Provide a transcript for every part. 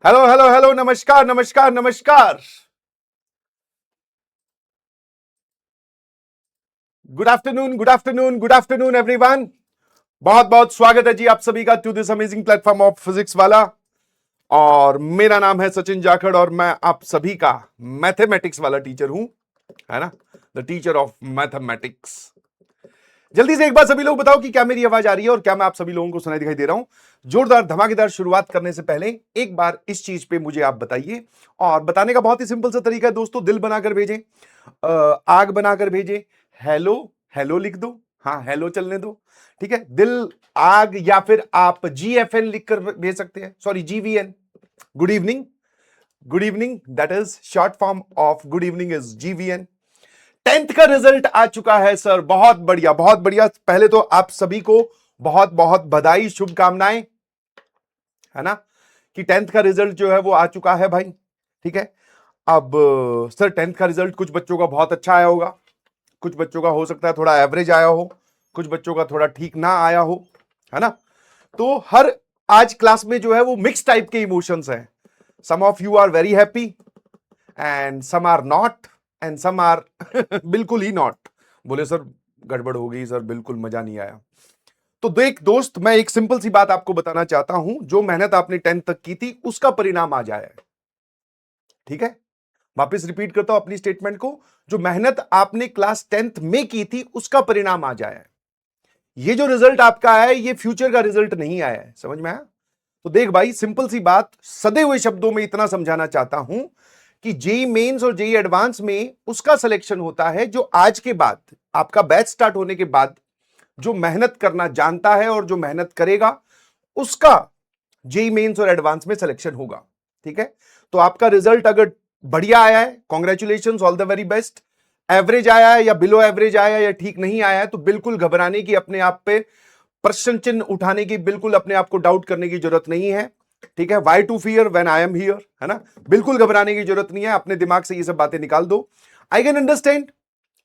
Hello hello hello, नमस्कार नमस्कार नमस्कार। Good afternoon good afternoon good afternoon everyone. बहुत बहुत स्वागत है जी आप सभी का to this amazing platform of physics वाला। और मेरा नाम है सचिन जाखड़ और मैं आप सभी का मैथमेटिक्स वाला टीचर हूं, है ना, द टीचर ऑफ मैथमेटिक्स। जल्दी से एक बार सभी लोग बताओ कि क्या मेरी आवाज आ रही है और क्या मैं आप सभी लोगों को सुनाई दिखाई दे रहा हूं। जोरदार धमाकेदार शुरुआत करने से पहले एक बार इस चीज पे मुझे आप बताइए, और बताने का बहुत ही सिंपल सा तरीका है दोस्तों। दिल बनाकर भेजें, आग बनाकर भेजें, हेलो हेलो लिख दो, हाँ हेलो चलने दो, ठीक है। दिल आग, या फिर आप GFN लिखकर भेज सकते हैं, sorry GVN, good evening. Good evening, that is short form of good evening is GVN। 10th का रिजल्ट आ चुका है सर, बहुत बढ़िया बहुत बढ़िया। पहले तो आप सभी को बहुत बहुत बधाई, शुभकामनाएं, है ना, कि 10th का रिजल्ट जो है वो आ चुका है भाई, ठीक है। अब सर 10th का रिजल्ट कुछ बच्चों का बहुत अच्छा आया होगा, कुछ बच्चों का हो सकता है थोड़ा एवरेज आया हो, कुछ बच्चों का थोड़ा ठीक ना आया हो, है ना। तो हर आज क्लास में जो है वो मिक्स टाइप के इमोशंस हैं। Some of you are very happy and some are not and some are बिल्कुल ही नॉट। बोले सर गड़बड़ हो गई सर, बिल्कुल मजा नहीं आया। तो देख दोस्त, मैं एक सिंपल सी बात आपको बताना चाहता हूं, जो मेहनत आपने 10th तक की थी उसका परिणाम आज आया है, ठीक है। वापस रिपीट करता हूं अपनी स्टेटमेंट को, जो मेहनत आपने क्लास 10th में की थी उसका परिणाम आज आया है। ये जो रिजल्ट आपका आया है ये फ्यूचर का रिजल्ट नहीं आया है, समझ में आया। तो देख भाई, सिंपल सी बात, सदे हुए शब्दों में इतना समझाना चाहता हूं कि जेई मेंस और जेई एडवांस में उसका सिलेक्शन होता है जो आज के बाद, आपका बैच स्टार्ट होने के बाद जो मेहनत करना जानता है और जो मेहनत करेगा उसका जेई मेंस और एडवांस में सिलेक्शन होगा, ठीक है। तो आपका रिजल्ट अगर बढ़िया आया है, congratulation, all the very best. Average आया है या बिलो एवरेज आया है या ठीक नहीं आया है, तो बिल्कुल घबराने की, अपने आप पे प्रश्न चिन्ह उठाने की, बिल्कुल अपने आप को डाउट करने की जरूरत नहीं है, ठीक है। Why to fear when I am here, है ना, बिल्कुल घबराने की जरूरत नहीं है। अपने दिमाग से ये सब बातें निकाल दो। I can understand,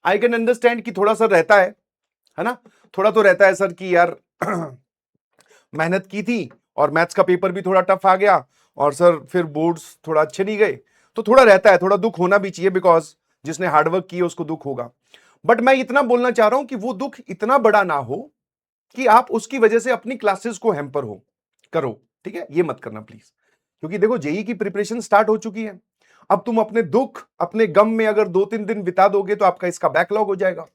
I can understand कि थोड़ा सा रहता है ना, थोड़ा तो रहता है सर कि यार मेहनत की थी और मैथ्स का पेपर भी थोड़ा टफ आ गया और सर फिर बोर्ड्स थोड़ा अच्छे नहीं गए, तो थोड़ा रहता है, थोड़ा दुख होना भी चाहिए, बिकॉज जिसने हार्डवर्क किया उसको दुख होगा। बट मैं इतना बोलना चाह रहा हूं कि वो दुख इतना बड़ा ना हो कि आप उसकी वजह से अपनी क्लासेस को हैम्पर हो करो, ठीक है। ये मत करना प्लीज, क्योंकि देखो जेई की प्रिपरेशन स्टार्ट हो चुकी है। अब तुम अपने दुख, अपने गम में अगर 2-3 दिन बिता दोगे तो आपका इसका बैकलॉग हो जाएगा,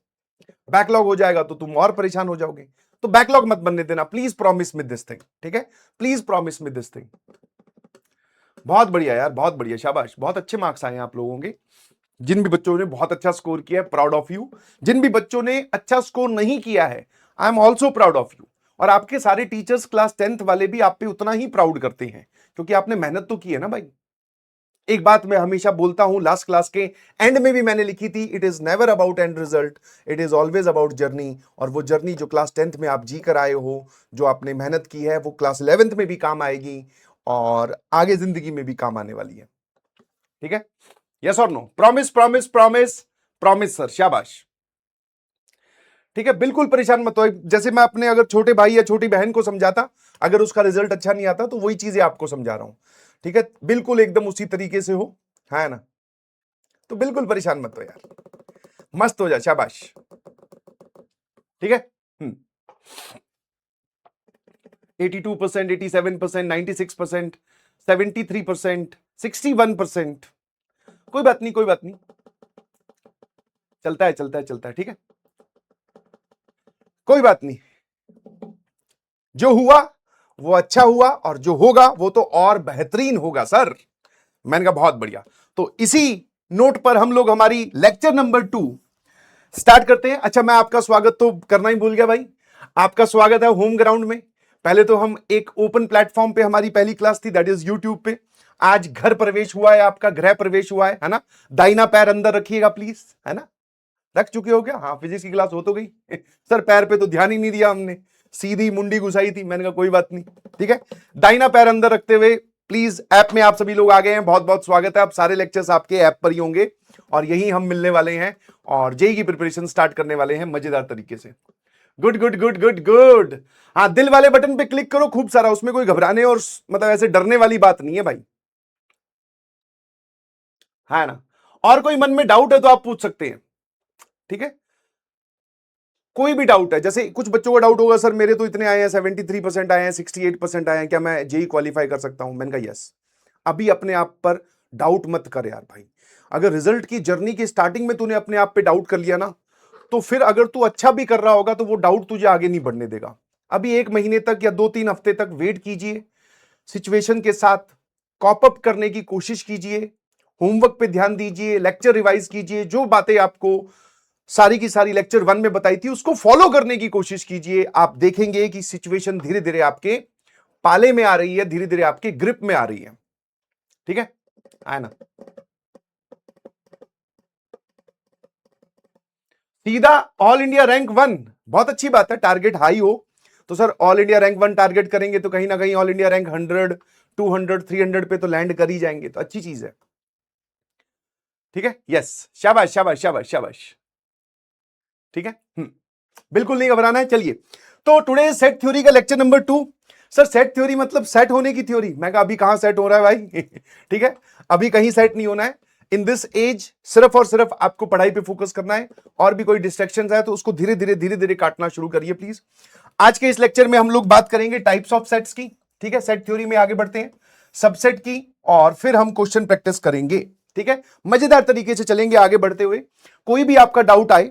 बैकलॉग हो जाएगा तो तुम और परेशान हो जाओगे। तो बैकलॉग मत बनने देना, please promise me this thing, ठीक है, please promise me this thing. बहुत बढ़िया यार, बहुत बढ़िया, शाबाश, बहुत अच्छे मार्क्स आए हैं आप लोगों के। जिन भी बच्चों ने बहुत अच्छा स्कोर किया है, प्राउड ऑफ यू। जिन भी बच्चों ने अच्छा स्कोर नहीं किया है, I am also proud of you. और आपके सारे टीचर्स क्लास 10th वाले भी आप पे उतना ही प्राउड करते हैं, क्योंकि आपने मेहनत तो की है ना भाई। एक बात मैं हमेशा बोलता हूं, लास्ट क्लास के एंड में भी मैंने लिखी थी, it is never about and result, it is always about journey. और वो जर्नी जो क्लास 10th में आप जी कर आए हो, जो आपने मेहनत की है, वो क्लास 11th में भी काम आएगी और आगे जिंदगी में भी काम आने वाली है, ठीक है। यस और no, promise promise promise promise sir, शाबाश, ठीक है। बिल्कुल परेशान मत हो, जैसे मैं अपने अगर छोटे भाई या छोटी बहन को समझाता, अगर उसका रिजल्ट अच्छा नहीं आता तो वही चीजें आपको समझा रहा हूं, ठीक है। बिल्कुल एकदम उसी तरीके से हो, है ना। तो बिल्कुल परेशान मत हो यार, मस्त हो जा, शाबाश, ठीक है। 82%, 87%, 96%, 73%, 61%, कोई बात नहीं, कोई बात नहीं, चलता है चलता है चलता है, ठीक है, कोई बात नहीं। जो हुआ वो अच्छा हुआ और जो होगा वो तो और बेहतरीन होगा सर। मैंने कहा बहुत बढ़िया। तो इसी नोट पर हम लोग हमारी लेक्चर नंबर 2 स्टार्ट करते हैं। अच्छा, मैं आपका स्वागत तो करना ही भूल गया भाई, आपका स्वागत है होम ग्राउंड में। पहले तो हम एक ओपन प्लेटफॉर्म पे, हमारी पहली क्लास थी, दैट इज यूट्यूब पे। आज घर प्रवेश हुआ है, आपका गृह प्रवेश हुआ है ना। दाहिना पैर अंदर रखिएगा प्लीज, है ना, रख चुके हो क्या? हाँ, फिजिक्स की क्लास हो तो गई सर, पैर पे तो ध्यान ही नहीं दिया हमने, सीधी मुंडी घुसाई थी। मैंने कहा कोई बात नहीं, ठीक है। दाहिना पैर अंदर रखते हुए प्लीज, ऐप में आप सभी लोग आ गए हैं, बहुत बहुत स्वागत है। आप सारे लेक्चर्स आपके ऐप पर ही होंगे और यही हम मिलने वाले हैं और जेई की प्रिपरेशन स्टार्ट करने वाले हैं मजेदार तरीके से। Good good good good good. हाँ, दिल वाले बटन पे क्लिक करो खूब सारा, उसमें कोई घबराने और मतलब ऐसे डरने वाली बात नहीं है भाई, है ना। और कोई मन में डाउट है तो आप पूछ सकते हैं, ठीक है। कोई भी डाउट है, जैसे कुछ बच्चों का डाउट होगा, सर मेरे तो इतने आए हैं, 73% आए हैं, 68% आए हैं, क्या मैं जेई क्वालिफाई कर सकता हूं? मैंने कहा यस। अभी अपने आप पर डाउट मत कर यार भाई। अगर रिजल्ट की जर्नी की स्टार्टिंग में तूने अपने आप पे डाउट कर लिया ना, तो फिर अगर तू अच्छा भी कर रहा होगा तो वो डाउट तुझे आगे नहीं बढ़ने देगा। अभी 1 महीने तक या 2-3 हफ्ते तक वेट कीजिए, सिचुएशन के साथ कॉप अप करने की कोशिश कीजिए, होमवर्क पे ध्यान दीजिए, लेक्चर रिवाइज कीजिए, जो बातें आपको सारी की सारी लेक्चर 1 में बताई थी उसको फॉलो करने की कोशिश कीजिए। आप देखेंगे कि सिचुएशन धीरे धीरे आपके पाले में आ रही है, धीरे धीरे आपके ग्रिप में आ रही है, ठीक है ना। सीधा ऑल इंडिया रैंक 1, बहुत अच्छी बात है। टारगेट हाई हो तो sir all India rank 1 target करेंगे तो कहीं ना कहीं ऑल इंडिया रैंक 100, 200, 300 पे तो लैंड कर ही जाएंगे, तो अच्छी चीज है, ठीक है। यस, शाबाश शाबाश शाबाश शाबाश, ठीक है। बिल्कुल नहीं घबराना है। चलिए, तो टुडे सेट थ्योरी का lecture number 2। Sir set theory मतलब सेट होने की थ्योरी? मैं कहा अभी कहां सेट हो रहा है भाई ठीक है, अभी कहीं सेट नहीं होना है। इन दिस एज सिर्फ और सिर्फ आपको पढ़ाई पे फोकस करना है, और भी कोई डिस्ट्रैक्शंस है तो उसको धीरे धीरे काटना शुरू करिए प्लीज। आज के इस लेक्चर में हम लोग बात करेंगे टाइप्स ऑफ सेट्स की, ठीक है। सेट थ्योरी में आगे बढ़ते हैं, सबसेट की, और फिर हम क्वेश्चन प्रैक्टिस करेंगे, ठीक है। मजेदार तरीके से चलेंगे आगे बढ़ते हुए। कोई भी आपका डाउट आए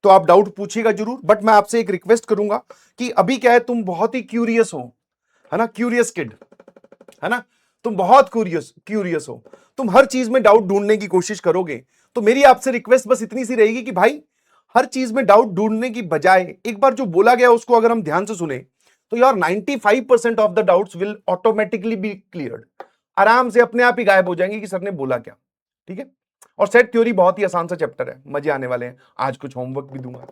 तो आप डाउट पूछिएगा जरूर, बट मैं आपसे एक रिक्वेस्ट करूंगा कि अभी क्या है, तुम बहुत ही क्यूरियस हो, है ना, क्यूरियस किड, है ना, तुम बहुत क्यूरियस हो, तुम हर चीज में डाउट ढूंढने की कोशिश करोगे। तो मेरी आपसे रिक्वेस्ट बस इतनी सी रहेगी कि भाई हर चीज में डाउट ढूंढने की बजाय एक बार जो बोला गया उसको अगर हम ध्यान से सुने तो यार 95% of the doubts will automatically be cleared. आराम से अपने आप ही गायब हो जाएंगे कि सर ने बोला क्या, ठीक है। और सेट थ्योरी बहुत ही आसान सा चैप्टर है, मजे आने वाले हैं। आज कुछ होमवर्क भी दूंगा,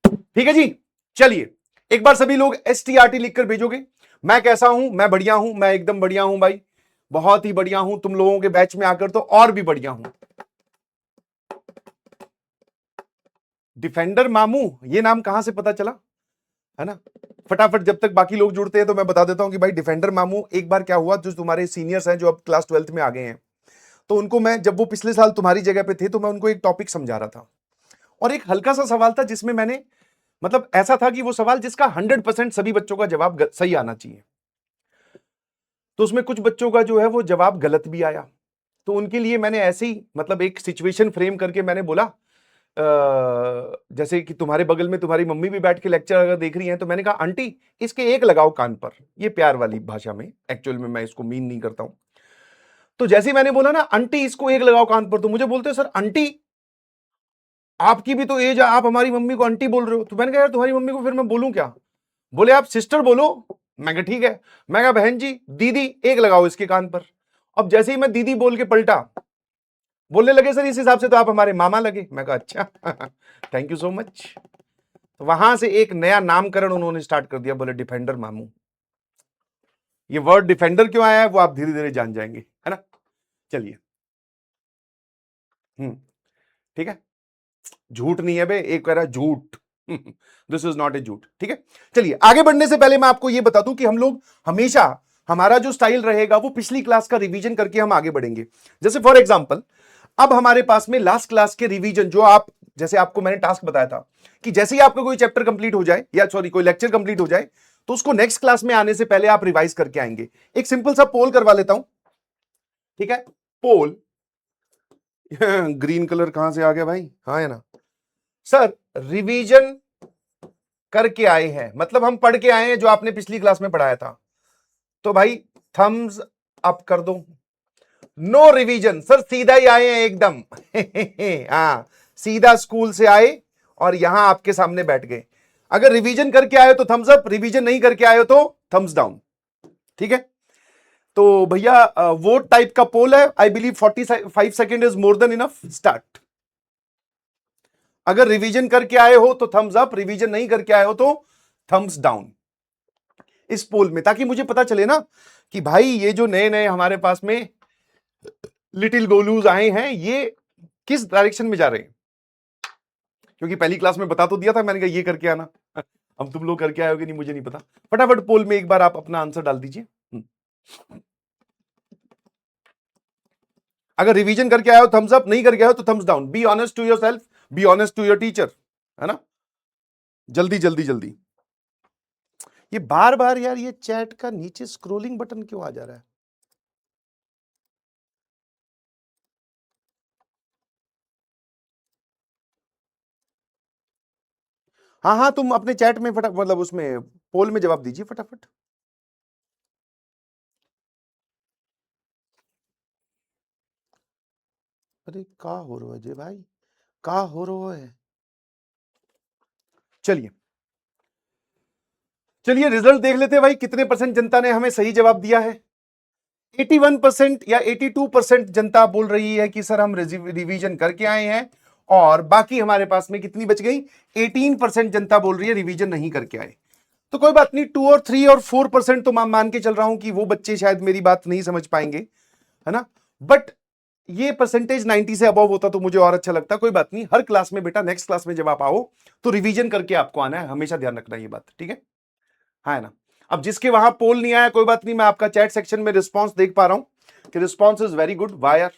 ठीक है जी। चलिए, एक बार सभी लोग STRT लिखकर भेजोगे। मैं कैसा हूं? मैं बढ़िया हूं, मैं एकदम बढ़िया हूं भाई, बहुत ही बढ़िया हूं। तुम लोगों के बैच में आकर तो और भी बढ़िया हूं। डिफेंडर मामू, ये नाम कहां से पता चला, है ना। फटाफट जब तक बाकी लोग जुड़ते हैं तो मैं बता देता हूं कि भाई डिफेंडर मामू, एक बार क्या हुआ, जो तुम्हारे सीनियर्स हैं जो अब क्लास 12th में आ गए हैं, तो उनको मैं, जब वो पिछले साल तुम्हारी जगह पे थे, तो मैं उनको एक टॉपिक समझा रहा था, और एक हल्का सा सवाल था जिसमें मैंने, मतलब ऐसा था कि वो सवाल जिसका 100% सभी बच्चों का जवाब सही आना चाहिए, तो उसमें कुछ बच्चों का जो है वो जवाब गलत भी आया। तो उनके लिए मैंने ऐसे ही, मतलब एक सिचुएशन फ्रेम करके मैंने बोला, जैसे कि तुम्हारे बगल में तुम्हारी मम्मी भी बैठ के लेक्चर अगर देख रही हैं, तो मैंने कहा आंटी इसके एक लगाओ कान पर, ये प्यार वाली भाषा में, एक्चुअल में मैं इसको मीन नहीं करता हूं। तो जैसे ही मैंने बोला ना आंटी इसको एक लगाओ कान पर, तो मुझे बोलते सर आंटी आपकी भी तो एज है, आप हमारी मम्मी को आंटी बोल रहे हो। तो मैंने कहा यार तुम्हारी मम्मी को फिर मैं बोलूं क्या? बोले आप सिस्टर बोलो। मैं कहा ठीक है। मैं कहा बहन जी, दीदी एक लगाओ इसके कान पर। अब जैसे ही मैं दीदी बोल के पलटा, बोलने लगे सर इस हिसाब से तो आप हमारे मामा लगे। मैं कहा अच्छा थैंक यू सो मच। वहां से एक नया नामकरण उन्होंने स्टार्ट कर दिया, बोले डिफेंडर मामू। ये वर्ड डिफेंडर क्यों आया है वो आप धीरे धीरे जान जाएंगे, है ना। चलिए, ठीक है, झूठ नहीं है बे, एक कह रहा है झूठ दिस इज नॉट ए झूठ, ठीक है। चलिए, आगे बढ़ने से पहले मैं आपको यह बता दूं कि हम लोग हमेशा, हमारा जो स्टाइल रहेगा वो पिछली क्लास का रिवीजन करके हम आगे बढ़ेंगे। जैसे फॉर एग्जांपल, अब हमारे पास में लास्ट क्लास के रिवीजन, जो आप, जैसे आपको मैंने टास्क बताया था कि जैसे ही आपका कोई चैप्टर कंप्लीट हो जाए, या सॉरी कोई लेक्चर कंप्लीट हो जाए, तो उसको नेक्स्ट क्लास में आने से पहले आप रिवाइज करके आएंगे। एक सिंपल सा पोल करवा लेता हूं, ठीक है। पोल ग्रीन कलर कहां से आ गया भाई? हाँ है ना सर, रिवीजन करके आए हैं मतलब हम पढ़ के आए हैं जो आपने पिछली क्लास में पढ़ाया था, तो भाई थम्स अप कर दो। नो रिवीजन सर, सीधा ही आए हैं एकदम हाँ, सीधा स्कूल से आए और यहां आपके सामने बैठ गए। अगर रिवीजन करके आए हो तो थम्स अप, रिवीजन नहीं करके आए हो तो थम्स डाउन, ठीक है। तो भैया वोट टाइप का पोल है, I believe 45 second is more than enough, start. अगर रिवीजन करके आए हो तो थम्स अप, रिवीजन नहीं करके आए हो तो थम्स डाउन इस पोल में, ताकि मुझे पता चले ना कि भाई ये जो नए नए हमारे पास में लिटिल गोलूज आए हैं ये किस डायरेक्शन में जा रहे हैं। क्योंकि पहली क्लास में बता तो दिया था, मैंने कहा ये करके आना अब तुम लोग करके आयोगे नहीं मुझे नहीं पता। फटाफट पोल में एक बार आप अपना आंसर डाल दीजिए। अगर रिवीजन करके आए हो थम्स अप, नहीं करके आए हो तो thumbs down. Be honest to yourself, be honest to your teacher, है ना। जल्दी जल्दी जल्दी। ये बार बार यार ये चैट का नीचे स्क्रोलिंग बटन क्यों आ जा रहा है? हाँ हाँ, तुम अपने चैट में फटाफट, मतलब उसमें पोल में जवाब दीजिए फटाफट। अरे का हो रहा है जय भाई, का हो रहा है? चलिए चलिए रिजल्ट देख लेते हैं भाई, कितने परसेंट जनता ने हमें सही जवाब दिया है। 81% या 82% जनता बोल रही है कि सर हम रिवीजन करके आए हैं, और बाकी हमारे पास में कितनी बच गई? 18% जनता बोल रही है रिवीजन नहीं करके आए। तो कोई बात नहीं, 2 और 3 और 4% तो मैं मान के चल रहा हूं कि वो बच्चे शायद मेरी बात नहीं समझ पाएंगे, है ना। बट ये परसेंटेज 90 से अबव होता तो मुझे और अच्छा लगता। कोई बात नहीं, हर क्लास में बेटा, नेक्स्ट क्लास में जब आप आओ तो रिवीजन करके आपको आना है, हमेशा ध्यान रखना ये बात, ठीक है? हाँ ना। अब जिसके वहां पोल नहीं आया कोई बात नहीं, मैं आपका चैट सेक्शन में रिस्पांस देख पा रहा हूं कि response is very good, wire.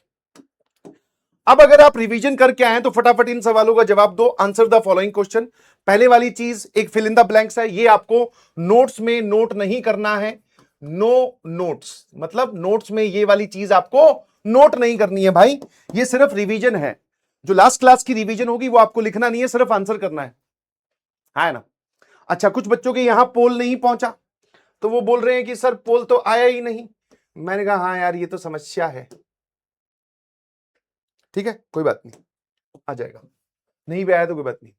अब अगर आप रिवीजन करके आए तो फटाफट इन सवालों का जवाब दो। Answer the following question. पहले वाली चीज एक फिल इन द ब्लैंक्स है, ये आपको नोट्स में नोट नहीं करना है। नो नोट्स, मतलब नोट्स में ये वाली चीज आपको नोट नहीं करनी है भाई, ये सिर्फ रिवीजन है। जो लास्ट क्लास की रिवीजन होगी वो आपको लिखना नहीं है, सिर्फ आंसर करना है ना। अच्छा, कुछ बच्चों के यहां पोल नहीं पहुंचा तो वो बोल रहे हैं कि सर पोल तो आया ही नहीं। मैंने कहा हाँ यार ये तो समस्या है, ठीक है कोई बात नहीं, आ जाएगा। नहीं भी आया तो कोई बात नहीं।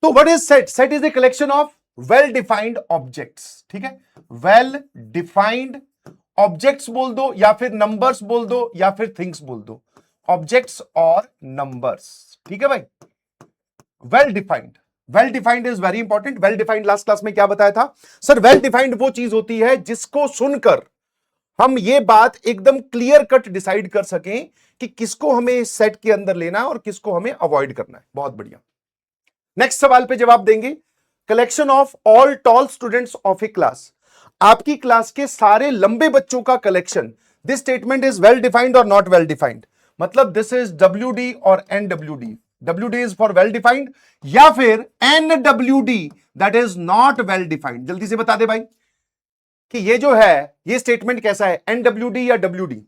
तो what is set? Set is a collection of well defined objects, ठीक है। वेल डिफाइंड ऑब्जेक्ट्स बोल दो, या फिर नंबर्स बोल दो, या फिर थिंग्स बोल दो। ऑब्जेक्ट्स और नंबर्स, ठीक है भाई। Well defined, well defined is very important. Well defined last class में क्या बताया था सर? वेल डिफाइंड वो चीज होती है जिसको सुनकर हम ये बात एकदम क्लियर कट डिसाइड कर सकें कि किसको हमें इस सेट के अंदर लेना है और किसको हमें अवॉइड करना है। बहुत बढ़िया। नेक्स्ट सवाल पे जवाब देंगे। Collection of all toll students of A class, आपकी क्लास के सारे लंबे बच्चों का collection. This statement is well defined और नॉट वेल डिफाइंड, मतलब दिस इज WD और NWD। WD is for well defined, या फिर NWD that is not well defined. जल्दी से बता दे भाई कि ये जो है ये स्टेटमेंट कैसा है, NWD या WD?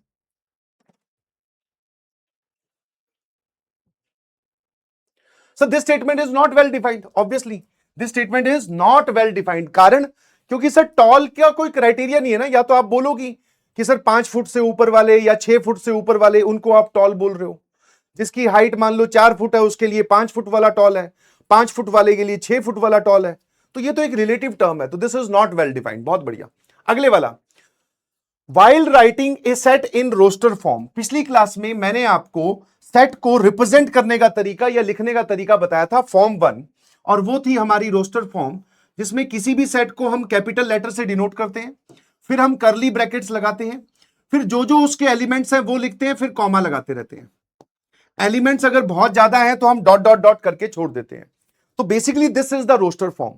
So this statement is not well defined. Obviously, this statement is not well defined. कारण क्योंकि सर टॉल का कोई क्राइटेरिया नहीं है ना। या तो आप बोलोगी कि सर 5 फुट से ऊपर वाले या 6 फुट से ऊपर वाले उनको आप टॉल बोल रहे हो। जिसकी हाइट मान लो 4 फुट है उसके लिए 5 फुट वाला टॉल है, 5 फुट वाले के लिए 6 फुट वाला टॉल है। तो ये तो एक रिलेटिव टर्म है, तो this is not well defined. बहुत बढ़िया। अगले वाला, while writing a set in roster form. पिछली क्लास में मैंने आपको सेट को रिप्रेजेंट करने का तरीका या लिखने का तरीका बताया था, फॉर्म 1, और वो थी हमारी रोस्टर फॉर्म, जिसमें किसी भी सेट को हम कैपिटल लेटर से डिनोट करते हैं, फिर हम कर्ली ब्रैकेट्स लगाते हैं, फिर जो जो उसके एलिमेंट्स हैं वो लिखते हैं, फिर कॉमा लगाते रहते हैं। एलिमेंट्स अगर बहुत ज्यादा है तो हम डॉट डॉट डॉट करके छोड़ देते हैं। तो basically this is the roster form.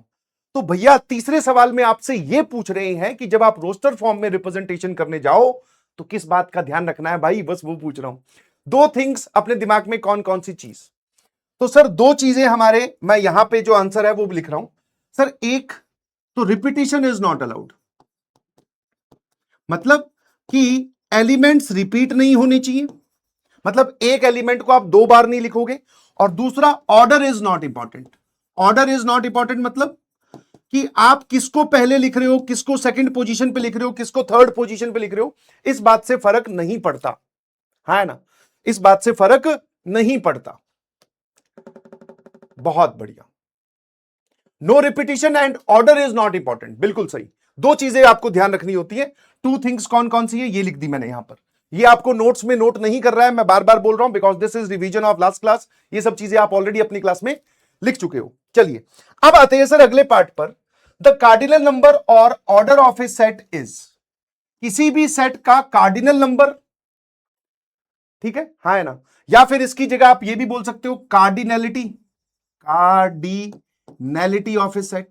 तो भैया तीसरे सवाल में आपसे यह पूछ रहे हैं कि जब आप रोस्टर फॉर्म में रिप्रेजेंटेशन करने जाओ तो किस बात का ध्यान रखना है भाई, बस वो पूछ रहा हूं। दो थिंग्स अपने दिमाग में, कौन कौन सी चीज? तो सर दो चीजें हमारे, मैं यहां पे जो आंसर है वो लिख रहा हूं सर। एक तो रिपीटिशन इज नॉट अलाउड, मतलब कि एलिमेंट्स रिपीट नहीं होने चाहिए, मतलब एक एलिमेंट को आप 2 बार नहीं लिखोगे। और दूसरा, order is not important. Order is not important मतलब कि आप किसको पहले लिख रहे हो, किसको सेकंड पोजीशन पे लिख रहे हो, किसको थर्ड पोजीशन पे लिख रहे हो, इस बात से फर्क नहीं पड़ता, है ना। इस बात से फर्क नहीं पड़ता। बहुत बढ़िया। No repetition and order is not important, बिल्कुल सही। दो चीजें आपको ध्यान रखनी होती है। टू थिंग्स कौन कौन सी है ये लिख दी मैंने यहां पर। ये आपको नोट्स में नोट नहीं कर रहा है, मैं बार बार बोल रहा हूं, because this is revision of last class. ये सब चीजें आप ऑलरेडी अपनी क्लास में लिख चुके हो। चलिए अब आते हैं सर अगले पार्ट पर। द कार्डिनल नंबर और order of A set is, किसी भी सेट का कार्डिनल नंबर, ठीक है, हाँ है ना। या फिर इसकी जगह आप ये भी बोल सकते हो cardinality, cardinality of A set,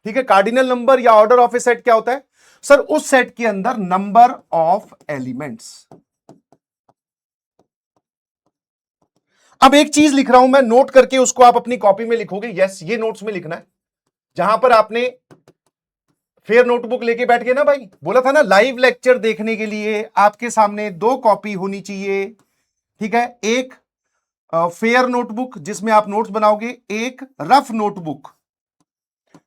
ठीक है। कार्डिनल नंबर या ऑर्डर ऑफ ए सेट क्या होता है सर? उस सेट के अंदर नंबर ऑफ एलिमेंट्स, अब एक चीज लिख रहा हूं मैं, नोट करके उसको आप अपनी कॉपी में लिखोगे। यस, ये नोट्स में लिखना है। जहां पर आपने फेयर नोटबुक लेके बैठ गए ना भाई, बोला था ना लाइव लेक्चर देखने के लिए आपके सामने 2 कॉपी होनी चाहिए, ठीक है। एक फेयर नोटबुक जिसमें आप नोट्स बनाओगे, एक रफ नोटबुक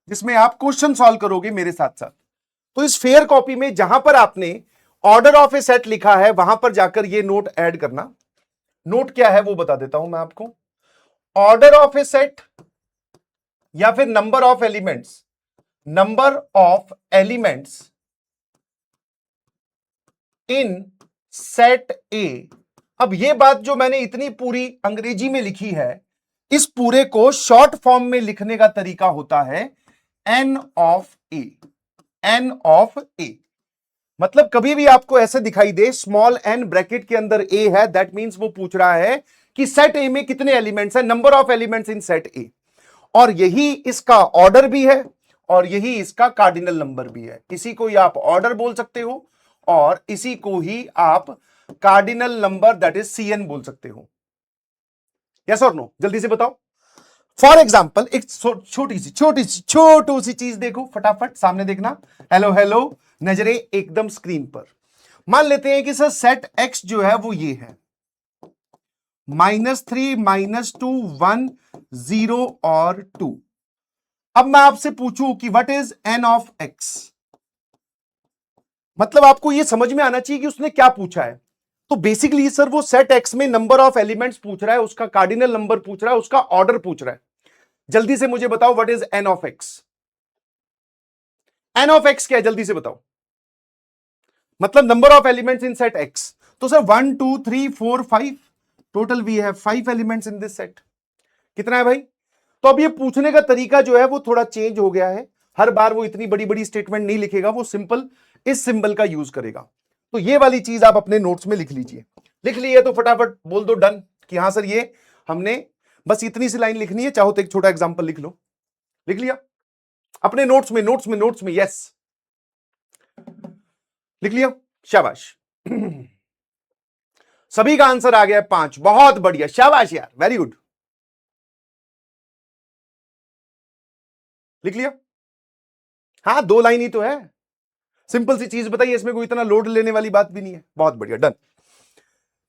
जिसमें आप क्वेश्चन सॉल्व करोगे मेरे साथ साथ। तो इस फेयर कॉपी में जहां पर आपने ऑर्डर ऑफ ए सेट लिखा है, वहां पर जाकर ये नोट ऐड करना। नोट क्या है वो बता देता हूं मैं आपको। ऑर्डर ऑफ ए सेट या फिर number of elements, number of elements in set ए। अब ये बात जो मैंने इतनी पूरी अंग्रेजी में लिखी है, इस पूरे को शॉर्ट फॉर्म में लिखने का तरीका होता है n of A. N of A मतलब कभी भी आपको ऐसे दिखाई दे स्मॉल एन ब्रैकेट के अंदर ए है, दैट मींस वो पूछ रहा है कि सेट ए में कितने एलिमेंट्स हैं, number of elements in set ए। और यही इसका ऑर्डर भी है और यही इसका कार्डिनल नंबर भी है। इसी को ही आप ऑर्डर बोल सकते हो और इसी को ही आप cardinal number that is CN बोल सकते हो। यस और नो, जल्दी से बताओ। फॉर एग्जाम्पल एक छोटी सी चीज देखो, फटाफट सामने देखना। हेलो हेलो, नजरें एकदम स्क्रीन पर। मान लेते हैं कि सर सेट एक्स जो है वो ये है, -3, -2, 1, 0 और 2। अब मैं आपसे पूछूं कि what is n of x, मतलब आपको यह समझ में आना चाहिए कि उसने क्या पूछा है। तो बेसिकली सर वो सेट एक्स में नंबर ऑफ एलिमेंट्स पूछ रहा है, उसका कार्डिनल नंबर पूछ रहा है, उसका ऑर्डर पूछ रहा है। जल्दी से मुझे बताओ what is n of X. N of X क्या है, जल्दी से बताओ। मतलब number of elements in set X. तो sir 1 2 3 4 5, total we have 5 elements in this set. कितना है भाई? तो अब ये पूछने का तरीका जो है वो थोड़ा चेंज हो गया है। हर बार वो इतनी बड़ी बड़ी स्टेटमेंट नहीं लिखेगा, वो सिंपल इस सिंबल का यूज करेगा। तो ये वाली चीज आप अपने नोट्स में लिख लीजिए। लिख लिए तो फटाफट बोल दो डन कि हाँ सर ये हमने बस इतनी सी लाइन लिखनी है। चाहो तो एक छोटा एग्जांपल लिख लो। लिख लिया अपने नोट्स में यस लिख लिया, शाबाश। सभी का आंसर आ गया 5, बहुत बढ़िया, शाबाश यार, वेरी गुड। लिख लिया? हाँ 2 लाइन ही तो है, सिंपल सी चीज बताइए, इसमें कोई इतना लोड लेने वाली बात भी नहीं है। बहुत बढ़िया, डन।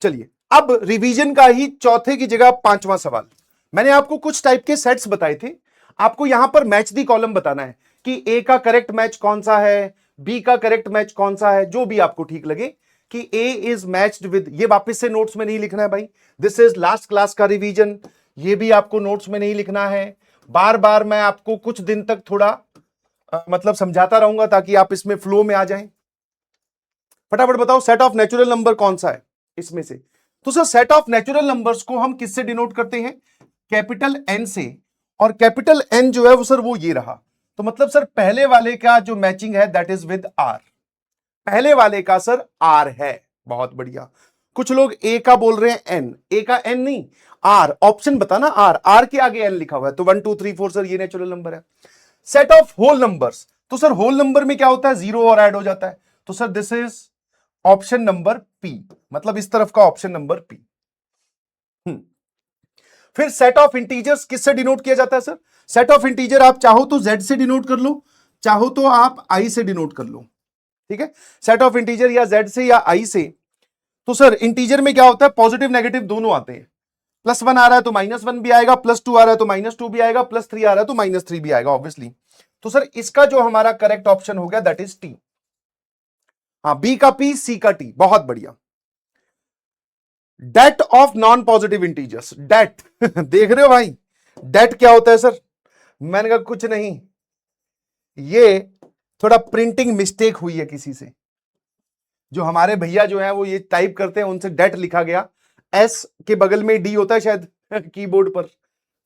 चलिए अब रिवीजन का ही चौथे की जगह 5वां सवाल। मैंने आपको कुछ टाइप के सेट्स बताए थे, आपको यहां पर मैच दी कॉलम बताना है कि ए का करेक्ट मैच कौन सा है, बी का करेक्ट मैच कौन सा है, जो भी आपको ठीक लगे कि ए इज मैच्ड विद। ये वापस से नोट्स में नहीं लिखना है भाई, दिस इज लास्ट क्लास का रिवीजन। ये भी आपको नोट्स में नहीं लिखना है। बार बार मैं आपको कुछ दिन तक थोड़ा मतलब समझाता रहूंगा ताकि आप इसमें फ्लो में आ जाएं। फटाफट बताओ सेट ऑफ नेचुरल नंबर कौन सा है इसमें से। तो sir set of natural numbers को हम किससे डिनोट करते हैं? कैपिटल एन से। और कैपिटल एन जो है वो सर वो ये रहा। तो मतलब सर पहले वाले का जो मैचिंग है दैट इज विद आर। पहले वाले का सर आर है, बहुत बढ़िया। कुछ लोग ए का बोल रहे हैं एन, ए का एन नहीं आर, ऑप्शन बताना आर, आर के आगे एन लिखा हुआ है। तो 1 2 3 4 सर ये नेचुरल नंबर है। सेट ऑफ होल नंबर्स, तो सर होल नंबर में क्या होता है, 0 और ऐड हो जाता है। तो sir this is option number P, मतलब इस तरफ का ऑप्शन नंबर पी। फिर सेट ऑफ इंटीजर्स किससे डिनोट किया जाता है सर? सेट ऑफ इंटीजर आप चाहो तो जेड से डिनोट कर लो, चाहो तो आप आई से डिनोट कर लो, ठीक है। सेट ऑफ इंटीजर या जेड से या आई से। तो सर इंटीजर में क्या होता है, पॉजिटिव नेगेटिव दोनों आते हैं। +1 आ रहा है तो -1 भी आएगा, +2 आ रहा है तो -2 भी आएगा, +3 आ रहा है तो -3 भी आएगा ऑब्वियसली। तो सर इसका जो हमारा करेक्ट ऑप्शन हो गया दैट इज टी। हाँ बी का पी, सी का टी, बहुत बढ़िया। That of non positive integers, that देख रहे हो भाई, डेट क्या होता है सर? मैंने कहा कुछ नहीं, ये थोड़ा प्रिंटिंग मिस्टेक हुई है किसी से। जो हमारे भैया जो है वो ये टाइप करते हैं, उनसे डेट लिखा गया, एस के बगल में डी होता है शायद कीबोर्ड पर।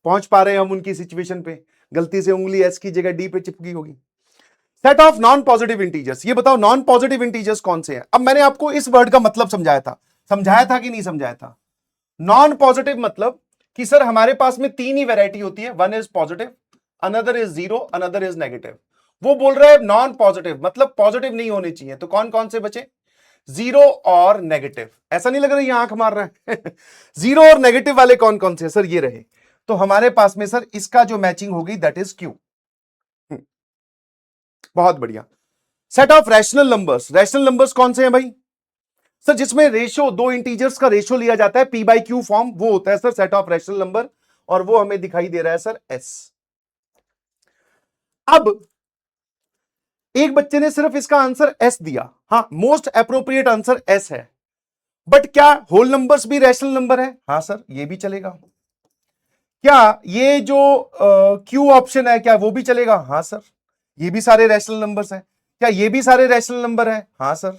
पहुंच पा रहे हैं हम उनकी सिचुएशन पे, गलती से उंगली एस की जगह डी पे चिपकी होगी। Set of non positive integers, ये बताओ नॉन पॉजिटिव इंटीजर्स कौन से हैं? अब मैंने आपको इस वर्ड का मतलब समझाया था कि नहीं समझाया था? नॉन पॉजिटिव मतलब कि सर हमारे पास में 3 ही वैरायटी होती है, one is positive, another is zero, another is negative. वो बोल रहा है नॉन पॉजिटिव मतलब पॉजिटिव नहीं होने चाहिए। तो कौन कौन से बचे? जीरो और नेगेटिव। ऐसा नहीं लग रहा है ये आंख मार रहा है जीरो और नेगेटिव वाले कौन कौन से सर? ये रहे। तो हमारे पास में सर इसका जो मैचिंग होगी दैट इज क्यू। बहुत बढ़िया। Set of rational numbers. Rational numbers कौन से हैं भाई? सर जिसमें रेशियो, दो इंटीजर्स का रेशियो लिया जाता है पी बाई क्यू फॉर्म, वो होता है sir set of rational number, और वो हमें दिखाई दे रहा है सर एस। अब एक बच्चे ने सिर्फ इसका आंसर एस दिया, हां मोस्ट अप्रोप्रिएट आंसर एस है, बट क्या होल नंबर्स भी रैशनल नंबर है? हां सर ये भी चलेगा। क्या ये जो क्यू ऑप्शन है क्या वो भी चलेगा? हां सर ये भी सारे रैशनल नंबर्स हैं। क्या ये भी सारे रैशनल नंबर हैं? हां सर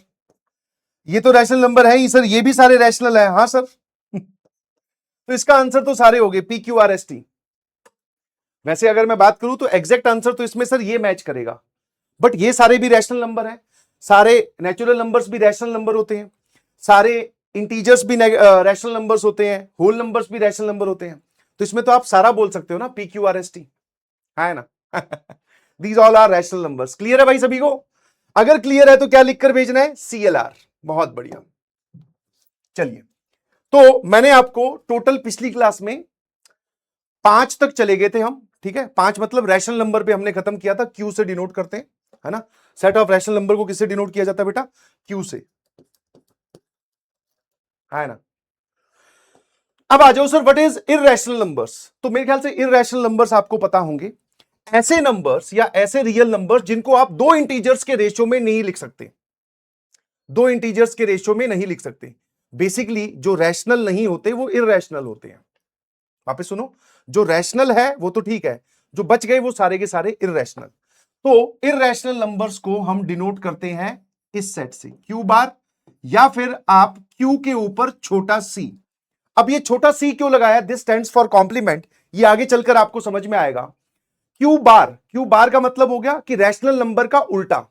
ये तो रैशनल नंबर है ही सर, ये भी सारे रैशनल है। हां सर तो इसका आंसर तो सारे हो गए P Q R S T. वैसे अगर मैं बात करूं तो एग्जैक्ट आंसर तो इसमें सर ये मैच करेगा, बट ये सारे भी रैशनल नंबर हैं, सारे नेचुरल नंबर्स भी रैशनल नंबर होते हैं, सारे इंटीजर्स भी रैशनल नंबर्स होते हैं, होल नंबर्स भी रैशनल नंबर होते हैं। तो इसमें तो आप सारा बोल सकते हो ना P Q R S T, है ना these all are rational numbers. Clear है भाई सभी को? अगर क्लियर है तो क्या लिखकर भेजना है? CLR। बहुत बढ़िया। चलिए, तो मैंने आपको टोटल पिछली क्लास में 5 तक चले गए थे हम, ठीक है? 5 मतलब रैशनल नंबर पे हमने खत्म किया था, क्यू से डिनोट करते हैं, है ना? सेट ऑफ रैशनल नंबर को किससे डिनोट किया जाता है बेटा? क्यू से, है ना? अब आ जाओ sir what is irrational numbers. तो मेरे ख्याल से इररेशनल नंबर्स आपको पता होंगे, ऐसे नंबर्स या ऐसे रियल नंबर्स जिनको आप दो इंटीजर्स के रेशियो में नहीं लिख सकते, दो इंटीजर्स के रेशियो में नहीं लिख सकते। बेसिकली जो रैशनल नहीं होते वो इररेशनल होते हैं। वापस सुनो, जो रैशनल है वो तो ठीक है, जो बच गए वो सारे के सारे इररेशनल। तो इररेशनल नंबर्स को हम डिनोट करते हैं इस सेट से, क्यू बार, या फिर आप क्यू के ऊपर छोटा सी। अब ये छोटा सी क्यों लगाया? दिस स्टैंड्स फॉर कॉम्प्लीमेंट, ये आगे चलकर आपको समझ में आएगा। क्यू बार, क्यू बार का मतलब हो गया कि रैशनल नंबर का उल्टा,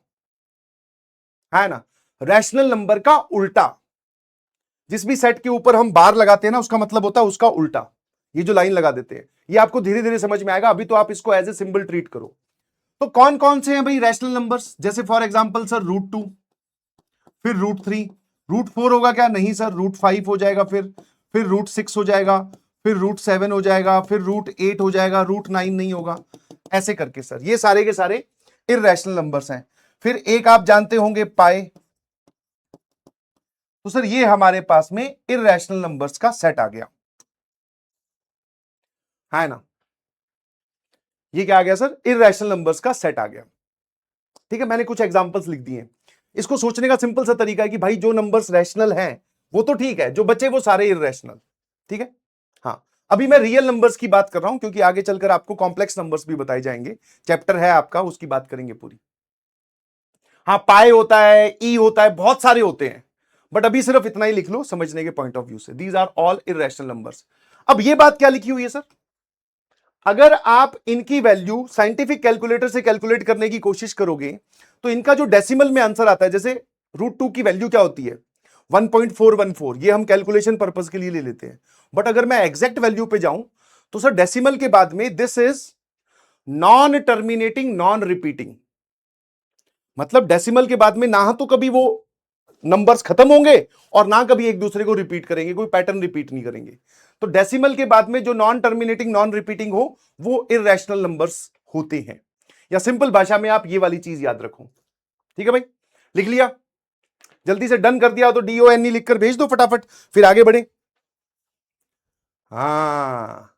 है ना? रैशनल नंबर का उल्टा, जिस भी सेट के ऊपर हम बार लगाते हैं ना उसका मतलब होता है उसका उल्टा। ये जो लाइन लगा देते हैं ये आपको धीरे धीरे समझ में आएगा, अभी तो आप इसको एज ए सिंबल ट्रीट करो। तो कौन कौन से हैं भाई रैशनल नंबर्स? जैसे फॉर एग्जांपल सर √2, फिर √3, √4 होगा क्या? नहीं सर, √5 हो जाएगा, फिर √6 हो जाएगा, फिर √7 हो जाएगा, फिर √8 हो जाएगा, √9 नहीं होगा, ऐसे करके सर ये सारे के सारे इररेशनल नंबर्स हैं। फिर एक आप जानते होंगे पाई। तो सर ये हमारे पास में इररेशनल नंबर्स का सेट आ गया, है ना? ये क्या आ गया सर? इररेशनल नंबर्स का सेट आ गया। ठीक है, मैंने कुछ एग्जांपल्स लिख दिए। इसको सोचने का सिंपल सा तरीका है कि भाई जो नंबर्स रैशनल हैं वो तो ठीक है, जो बचे वो सारे इररेशनल। ठीक है, हाँ अभी मैं रियल नंबर्स की बात कर रहा हूं क्योंकि आगे चलकर आपको कॉम्प्लेक्स नंबर्स भी बताए जाएंगे, चैप्टर है आपका उसकी बात करेंगे पूरी। हाँ पाई होता है, ई होता है, बहुत सारे होते हैं, बट अभी सिर्फ इतना ही लिख लो समझने के पॉइंट ऑफ व्यू से। These are all irrational numbers. अब ये बात क्या लिखी हुई है सर? अगर आप इनकी वैल्यू साइंटिफिक कैलकुलेटर से कैलकुलेट करने की कोशिश करोगे तो इनका जो डेसिमल में आंसर आता है, जैसे √2 की वैल्यू क्या होती है? 1.414, ये हम कैलकुलेशन पर्पस के लिए ले लेते हैं। बट अगर मैं एग्जैक्ट वैल्यू पे जाऊं तो सर डेसिमल के बाद में this is non terminating non repeating, मतलब डेसिमल के बाद में ना तो कभी वो नंबर्स खत्म होंगे और ना कभी एक दूसरे को रिपीट करेंगे, कोई पैटर्न रिपीट नहीं करेंगे। तो डेसिमल के बाद में जो नॉन टर्मिनेटिंग नॉन रिपीटिंग हो वो इररेशनल नंबर्स होते हैं, या सिंपल भाषा में आप ये वाली चीज याद रखो। ठीक है भाई, लिख लिया? जल्दी से डन कर दिया तो DONE लिखकर भेज दो फटाफट, फिर आगे बढ़े। हाँ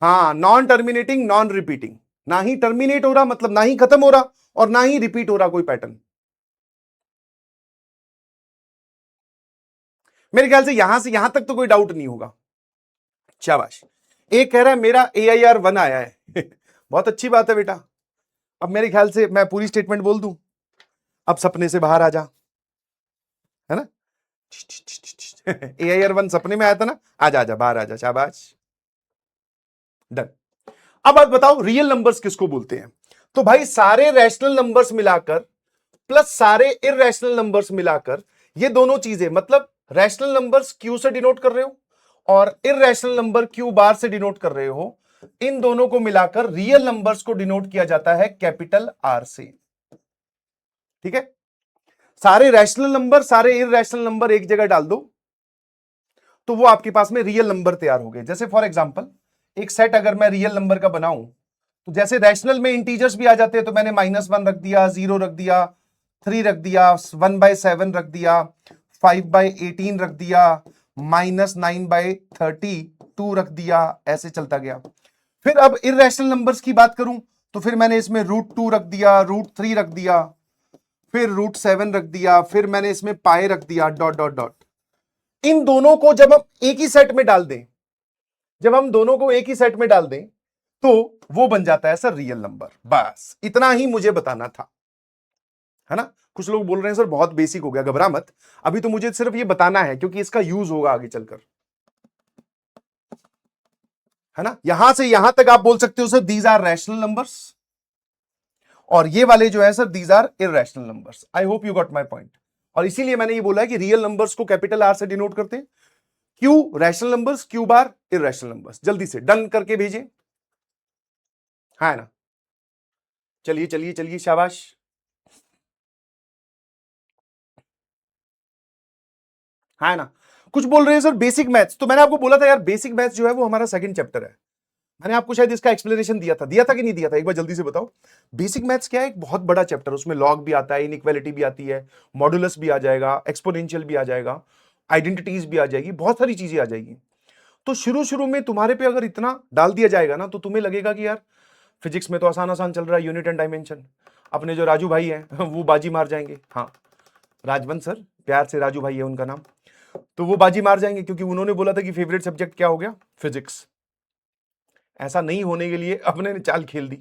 हाँ, नॉन टर्मिनेटिंग नॉन रिपीटिंग, ना ही टर्मिनेट हो रहा मतलब ना ही खत्म हो रहा और ना ही रिपीट हो रहा कोई पैटर्न। मेरे ख्याल से यहां तक तो कोई डाउट नहीं होगा। शाबाश। एक कह रहा है मेरा AIR 1 आया है बहुत अच्छी बात है बेटा। अब मेरे ख्याल से मैं पूरी स्टेटमेंट बोल दूं, अब सपने से बाहर आ जा, है ना? AIR 1 सपने में आया था ना, आजा आजा बाहर आजा, शाबाश, डन। अब आप बताओ रियल नंबर्स किसको बोलते हैं? तो भाई सारे रैशनल नंबर्स मिलाकर प्लस सारे इररेशनल नंबर्स मिलाकर, ये दोनों चीजें, मतलब रैशनल नंबर्स क्यू से डिनोट कर रहे हो और इररेशनल नंबर क्यू बार से डिनोट कर रहे हो, इन दोनों को मिलाकर रियल नंबर्स को डिनोट किया जाता है कैपिटल R से। ठीक है, सारे रैशनल नंबर, सारे इररैशनल नंबर एक जगह डाल दो, तो वो आपके पास में रियल नंबर तैयार हो गए। जैसे फॉर एग्जांपल एक सेट अगर मैं रियल नंबर का बनाऊं, तो जैसे रैशनल में इंटीजर्स भी आ जाते हैं, तो मैंने -1 रख दिया, 0 रख दिया, 3 रख दिया, 1/7 रख दिया, 5/18 रख दिया, -9/32 रख दिया, ऐसे चलता गया। फिर अब इररैशनल नंबर्स की बात करूं, तो फिर मैंने इसमें √2 रख दिया, √3 रख दिया, फिर √7 रख दिया, फिर मैंने इसमें पाई रख दिया, डॉट डॉट डॉट। इन दोनों को जब हम एक ही सेट में डाल दें, जब हम दोनों को एक ही सेट में डाल दें, तो वो बन जाता है सर रियल नंबर। बस इतना ही मुझे बताना था, है ना। कुछ लोग बोल रहे हैं सर बहुत बेसिक हो गया, घबरा मत, अभी तो मुझे सिर्फ ये बताना है, क्योंकि इसका यूज होगा आगे चलकर, है ना। यहां से यहां तक आप बोल सकते हो sir these are rational numbers, और ये वाले जो है sir these are irrational numbers. I hope you got my point. और इसीलिए मैंने ये बोला है कि रियल नंबर्स को कैपिटल आर से डिनोट करते हैं, Q rational numbers, Q bar irrational numbers. जल्दी से डन करके भेजिए, है ना। चलिए चलिए चलिए, शाबाश। है ना। कुछ बोल रहे हैं सर बेसिक मैथ्स, तो मैंने आपको बोला था यार बेसिक मैथ्स जो है वो हमारा सेकंड चैप्टर है। मैंने आपको शायद इसका एक्सप्लेनेशन दिया था कि नहीं दिया था, एक बार जल्दी से बताओ। बेसिक मैथ्स क्या है, एक बहुत बड़ा चैप्टर, उसमें लॉग भी आता है, इनइक्वालिटी भी आती है, मॉडुलस भी आ जाएगा, एक्सपोनेंशियल भी आ जाएगा, आइडेंटिटीज भी आ जाएगी, बहुत सारी चीजें आ जाएगी। तो शुरू शुरू में तुम्हारे पे अगर इतना डाल दिया जाएगा ना, तो तुम्हें लगेगा कि यार फिजिक्स में तो आसान आसान चल रहा है, यूनिट एंड डायमेंशन। अपने जो राजू भाई हैं वो बाजी मार जाएंगे, हाँ राजवंत सर, प्यार से राजू भाई है उनका नाम, तो वो बाजी मार जाएंगे, क्योंकि उन्होंने बोला था कि फेवरेट सब्जेक्ट क्या हो गया, फिजिक्स। ऐसा नहीं होने के लिए अपने ने चाल खेल दी।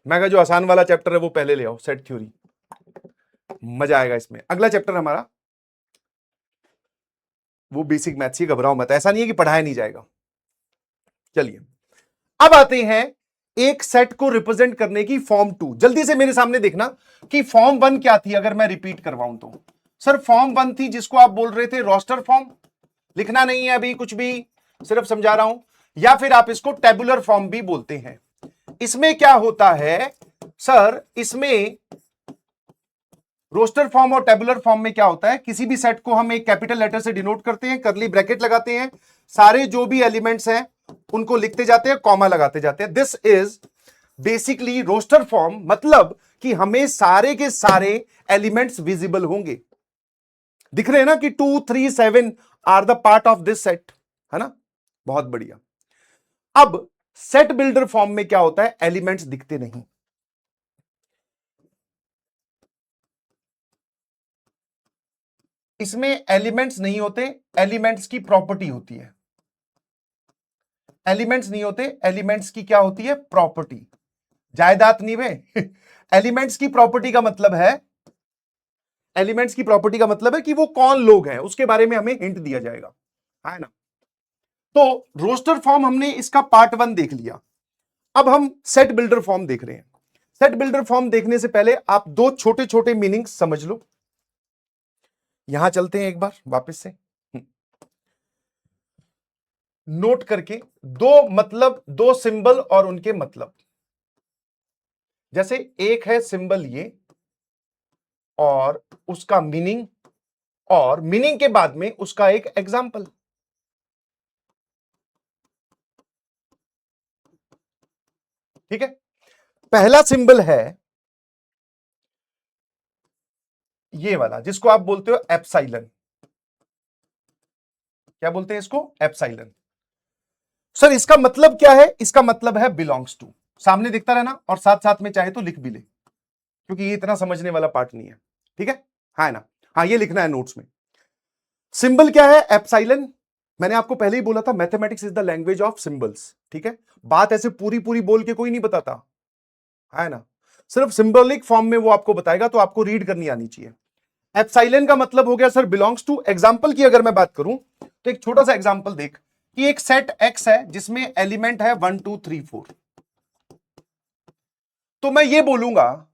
मैं कहा जो आसान वाला चैप्टर है वो पहले ले आओ, सेट थ्योरी, मजा आएगा इसमें। अगला चैप्टर हमारा वो बेसिक मैथ्स ही, घबराओ मत, ऐसा नहीं है कि पढ़ाया नहीं जाएगा। चलिए अब आते हैं एक सेट को रिप्रेजेंट करने की फॉर्म 2। जल्दी से मेरे सामने देखना कि फॉर्म 1 क्या थी, अगर मैं रिपीट करवाऊं तो। सर फॉर्म 1 थी जिसको आप बोल रहे थे रोस्टर फॉर्म, लिखना नहीं है अभी कुछ भी, सिर्फ समझा रहा हूं, या फिर आप इसको टेबुलर फॉर्म भी बोलते हैं। इसमें क्या होता है सर, इसमें रोस्टर फॉर्म और टेबुलर फॉर्म में क्या होता है, किसी भी सेट को हम एक कैपिटल लेटर से डिनोट करते हैं, करली ब्रैकेट लगाते हैं, सारे जो भी एलिमेंट्स हैं उनको लिखते जाते हैं, कॉमा लगाते जाते हैं। This is basically roster form, मतलब कि हमें सारे के सारे एलिमेंट्स विजिबल होंगे। दिख रहे हैं ना कि 2 3 7 are the part of this set, है ना। बहुत बढ़िया। अब सेट बिल्डर फॉर्म में क्या होता है, एलिमेंट्स दिखते नहीं, इसमें एलिमेंट्स नहीं होते, एलिमेंट्स की प्रॉपर्टी होती है। एलिमेंट्स नहीं होते, एलिमेंट्स की क्या होती है, प्रॉपर्टी। जायदाद नहीं वे एलिमेंट्स की प्रॉपर्टी का मतलब है, एलिमेंट्स की प्रॉपर्टी का मतलब है कि वो कौन लोग हैं, उसके बारे में हमें हिंट दिया जाएगा, है ना। तो रोस्टर फॉर्म हमने इसका पार्ट 1 देख लिया। अब हम सेट बिल्डर फॉर्म देख रहे हैं। सेट बिल्डर फॉर्म देखने से पहले आप दो छोटे छोटे मीनिंग समझ लो। यहां चलते हैं एक बार वापस से, नोट करके, दो मतलब, दो सिंबल और उनके मतलब। जैसे एक है सिंबल ये और उसका मीनिंग, और मीनिंग के बाद में उसका एक एग्जाम्पल। ठीक है, पहला सिंबल है ये वाला जिसको आप बोलते हो एप्साइलन। क्या बोलते हैं इसको, एप्साइलन। सर इसका मतलब क्या है, इसका मतलब है बिलोंग्स टू। सामने दिखता रहना और साथ साथ में चाहे तो लिख भी ले, क्योंकि ये इतना समझने वाला पार्ट नहीं है। ठीक है ना। हाँ ये लिखना है नोट्स में। सिंबल क्या है, एप्साइलन। मैंने आपको पहले ही बोला था mathematics is the language of symbols. ठीक है, बात ऐसे पूरी पूरी बोल के कोई नहीं बताता, है ना, सिर्फ सिंबलिक फॉर्म में वो आपको बताएगा, तो आपको रीड करनी आनी चाहिए। एप्साइलन का मतलब हो गया सर बिलोंग्स टू। एग्जांपल की अगर मैं बात करूं तो एक छोटा सा एग्जांपल देख कि एक सेट एक्स है जिसमें एलिमेंट है 1 2 3 4, तो मैं ये बोलूंगा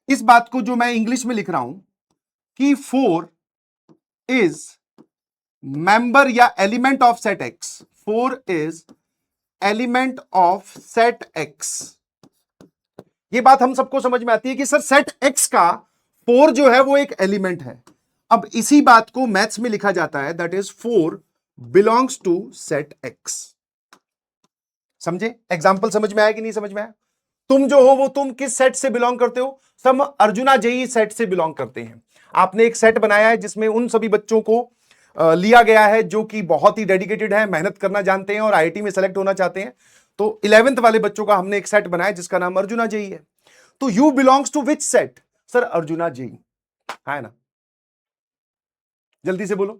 इस बात को जो मैं इंग्लिश में लिख रहा हूं कि 4 इज मेंबर या element of set x, 4 is element of set x. ये बात हम सबको समझ में आती है कि सर सेट एक्स का 4 जो है वो एक एलिमेंट है। अब इसी बात को मैथ्स में लिखा जाता है, that is 4 belongs to set X. समझे? एग्जाम्पल समझ में आया कि नहीं समझ में आया? तुम जो हो वो तुम किस सेट से बिलोंग करते हो? सब अर्जुना जेई सेट से बिलोंग करते हैं। आपने एक सेट बनाया है जिसमें उन सभी बच्चों को लिया गया है जो कि बहुत ही डेडिकेटेड है, मेहनत करना जानते हैं और आईआईटी में सेलेक्ट होना चाहते हैं। तो 11th वाले बच्चों का हमने एक सेट बनाया जिसका नाम अर्जुना जेई है। तो you belongs to which set? Sir Arjuna JEE, है ना? जल्दी से बोलो।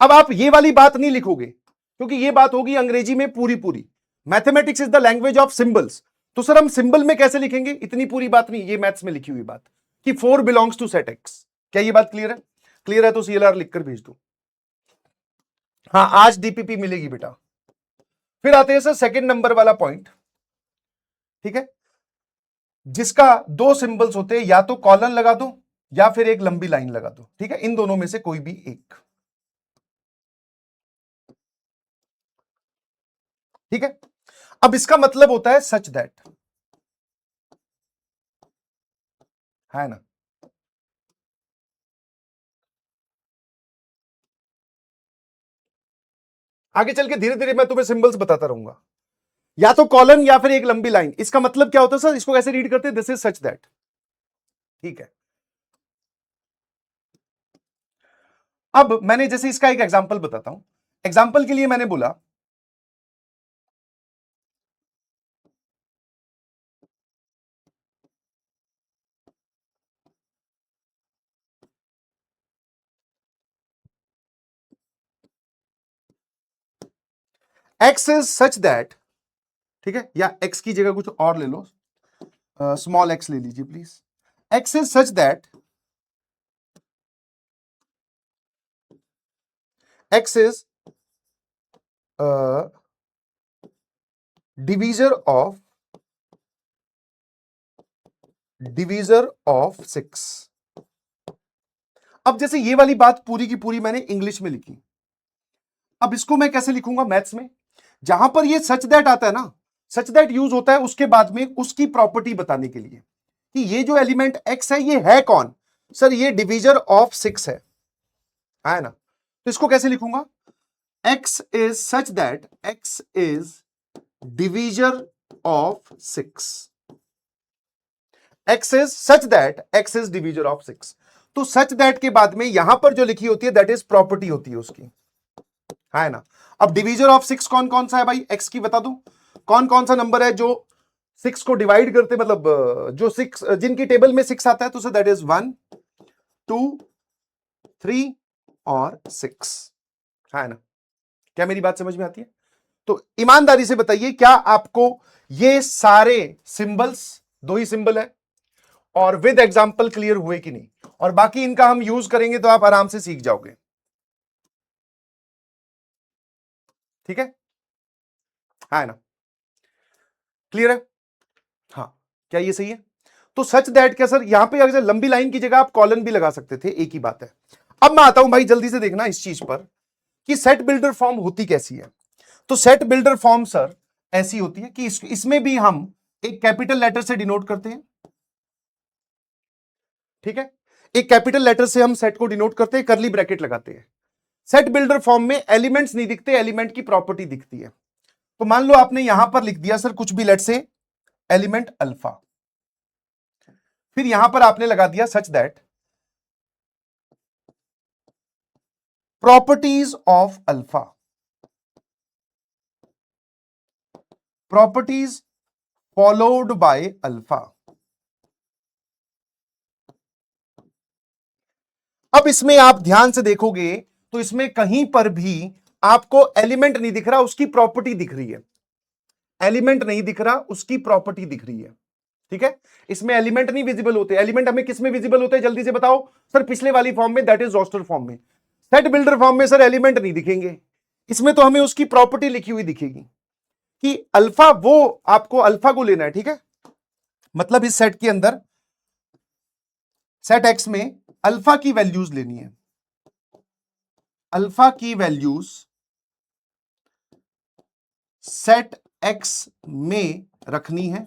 अब आप ये वाली बात नहीं लिखोगे क्योंकि ये बात होगी अंग्रेजी में पूरी पूरी। Mathematics is the language of symbols. तो सर हम सिंबल में कैसे लिखेंगे? इतनी पूरी बात नहीं, ये मैथ्स में लिखी हुई बात कि 4 बिलोंग्स टू सेट एक्स। क्या ये बात क्लियर है? क्लियर है तो सीएलआर लिखकर भेज दो। हाँ, आज डीपीपी मिलेगी बेटा। फिर आते हैं सर सेकंड नंबर वाला पॉइंट, ठीक है, जिसका 2 सिंबल्स होते हैं, या तो कॉलन लगा दो या फिर एक लंबी लाइन लगा दो, ठीक है, इन दोनों में से कोई भी एक, ठीक है। अब इसका मतलब होता है सच दैट, है ना? आगे चल के धीरे धीरे मैं तुम्हें सिंबल्स बताता रहूंगा। या तो कॉलन या फिर एक लंबी लाइन। इसका मतलब क्या होता है सर? इसको कैसे रीड करते हैं? दिस इज सच दैट, ठीक है। अब मैंने जैसे इसका एक एग्जांपल बताता हूं। एग्जांपल के लिए मैंने बोला एक्स इज सच दैट, ठीक है, या एक्स की जगह कुछ और ले लो, स्मॉल एक्स ले लीजिए please. X is such that x is divisor of 6। अब जैसे ये वाली बात पूरी की पूरी मैंने इंग्लिश में लिखी, अब इसको मैं कैसे लिखूंगा मैथ्स में? जहां पर ये सच दैट आता है ना, सच दैट यूज होता है उसके बाद में उसकी प्रॉपर्टी बताने के लिए कि ये जो एलिमेंट एक्स है ये है कौन? सर ये डिवीजर ऑफ 6 है ना? तो इसको कैसे लिखूंगा? X is such that x is divisor of 6। X is such that x is divisor of 6। तो सच दैट के बाद में यहां पर जो लिखी होती है दैट इज प्रॉपर्टी होती है उसकी, है ना? अब डिवीजर ऑफ 6 कौन कौन सा है भाई? एक्स की बता दो। कौन कौन सा नंबर है जो 6 को डिवाइड करते, मतलब जो 6 जिनकी टेबल में 6 आता है, तो दैट इज 1 2 3 और 6, है ना? क्या मेरी बात समझ में आती है? तो ईमानदारी से बताइए, क्या आपको ये सारे सिंबल्स, 2 ही सिंबल है, और विद एग्जांपल क्लियर हुए कि नहीं? और बाकी इनका हम यूज करेंगे तो आप आराम से सीख जाओगे, ठीक है ना? क्लियर है? हाँ, क्या ये सही है? तो सच दैट क्या सर, यहां पे अगर लंबी लाइन की जगह आप कॉलन भी लगा सकते थे, एक ही बात है। अब मैं आता हूं भाई, जल्दी से देखना इस चीज पर कि सेट बिल्डर फॉर्म होती कैसी है। तो सेट बिल्डर फॉर्म सर ऐसी होती है कि इसमें भी हम एक कैपिटल लेटर से डिनोट करते हैं, ठीक है, एक कैपिटल लेटर से हम सेट को डिनोट करते हैं, करली ब्रैकेट लगाते हैं। सेट बिल्डर फॉर्म में एलिमेंट्स नहीं दिखते, एलिमेंट की प्रॉपर्टी दिखती है। तो मान लो आपने यहां पर लिख दिया सर कुछ भी, लेट से एलिमेंट अल्फा, फिर यहां पर आपने लगा दिया such that properties of alpha, properties followed by alpha. अब इसमें आप ध्यान से देखोगे तो इसमें कहीं पर भी आपको एलिमेंट नहीं दिख रहा, उसकी प्रॉपर्टी दिख रही है। एलिमेंट नहीं दिख रहा, उसकी प्रॉपर्टी दिख रही है, ठीक है। इसमें एलिमेंट नहीं विजिबल होते। एलिमेंट हमें किस में विजिबल होते हैं जल्दी से बताओ सर? पिछले वाली फॉर्म में, दैट इज रोस्टर फॉर्म में। सेट बिल्डर फॉर्म में सर एलिमेंट नहीं दिखेंगे, इसमें तो हमें उसकी प्रॉपर्टी लिखी हुई दिखेगी कि अल्फा, वो आपको अल्फा को लेना है, ठीक है। मतलब इस सेट के अंदर, सेट एक्स में अल्फा की वैल्यूज लेनी है, अल्फा की वैल्यूज सेट एक्स में रखनी है,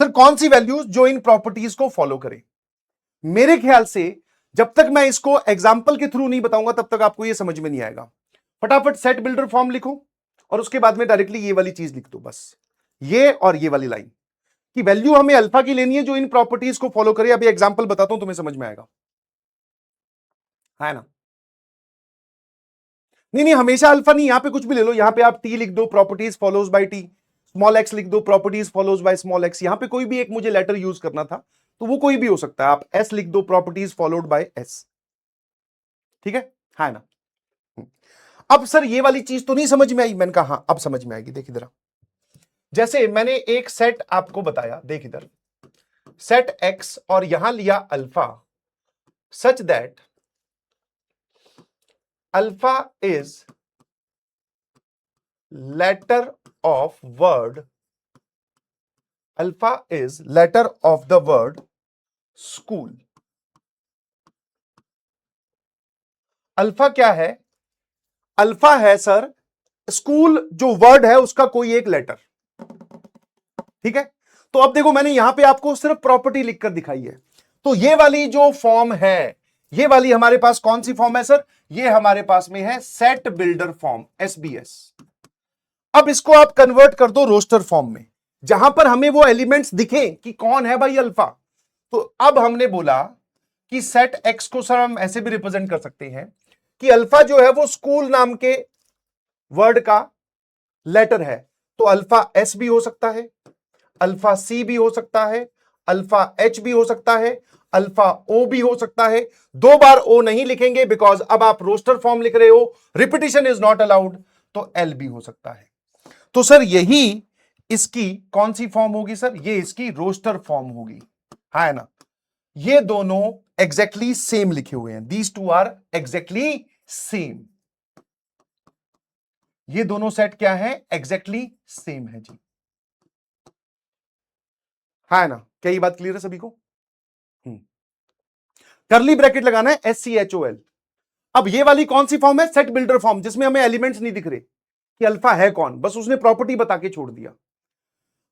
सर कौन सी वैल्यूज जो इन प्रॉपर्टीज को फॉलो करे? मेरे ख्याल से जब तक मैं इसको एग्जाम्पल के थ्रू नहीं बताऊंगा तब तक आपको यह समझ में नहीं आएगा। फटाफट सेट बिल्डर फॉर्म लिखो और उसके बाद में डायरेक्टली ये वाली चीज लिख दो, बस ये और ये वाली लाइन की वैल्यू हमें अल्फा की लेनी है जो इन प्रॉपर्टीज को फॉलो करे। अभी एग्जाम्पल बताता हूं, तुम्हें समझ में आएगा, है ना? नहीं नहीं, हमेशा अल्फा नहीं, यहां पे कुछ भी ले लो, यहां पे आप टी लिख दो, properties follows by T, small X लिख दो, properties follows by small X. यहां पे कोई भी एक मुझे लेटर यूज करना था तो वो कोई भी हो सकता है, आप एस लिख दो, प्रॉपर्टीज फॉलोड बाय एस, ठीक है ना? अब सर ये वाली चीज तो नहीं समझ में आई? मैंने कहा हाँ अब समझ में आएगी। देख इधर, जैसे मैंने एक सेट आपको बताया, देख इधर, सेट एक्स और यहां लिया alpha, such that alpha is letter of word, alpha is letter of the word school। Alpha क्या है? अल्फा है सर स्कूल जो वर्ड है उसका कोई एक लेटर, ठीक है? तो अब देखो मैंने यहां पे आपको सिर्फ प्रॉपर्टी लिखकर दिखाई है, तो ये वाली जो फॉर्म है, ये वाली हमारे पास कौन सी फॉर्म है सर? ये हमारे पास में है सेट बिल्डर फॉर्म, एसबीएस। अब इसको आप कन्वर्ट कर दो रोस्टर फॉर्म में, जहां पर हमें वो एलिमेंट्स दिखे कि कौन है भाई अल्फा। तो अब हमने बोला कि सेट एक्स को सर हम ऐसे भी रिप्रेजेंट कर सकते हैं कि अल्फा जो है वो स्कूल नाम के वर्ड का लेटर है, तो अल्फा एस भी हो सकता है, अल्फा सी भी हो सकता है, अल्फा एच भी हो सकता है, अल्फा ओ भी हो सकता है। दो बार ओ नहीं लिखेंगे बिकॉज अब आप रोस्टर फॉर्म लिख रहे हो, रिपीटिशन इज नॉट अलाउड, तो एल भी हो सकता है। तो सर यही इसकी कौन सी फॉर्म होगी सर? ये इसकी रोस्टर फॉर्म होगी, है ना? ये दोनों एग्जैक्टली सेम लिखे हुए हैं, these two are exactly same. ये दोनों सेट क्या है? एग्जैक्टली सेम है जी, है ना? क्या ये बात क्लियर है सभी को? करली ब्रैकेट लगाना है, SCHOL। अब ये वाली कौन सी फॉर्म है? सेट बिल्डर फॉर्म, जिसमें हमें एलिमेंट्स नहीं दिख रहे कि अल्फा है कौन, बस उसने प्रॉपर्टी बता के छोड़ दिया।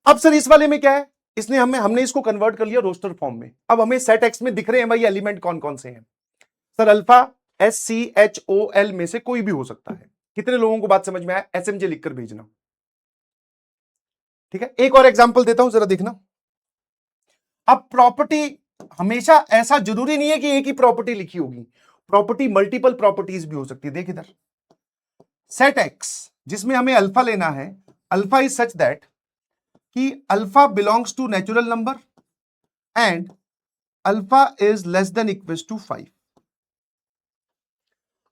अब सर इस वाले में क्या है? इसने हमने इसको कन्वर्ट कर लिया रोस्टर फॉर्म में। अब हमें सेट एक्स में दिख रहे हैं भाई एलिमेंट कौन कौन से हैं सर? अल्फा SCHOL में से कोई भी हो सकता है। कितने लोगों को बात समझ में आया? SMJ लिखकर भेजना, ठीक है? एक और एग्जांपल देता हूं, जरा देखना। अब प्रॉपर्टी हमेशा ऐसा जरूरी नहीं है कि एक ही प्रॉपर्टी लिखी होगी, प्रॉपर्टी मल्टीपल प्रॉपर्टीज भी हो सकती है। देख इधर, सेट एक्स जिसमें हमें अल्फा लेना है, अल्फा इज सच दैट कि alpha belongs to natural number and alpha is less than equals to 5।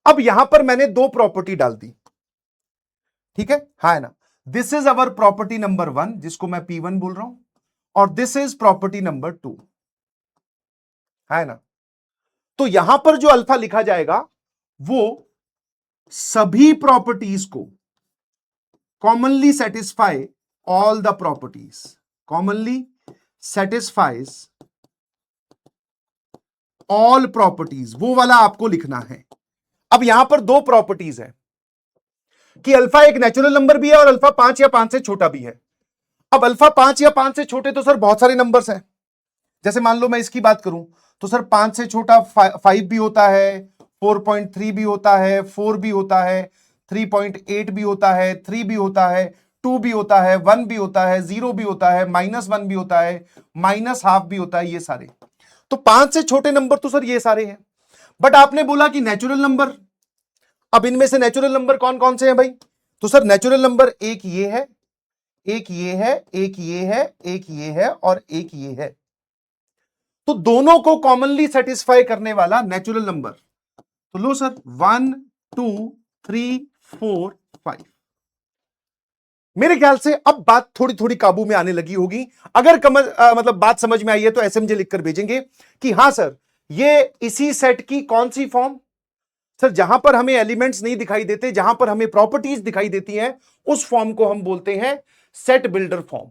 अब यहां पर मैंने दो प्रॉपर्टी डाल दी, ठीक है ना? This is our property number 1 जिसको मैं P1 बोल रहा हूं, और दिस इज प्रॉपर्टी नंबर 2, है ना? तो यहां पर जो अल्फा लिखा जाएगा वो सभी प्रॉपर्टीज को commonly satisfy all the properties, commonly satisfies all properties, वो वाला आपको लिखना है। अब यहां पर दो प्रॉपर्टीज है कि अल्फा एक नेचुरल नंबर भी है और अल्फा 5 या 5 से छोटा भी है। अब अल्फा 5 या 5 से छोटे तो सर बहुत सारे नंबर्स हैं, जैसे मान लो मैं इसकी बात करूं तो सर 5 से छोटा 5 भी होता है, 4.3 भी होता है, 4 भी होता है, 3.8 भी होता है, 3 भी होता है, 2 भी होता है, 1 भी होता है, 0 भी होता है, -1 भी होता है, -हाफ भी होता है, ये सारे। तो 5 से छोटे नंबर तो सर ये सारे हैं। बट आपने बोला कि नेचुरल नंबर, अब इनमें से नेचुरल नंबर कौन कौन से हैं भाई? तो सर नेचुरल नंबर एक ये है, एक ये है, एक ये है, एक ये है और एक ये है। तो दोनों को कॉमनली सेटिस्फाई करने वाला नेचुरल नंबर, तो लो सर 1 2 3 4 5। मेरे ख्याल से अब बात थोड़ी थोड़ी काबू में आने लगी होगी। अगर मतलब बात समझ में आई है तो SMJ लिखकर भेजेंगे कि हां सर ये इसी सेट की कौन सी फॉर्म? सर जहां पर हमें एलिमेंट्स नहीं दिखाई देते, जहां पर हमें प्रॉपर्टीज दिखाई देती हैं, उस फॉर्म को हम बोलते हैं सेट बिल्डर फॉर्म।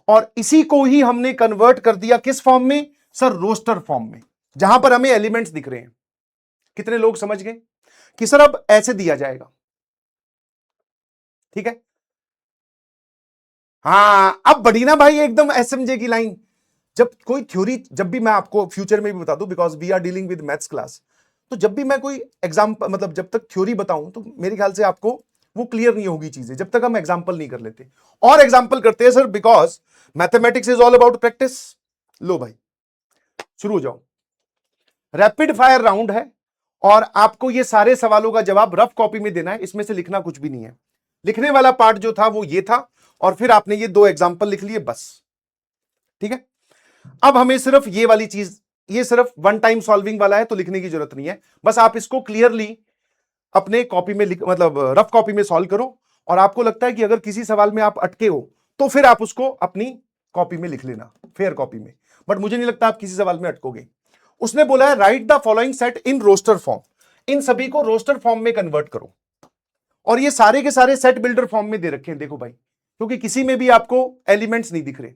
और इसी को ही हमने कन्वर्ट कर दिया किस फॉर्म में सर? रोस्टर फॉर्म में, जहां पर हमें एलिमेंट्स दिख रहे हैं। कितने लोग समझ गए कि सर अब ऐसे दिया जाएगा, ठीक है? हाँ, अब बढ़ी ना भाई एकदम एसएमजे की लाइन। जब कोई थ्योरी, जब भी मैं आपको फ्यूचर में भी बता दूं, because we are dealing with maths class, तो जब भी मैं कोई एग्जाम्पल, मतलब जब तक थ्योरी बताऊं तो मेरे ख्याल से आपको वो क्लियर नहीं होगी चीजें जब तक हम एग्जाम्पल नहीं कर लेते। और एग्जाम्पल करते हैं sir, because mathematics is all about practice. लो भाई शुरू हो जाओ। रैपिड फायर राउंड है और आपको ये सारे सवालों का जवाब रफ कॉपी में देना है, इसमें से लिखना कुछ भी नहीं है। लिखने वाला पार्ट जो था वो ये था, और फिर आपने ये 2 एग्जाम्पल लिख लिए बस। ठीक है, अब हमें सिर्फ ये वाली चीज, ये सिर्फ वन टाइम सॉल्विंग वाला है तो लिखने की जरूरत नहीं है। बस आप इसको क्लियरली अपने कॉपी में मतलब रफ कॉपी में सॉल्व करो, और आपको लगता है कि अगर किसी सवाल में आप अटके हो तो फिर आप उसको अपनी कॉपी में लिख लेना, फेयर कॉपी में। बट मुझे नहीं लगता आप किसी सवाल में अटकोगे। उसने बोला है write the following set in roster form, इन सभी को रोस्टर फॉर्म में कन्वर्ट करो। और ये सारे के सारे सेट बिल्डर फॉर्म में दे रखे हैं, देखो भाई, क्योंकि किसी में भी आपको एलिमेंट्स नहीं दिख रहे।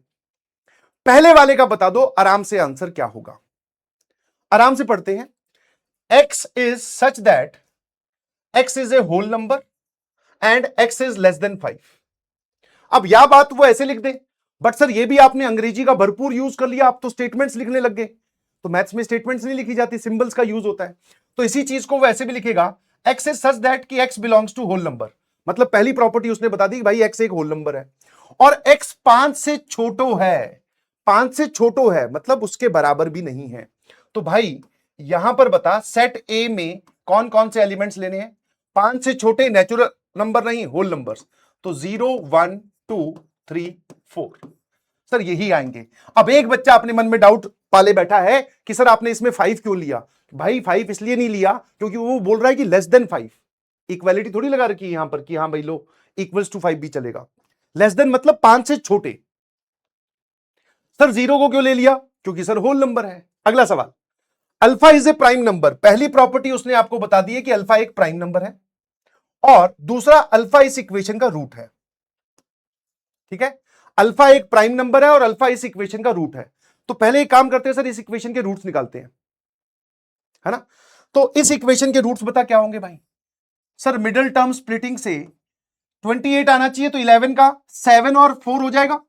पहले वाले का बता दो आराम से आंसर क्या होगा। आराम से पढ़ते हैं। x is such that x is a whole number and x is less than 5। अब यह बात वो ऐसे लिख दे, बट सर ये भी आपने अंग्रेजी का भरपूर यूज कर लिया, आप तो स्टेटमेंट्स लिखने लग गए। तो मैथ्स में स्टेटमेंट्स नहीं लिखी जाती, सिंबल्स का यूज होता है। तो इसी चीज को वो ऐसे भी लिखेगा, x is such that कि x belongs to whole number। मतलब पहली प्रॉपर्टी उसने बता दी कि भाई x एक होल नंबर है और x 5 से छोटो है। 5 से छोटो है मतलब उसके बराबर भी नहीं है। तो भाई यहां पर बता सेट ए में कौन कौन से एलिमेंट्स लेने हैं। 5 से छोटे नेचुरल नंबर नहीं, होल नंबर्स। तो 0 1 2 3 4 सर यही आएंगे। अब एक बच्चा अपने मन में डाउट पाले बैठा है कि सर आपने इसमें 5 क्यों लिया। भाई 5 इसलिए नहीं लिया क्योंकि वो बोल रहा है कि लेस देन 5। इक्वालिटी थोड़ी लगा रखी है यहां पर कि हाँ भाई लो इक्वल्स टू 5 भी चलेगा। लेस देन मतलब 5 से छोटे। सर 0 को क्यों ले लिया, क्योंकि सर होल नंबर है। अगला सवाल, alpha is a prime number. पहली प्रॉपर्टी उसने आपको बता दी है कि अल्फा एक प्राइम नंबर है, और दूसरा अल्फा इस इक्वेशन का रूट है। ठीक है, अल्फा एक प्राइम नंबर है और अल्फा इस इक्वेशन का रूट है। तो पहले एक काम करते हैं सर, इस इक्वेशन के रूट्स निकालते हैं, है ना। तो इस इक्वेशन के रूट्स बता क्या होंगे भाई। सर मिडिल टर्म स्प्लिटिंग से 28 आना चाहिए, तो 11 का 7 और 4 हो जाएगा,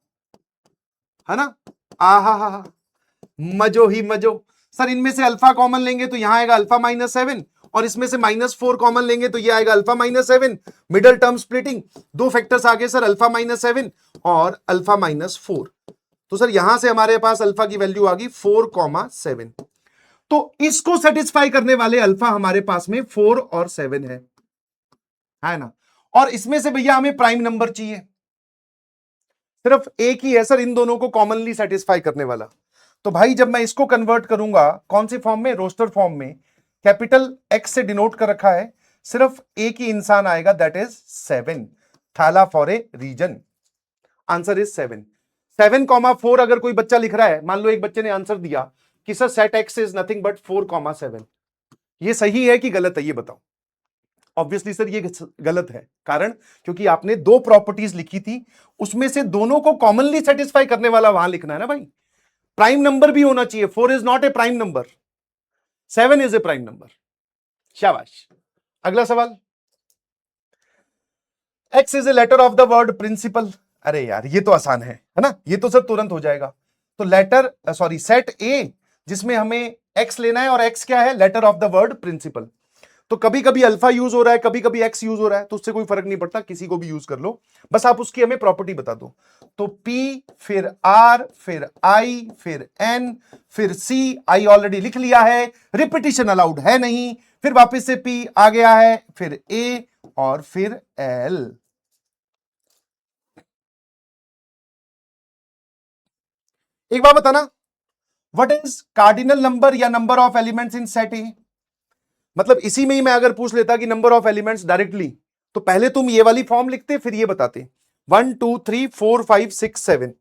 है ना। आहा हा हा, मजो ही मजो। सर इनमें से अल्फा कॉमन लेंगे तो यहां आएगा अल्फा -7, और इसमें से -4 कॉमन लेंगे तो ये आएगा alpha -7। Middle term splitting, 2 factors आगे सर, अल्फा -7 और अल्फा -4। तो सर यहां से हमारे पास अल्फा की वैल्यू आ गई 4,7। तो इसको सेटिस्फाई करने वाले अल्फा हमारे पास में 4 और 7 है ना। और इसमें से भैया हमें प्राइम नंबर चाहिए, सिर्फ एक ही है सर इन दोनों को कॉमनली सेटिस्फाई करने वाला। तो भाई जब मैं इसको कन्वर्ट करूंगा कौन से फॉर्म में, रोस्टर फॉर्म में, कैपिटल एक्स से डिनोट कर रखा है, सिर्फ एक ही इंसान आएगा, that is 7। Thala for a reason, answer is 7। 7,4 अगर कोई बच्चा लिख रहा है, मान लो एक बच्चे ने आंसर दिया कि sir set x is nothing but 4,7, ये सही है कि गलत है ये बताओ। ऑब्वियसली सर ये गलत है, कारण क्योंकि आपने 2 प्रॉपर्टीज लिखी थी, उसमें से दोनों को कॉमनली सेटिस्फाई करने वाला वहां लिखना है ना भाई। प्राइम नंबर भी होना चाहिए, 4 is not a prime number, 7 is a prime number. शाबाश। अगला सवाल, X is a letter of the word principal. अरे यार ये तो आसान है ना, ये तो सर तुरंत हो जाएगा। तो लेटर सॉरी सेट ए जिसमें हमें एक्स लेना है, और एक्स क्या है, letter of the word principal. तो कभी कभी अल्फा यूज हो रहा है, कभी कभी एक्स यूज हो रहा है, तो उससे कोई फर्क नहीं पड़ता, किसी को भी यूज कर लो, बस आप उसकी हमें प्रॉपर्टी बता दो। तो P फिर R फिर I फिर N फिर C, I ऑलरेडी लिख लिया है, रिपीटिशन अलाउड है नहीं, फिर वापस से P आ गया है, फिर A और फिर L। एक बार बताना, व्हाट इज कार्डिनल नंबर या number of elements in set ए। मतलब इसी में ही मैं अगर पूछ लेता कि नंबर ऑफ एलिमेंट्स डायरेक्टली, तो पहले तुम ये वाली फॉर्म लिखते फिर ये बताते 1 2 3 4 5 6 7।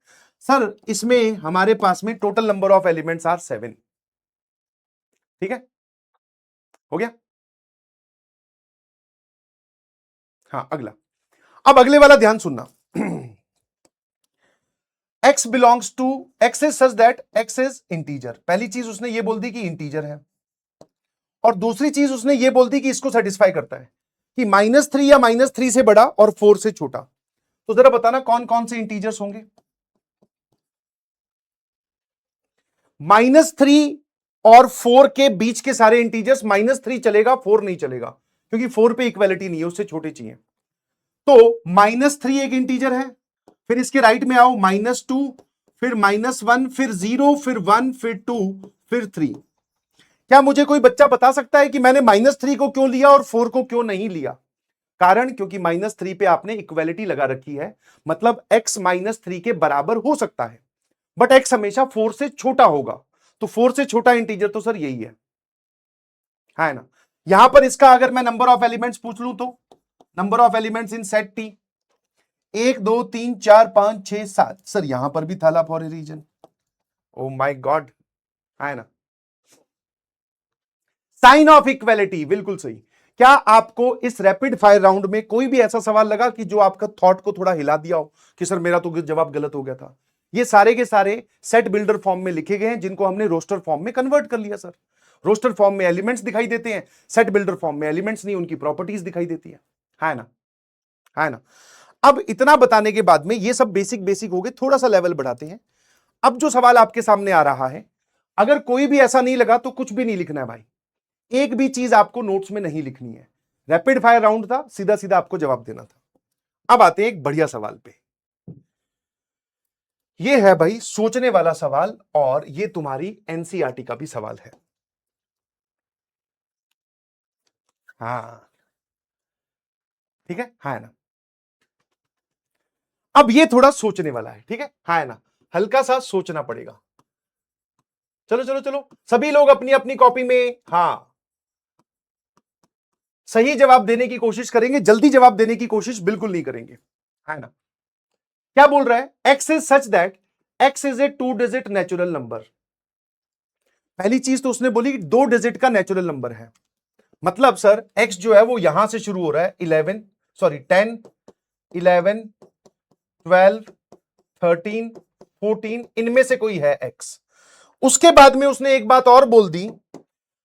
सर इसमें हमारे पास में total number of elements are 7। ठीक है, हो गया। हाँ अगला, अब अगले वाला ध्यान सुनना। x belongs to, x is such that x is integer. पहली चीज उसने ये बोल दी कि इंटीजर है, और दूसरी चीज उसने ये बोल दी कि इसको सेटिस्फाई करता है कि -3 या -3 से बड़ा और 4 से छोटा। तो जरा बताना कौन कौन से इंटीजर्स होंगे। -3 और 4 के बीच के सारे इंटीजर्स, -3 चलेगा, 4 नहीं चलेगा, क्योंकि 4 पे इक्वालिटी नहीं है, उससे छोटे चाहिए। तो -3 एक इंटीजर है, फिर इसके राइट में आओ -2, फिर -1, फिर 0, फिर 1, फिर 2, फिर 3। क्या मुझे कोई बच्चा बता सकता है कि मैंने -3 को क्यों लिया और 4 को क्यों नहीं लिया? कारण, क्योंकि -3 पे आपने इक्वालिटी लगा रखी है, मतलब x -3 के बराबर हो सकता है, बट x हमेशा 4 से छोटा होगा, तो 4 से छोटा इंटीजर तो सर यही है ना। यहां पर इसका अगर मैं नंबर ऑफ एलिमेंट्स पूछ लूं तो number of elements in set T 1 2 3 4 5 6 7। Sir यहां पर भी Thala for a reason. Oh my god, है ना। साइन ऑफ इक्वालिटी, बिल्कुल सही। क्या आपको इस रैपिड फायर राउंड में कोई भी ऐसा सवाल लगा कि जो आपका थॉट को थोड़ा हिला दिया हो कि सर मेरा तो जवाब गलत हो गया था? ये सारे के सारे सेट बिल्डर फॉर्म में लिखे गए हैं, जिनको हमने रोस्टर फॉर्म में कन्वर्ट कर लिया। सर रोस्टर फॉर्म में एलिमेंट्स दिखाई देते हैं, सेट बिल्डर फॉर्म में एलिमेंट्स नहीं, उनकी प्रॉपर्टीज दिखाई देती है ना, है ना। अब इतना बताने के बाद में ये सब बेसिक बेसिक हो गए, थोड़ा सा लेवल बढ़ाते हैं। अब जो सवाल आपके सामने आ रहा है, अगर कोई भी ऐसा नहीं लगा तो कुछ भी नहीं लिखना है भाई, एक भी चीज आपको नोट्स में नहीं लिखनी है। रैपिड फायर राउंड था, सीधा सीधा आपको जवाब देना था। अब आते हैं एक बढ़िया सवाल पे। ये है भाई सोचने वाला सवाल, और ये तुम्हारी एनसीईआरटी का भी सवाल है। हाँ ठीक है ना। अब ये थोड़ा सोचने वाला है, ठीक है ना, हल्का सा सोचना पड़ेगा। चलो चलो चलो, सभी लोग अपनी अपनी कॉपी में सही जवाब देने की कोशिश करेंगे, जल्दी जवाब देने की कोशिश बिल्कुल नहीं करेंगे, है ना। क्या बोल रहा है? x is such that x is a 2 digit natural number. पहली चीज तो उसने बोली 2 डिजिट का नेचुरल नंबर है, मतलब सर x जो है वो यहां से शुरू हो रहा है, 10 11 12 13 14, इनमें से कोई है x। उसके बाद में उसने एक बात और बोल दी,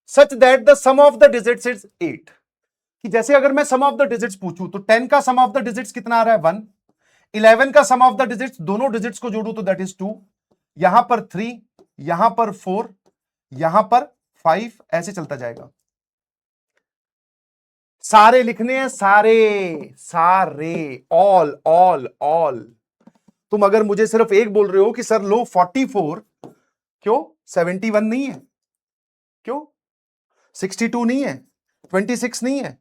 such that the sum of the digits is 8, कि जैसे अगर मैं सम ऑफ द डिजिट्स पूछूं तो 10 का सम ऑफ द डिजिट्स कितना आ रहा है 1, 11 का सम ऑफ द डिजिट्स, दोनों डिजिट्स को जोड़ू तो दैट इज 2, यहां पर 3, यहां पर 4, यहां पर 5, ऐसे चलता जाएगा। सारे लिखने हैं, सारे सारे, ऑल ऑल ऑल। तुम अगर मुझे सिर्फ एक बोल रहे हो कि सर लो 44, क्यों 71 नहीं है, क्यों 62 नहीं है, 26 नहीं है,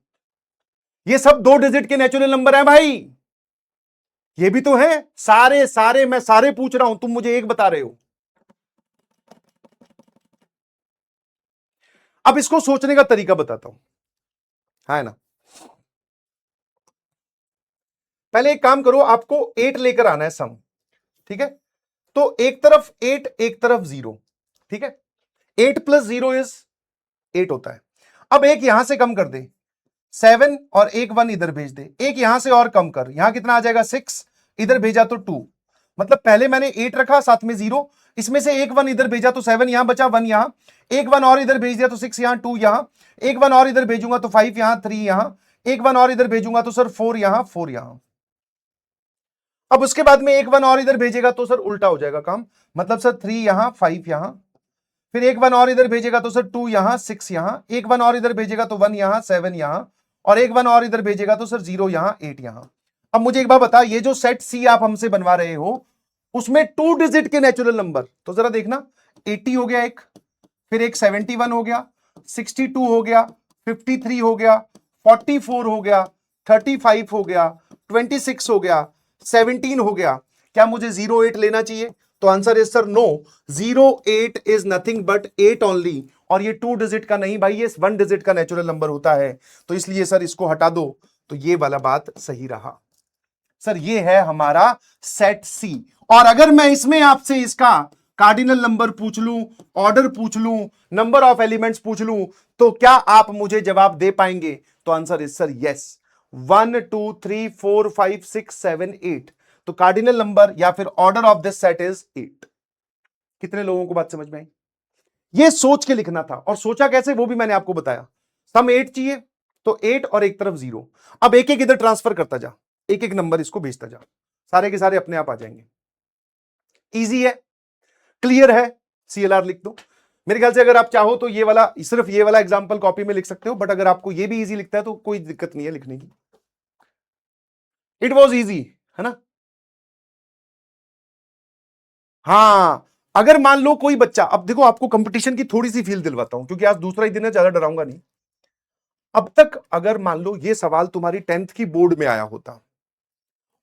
ये सब 2 डिजिट के नेचुरल नंबर हैं भाई, ये भी तो है। सारे सारे, मैं सारे पूछ रहा हूं, तुम मुझे एक बता रहे हो। अब इसको सोचने का तरीका बताता हूं, है ना। पहले एक काम करो, आपको 8 लेकर आना है सम, ठीक है। तो एक तरफ 8, एक तरफ 0, ठीक है। 8 + 0 इज 8 होता है। अब एक यहां से कम कर दे 7, और एक 1 इधर भेज दे, एक यहां से और कम कर, यहां कितना आ जाएगा 6, इधर भेजा तो 2, मतलब पहले मैंने 8 रखा, साथ में 0, इसमें से एक 1 इधर भेजा तो 7 यहां बचा, 1 यहां, एक 1 और इधर भेज दिया तो 6 यहां, 2 यहां, एक 1 और इधर भेजूंगा तो 5 यहां, 3 यहां, एक 1 और इधर भेजूंगा तो सर 4 यहां, 4 यहां। अब उसके बाद में एक 1 और इधर भेजेगा तो सर उल्टा हो जाएगा काम, मतलब सर 3 यहां, 5 यहां, फिर एक 1 और इधर भेजेगा तो सर 2 यहां, 6 यहां, एक 1 और इधर भेजेगा तो 1 यहां, 7 यहां, और एक 1 और इधर भेजेगा तो सर 0 यहां, 8 यहां। अब मुझे एक बात बता, ये जो सेट सी आप हमसे बनवा रहे हो, उसमें 2 डिजिट के नेचुरल नंबर, तो जरा देखना, 80 हो गया एक, फिर एक 71 हो गया, 62 हो गया, 53 हो गया, 44 हो गया, 35 हो गया, 26 हो गया, 17 हो गया। क्या मुझे 08 लेना चाहिए? तो answer is sir no, 08 is nothing but 8 only, और ये 2 डिजिट का नहीं भाई, ये 1 डिजिट का नेचुरल नंबर होता है, तो इसलिए सर इसको हटा दो, तो ये वाला बात सही रहा। सर ये है हमारा सेट सी, और अगर मैं इसमें आपसे इसका कार्डिनल नंबर पूछ लूं, ऑर्डर पूछ लूं, नंबर ऑफ एलिमेंट्स पूछ लूं, तो क्या आप मुझे जवाब दे पाएंगे? तो आंसर इज सर यस, 1 2 3 4 5 6 7 8, तो कार्डिनल नंबर या फिर order of this set is 8। कितने लोगों को बात समझ में आई? ये सोच के लिखना था, और सोचा कैसे वो भी मैंने आपको बताया। सम 8 चाहिए तो 8 और एक तरफ 0, अब एक एक इधर ट्रांसफर करता जा, एक एक नंबर इसको भेजता जा, सारे के सारे अपने आप आ जाएंगे। इजी है, क्लियर है, CLR लिख दो। मेरे ख्याल से अगर आप चाहो तो ये वाला, सिर्फ ये वाला एग्जांपल कॉपी में लिख सकते हो, बट अगर आपको ये भी इजी लिखता है तो कोई दिक्कत नहीं है लिखने की। इट वॉज इजी, है ना। हां, अगर मान लो कोई बच्चा, अब देखो आपको कंपटीशन की थोड़ी सी फील दिलवाता हूं क्योंकि आज दूसरा ही दिन है, ज्यादा डराऊंगा नहीं। अब तक अगर मान लो ये सवाल तुम्हारी 10th की बोर्ड में आया होता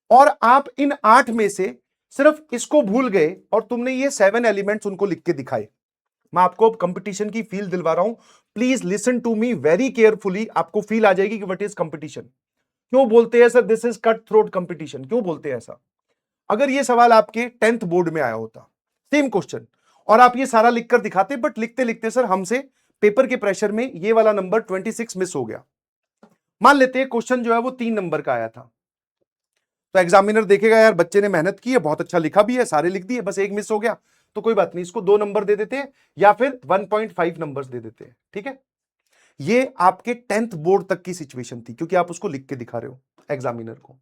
और आप इन 8 में से सिर्फ इसको भूल गए और तुमने ये 7 एलिमेंट्स उनको लिख के दिखाए, मैं आपको कंपटीशन की फील दिलवा रहा हूं। Please listen to me very carefully, आपको फील आ जाएगी कि व्हाट इज कंपटीशन। क्यों बोलते हैं sir this is cut throat competition, क्यों बोलते हैं ऐसा? अगर ये सवाल आपके 10th बोर्ड में आया होता, सेम क्वेश्चन, और आप ये सारा लिखकर दिखाते, बट लिखते लिखते सर हमसे पेपर के प्रेशर में ये वाला नंबर 26 मिस हो गया। मान लेते हैं क्वेश्चन जो है वो 3 नंबर का आया था, तो एग्जामिनर देखेगा यार बच्चे ने मेहनत की है, बहुत अच्छा लिखा भी है, सारे लिख दिए, बस एक मिस हो गया, तो कोई बात नहीं, इसको 2 नंबर दे देते हैं या फिर 1.5 नंबर्स दे देते हैं, ठीक है। ये आपके 10th बोर्ड तक की सिचुएशन थी क्योंकि आप उसको लिख के दिखा रहे हो एग्जामिनर को।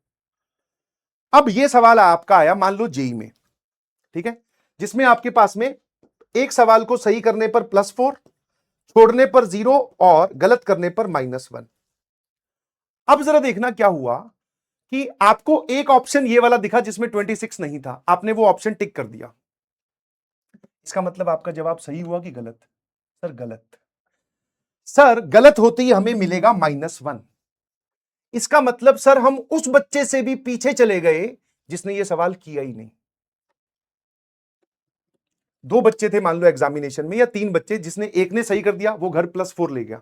अब ये सवाल आपका आया मान लो जेई में, ठीक है, जिसमें आपके पास में एक सवाल को सही करने पर +4, छोड़ने पर 0 और गलत करने पर -1। अब जरा देखना क्या हुआ कि आपको एक ऑप्शन ये वाला दिखा जिसमें 26 नहीं था, आपने वो ऑप्शन टिक कर दिया, इसका मतलब आपका जवाब सही हुआ कि गलत? सर गलत। सर गलत होते ही हमें मिलेगा -1, इसका मतलब सर हम उस बच्चे से भी पीछे चले गए जिसने ये सवाल किया ही नहीं। 2 बच्चे थे मान लो एग्जामिनेशन में, या 3 बच्चे, जिसने एक ने सही कर दिया वो घर +4 ले गया,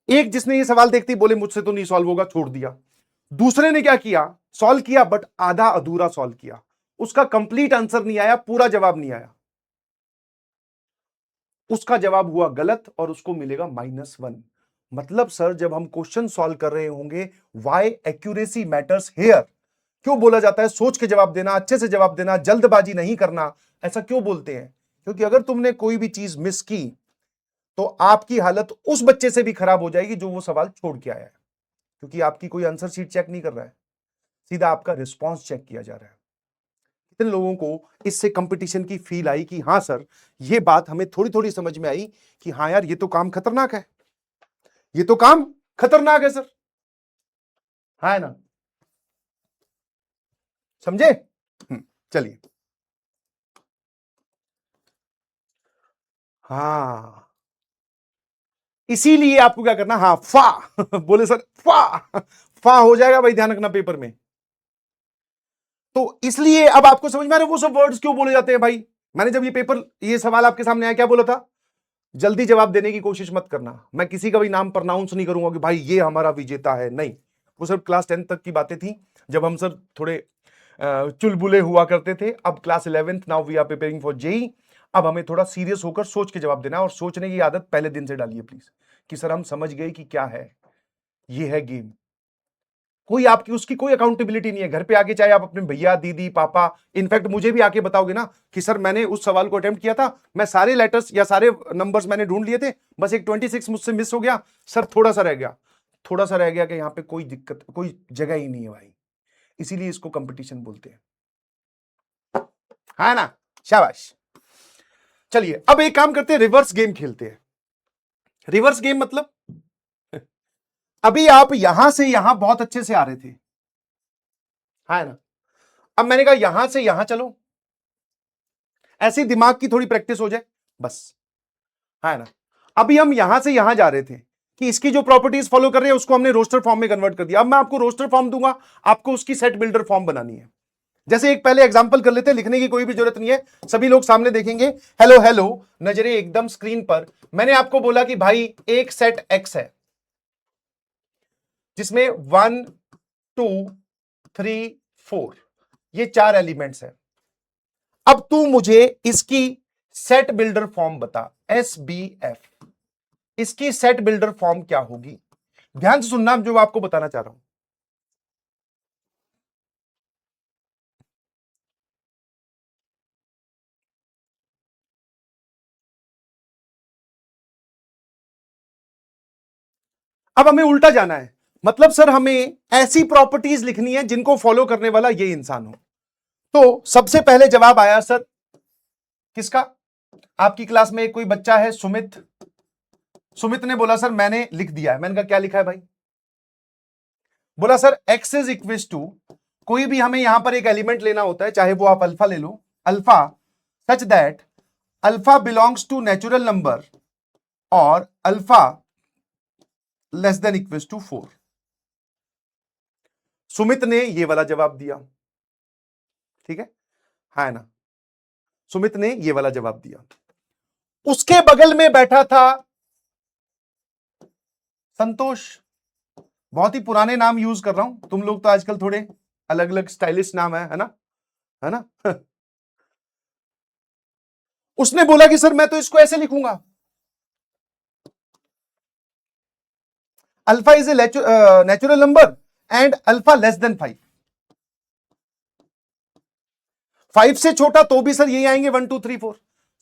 एक जिसने ये सवाल देखते ही बोले मुझसे तो नहीं सॉल्व होगा, छोड़ दिया, दूसरे ने क्या किया, सॉल्व किया बट आधा अधूरा सॉल्व किया, उसका कंप्लीट आंसर नहीं आया, पूरा जवाब नहीं आया, उसका जवाब हुआ गलत और उसको मिलेगा -1। मतलब सर जब हम क्वेश्चन सॉल्व कर रहे होंगे, व्हाई एक्यूरेसी मैटर्स हियर, क्यों बोला जाता है सोच के जवाब देना, अच्छे से जवाब देना, जल्दबाजी नहीं करना, ऐसा क्यों बोलते हैं? क्योंकि अगर तुमने कोई भी चीज मिस की तो आपकी हालत उस बच्चे से भी खराब हो जाएगी जो वो सवाल छोड़ के आया है, क्योंकि आपकी कोई आंसर शीट चेक नहीं कर रहा है, सीधा आपका रिस्पॉन्स चेक किया जा रहा है। कितने लोगों को इससे कंपटीशन की फील आई कि हाँ सर ये बात हमें थोड़ी थोड़ी समझ में आई कि हाँ यार ये तो काम खतरनाक है, ये तो काम खतरनाक है सर, है ना, समझे? चलिए, हाँ इसीलिए आपको क्या करना, हाँ फा बोले सर फा, फा हो जाएगा भाई, ध्यान रखना पेपर में। तो इसलिए अब आपको समझ में आ रहा है वो सब वर्ड्स क्यों बोले जाते हैं भाई। मैंने जब ये सवाल आपके सामने आया क्या बोला था, जल्दी जवाब देने की कोशिश मत करना, मैं किसी का भी नाम प्रोनाउंस नहीं करूंगा कि भाई ये हमारा विजेता है, नहीं, वो सब क्लास 10 तक की बातें थी जब हम सब थोड़े चुलबुले हुआ करते थे। अब class 11th, now we are preparing for JEE, अब हमें थोड़ा सीरियस होकर सोच के जवाब देना है, और सोचने की आदत पहले दिन से डालिए प्लीज, कि सर हम समझ गए कि क्या है, ये है गेम, कोई आपकी उसकी कोई अकाउंटेबिलिटी नहीं है। घर पे आके चाहे आप अपने भैया दीदी पापा, इनफैक्ट मुझे भी आके बताओगे ना कि सर मैंने उस सवाल को अटेम्प्ट किया था, मैं सारे लेटर्स या सारे नंबर्स मैंने ढूंढ लिए थे, बस एक 26 मुझसे मिस हो गया सर, थोड़ा सा रह गया, थोड़ा सा रह गया, कि यहाँ पे कोई दिक्कत कोई जगह ही नहीं है भाई, इसीलिए इसको कंपटीशन बोलते हैं, है ना, शाबाश। चलिए अब एक काम करते हैं, रिवर्स गेम खेलते हैं। रिवर्स गेम मतलब अभी आप यहां से यहां बहुत अच्छे से आ रहे थे, है ना, अब मैंने कहा यहां से यहां चलो, ऐसे दिमाग की थोड़ी प्रैक्टिस हो जाए बस, है ना। अभी हम यहां से यहां जा रहे थे कि इसकी जो प्रॉपर्टीज फॉलो कर रहे हैं उसको हमने रोस्टर फॉर्म में कन्वर्ट कर दिया, अब मैं आपको रोस्टर फॉर्म दूंगा, आपको उसकी सेट बिल्डर फॉर्म बनानी है। जैसे एक पहले एग्जांपल कर लेते हैं, लिखने की कोई भी जरूरत नहीं है, सभी लोग सामने देखेंगे, हेलो हेलो, नजरें एकदम स्क्रीन पर। मैंने आपको बोला कि भाई एक सेट एक्स है जिसमें 1 2 3 4 ये 4 एलिमेंट्स हैं। अब तू मुझे इसकी सेट बिल्डर फॉर्म बता, SBF, इसकी सेट बिल्डर फॉर्म क्या होगी? ध्यान से सुनना जो आपको बताना चाह रहा हूं। अब हमें उल्टा जाना है, मतलब सर हमें ऐसी प्रॉपर्टीज लिखनी है जिनको फॉलो करने वाला ये इंसान हो। तो सबसे पहले जवाब आया सर किसका? आपकी क्लास में एक कोई बच्चा है सुमित। सुमित ने बोला सर मैंने लिख दिया है। मैंने कहा क्या लिखा है भाई? बोला sir x is equal to, कोई भी हमें यहां पर एक एलिमेंट लेना होता है, चाहे वो आप अल्फा ले लो, alpha such that alpha belongs to natural number और alpha less than equal to 4। Sumit ने ये वाला जवाब दिया, ठीक है ना? सुमित ने ये वाला जवाब दिया। उसके बगल में बैठा था संतोष। बहुत ही पुराने नाम यूज कर रहा हूं, तुम लोग तो आजकल थोड़े अलग अलग स्टाइलिश नाम है ना? है ना? उसने बोला कि सर मैं तो इसको ऐसे लिखूंगा, alpha is a natural number and alpha less than 5। 5 से छोटा तो भी सर यही आएंगे 1 2 3 4।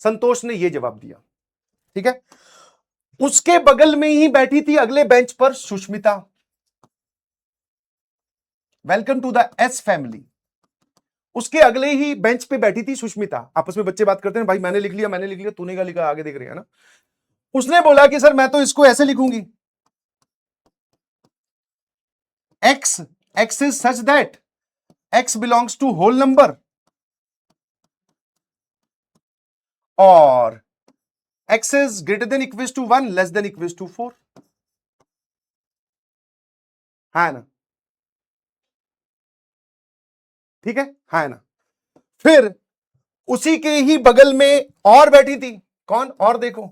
संतोष ने ये जवाब दिया, ठीक है। उसके बगल में ही बैठी थी अगले बेंच पर Sushmita. Welcome to the S family. उसके अगले ही बेंच पे बैठी थी सुष्मिता। आपस में बच्चे बात करते हैं, भाई मैंने लिख लिया, तूने क्या लिखा, आगे देख रहे हैं ना। उसने बोला कि सर मैं तो इसको ऐसे लिखूंगी, x is such that x belongs to whole number और x is greater than equals to 1 less than equals to 4, है ना? ठीक है ना? फिर उसी के ही बगल में और बैठी थी, कौन? और देखो,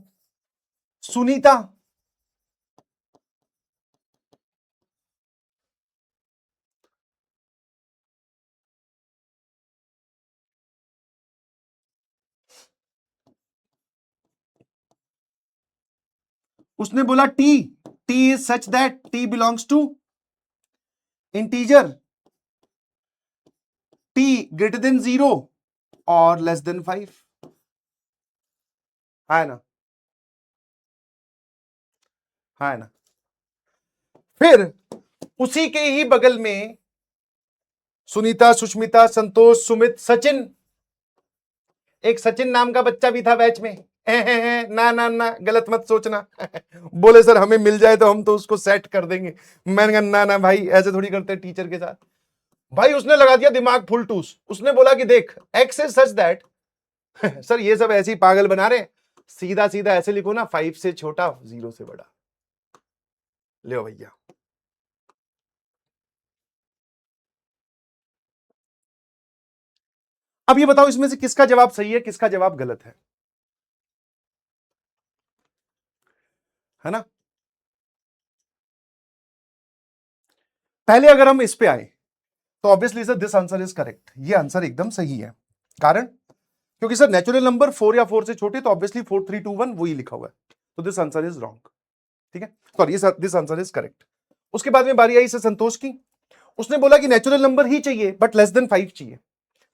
सुनीता। उसने बोला t is such that t belongs to integer t greater than 0 और लेस देन 5, है ना? है ना? फिर उसी के ही बगल में सुनीता, सुष्मिता, संतोष, सुमित, सचिन। एक सचिन नाम का बच्चा भी था बैच में। ना ना ना, गलत मत सोचना। बोले सर हमें मिल जाए तो हम तो उसको सेट कर देंगे। मैंने कहा ना ना भाई, ऐसे थोड़ी करते टीचर के साथ। भाई उसने लगा दिया दिमाग फुल टूस। उसने बोला कि देख x is such that sir ये सब ऐसे ही पागल बना रहे, सीधा सीधा ऐसे लिखो ना, 5 से छोटा 0 से बड़ा। ले भैया, अब ये बताओ इसमें से किसका जवाब सही है, किसका जवाब गलत है ना? पहले अगर हम इस पे आए तो obviously sir this answer is correct. ये आंसर एकदम सही है। कारण क्योंकि सर नेचुरल नंबर 4 या 4 से छोटे, तो ऑब्वियसली 4 3 2 1 वही लिखा हुआ है, तो दिस आंसर इज रॉन्ग। ठीक है, sorry, this answer is correct. उसके बाद में बारी आई सर संतोष की। उसने बोला कि नेचुरल नंबर ही चाहिए बट लेस देन 5 चाहिए।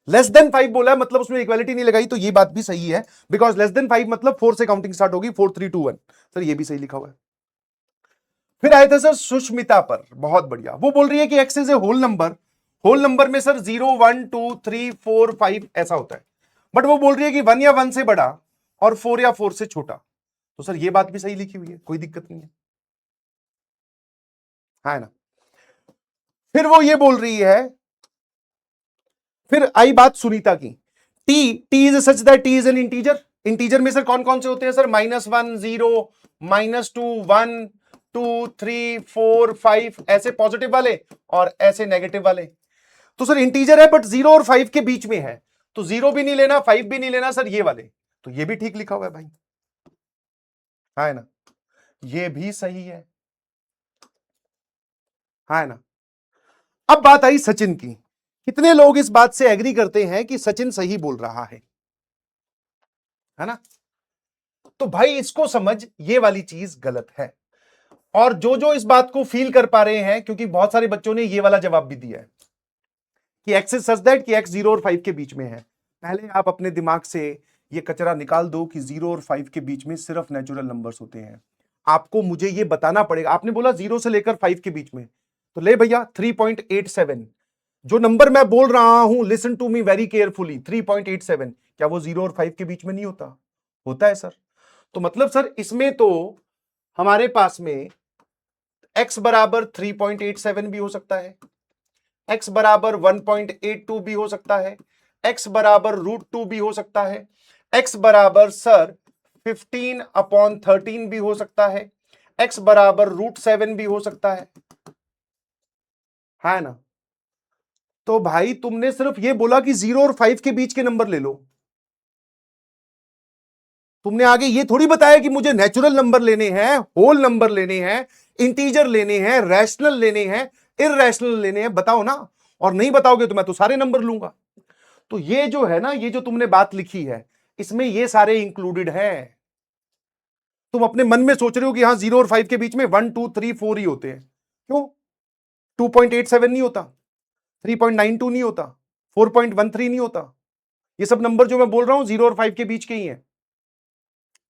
लेस देन 5 बोला है, मतलब उसमें इक्वालिटी नहीं लगाई, तो ये बात भी सही है, बिकॉज लेस देन 5 मतलब 4 से काउंटिंग स्टार्ट होगी, 4 3 2 1। सर ये भी सही लिखा हुआ है। फिर आए थे सर सुष्मिता पर, बहुत बढ़िया। वो बोल रही है कि X is a whole number. Whole number में सर 0 1 2 3 4 5 ऐसा होता है, बट वो बोल रही है कि 1 या 1 से बड़ा और 4 या 4 से छोटा। तो सर ये बात भी सही लिखी हुई है, कोई दिक्कत नहीं है ना? फिर वो ये बोल रही है, फिर आई बात सुनीता की। T is such that T is an integer. Integer में सर कौन कौन से होते हैं सर? -1 0 -2 1 2 3 4 5 ऐसे पॉजिटिव वाले और ऐसे नेगेटिव वाले। तो सर इंटीजर है बट 0 और 5 के बीच में है, तो 0 भी नहीं लेना 5 भी नहीं लेना सर, ये वाले। तो ये भी ठीक लिखा हुआ है भाई, है ना? ये भी सही है ना? अब बात आई सचिन की। कितने लोग इस बात से एग्री करते हैं कि सचिन सही बोल रहा है ना? तो भाई इसको समझ, ये वाली चीज गलत है। और जो जो इस बात को फील कर पा रहे हैं, क्योंकि बहुत सारे बच्चों ने ये वाला जवाब भी दिया है कि एक्स इज सच दैट कि एक्स 0 और 5 के बीच में है। पहले आप अपने दिमाग से ये कचरा निकाल दो कि 0 और 5 के बीच में सिर्फ नेचुरल नंबर्स होते हैं। आपको मुझे ये बताना पड़ेगा। आपने बोला 0 से लेकर 5 के बीच में, तो ले भैया 3.87, जो नंबर मैं बोल रहा हूं, listen to me very carefully, 3.87, क्या वो 0 और 5 के बीच में नहीं होता? होता है सर। तो मतलब सर इसमें तो हमारे पास में x बराबर 3.87 भी हो सकता है, x बराबर 1.82 भी हो सकता है, x बराबर √2 भी हो सकता है, x बराबर सर 15/13 भी हो सकता है, x बराबर √7 भी हो सकता है ना? तो भाई तुमने सिर्फ ये बोला कि 0 और 5 के बीच के नंबर ले लो, तुमने आगे ये थोड़ी बताया कि मुझे नेचुरल नंबर लेने हैं, होल नंबर लेने हैं, इंटीजर लेने हैं, रैशनल लेने हैं, इररैशनल लेने हैं, बताओ ना। और नहीं बताओगे तो मैं तो सारे नंबर लूंगा। तो ये जो है ना, ये जो तुमने बात लिखी है, इसमें ये सारे इंक्लूडेड हैं। तुम अपने मन में सोच रहे हो कि हाँ 0 और 5 के बीच में 1 2 3 4 ही होते हैं, क्यों? 2.87 नहीं होता, 3.92 नहीं होता, 4.13 नहीं होता। ये सब नंबर जो मैं बोल रहा हूं 0 और 5 के बीच के ही हैं,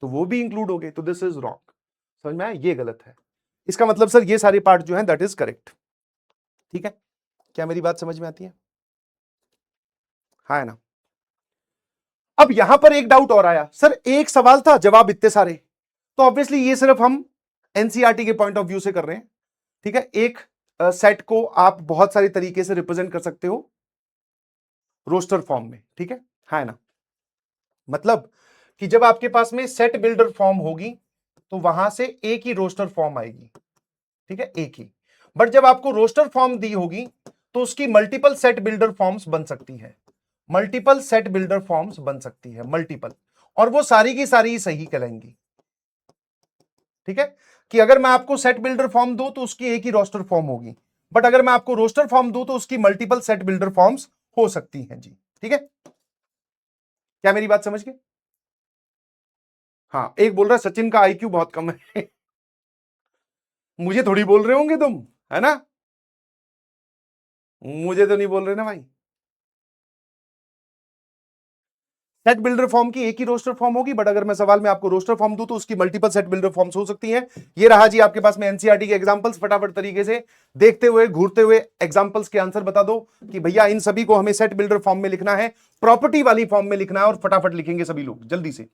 तो वो भी इंक्लूड हो गए। तो दिस इज रॉन्ग, समझ में आया? ये गलत है। इसका मतलब सर ये सारे पार्ट जो है दैट इज करेक्ट। ठीक है, क्या मेरी बात समझ में आती है? हाँ ना। अब यहां पर एक डाउट और आया, सर एक सवाल था जवाब इतने सारे, तो ऑब्वियसली ये सिर्फ हम एनसीईआरटी के पॉइंट ऑफ व्यू से कर रहे हैं। ठीक है, एक सेट को आप बहुत सारे तरीके से रिप्रेजेंट कर सकते हो रोस्टर फॉर्म में। ठीक है, है ना? मतलब कि जब आपके पास में सेट बिल्डर फॉर्म होगी तो वहां से एक ही रोस्टर फॉर्म आएगी। ठीक है, एक ही। बट जब आपको रोस्टर फॉर्म दी होगी तो उसकी मल्टीपल सेट बिल्डर फॉर्म्स बन सकती है, मल्टीपल सेट बिल्डर फॉर्म्स बन सकती है, मल्टीपल, और वो सारी की सारी सही कहलाएंगी। ठीक है, कि अगर मैं आपको सेट बिल्डर फॉर्म दूं तो उसकी एक ही रोस्टर फॉर्म होगी, बट अगर मैं आपको रोस्टर फॉर्म दूं तो उसकी मल्टीपल सेट बिल्डर फॉर्म्स हो सकती हैं जी। ठीक है, क्या मेरी बात समझ गए? हाँ, एक बोल रहा है सचिन का आईक्यू बहुत कम है मुझे थोड़ी बोल रहे होंगे तुम, है ना? मुझे तो नहीं बोल रहे ना भाई। सेट बिल्डर फॉर्म की एक ही रोस्टर फॉर्म होगी, बट अगर मैं सवाल में आपको रोस्टर फॉर्म दूं तो उसकी मल्टीपल सेट बिल्डर फॉर्म्स हो सकती हैं। ये रहा जी आपके पास में एनसीईआरटी के एग्जांपल्स, फटाफट तरीके से देखते हुए घूरते हुए एग्जांपल्स के आंसर बता दो कि भैया इन सभी को हमें सेट बिल्डर फॉर्म में लिखना है, प्रॉपर्टी वाली फॉर्म में लिखना है, और फटाफट लिखेंगे सभी लोग जल्दी से।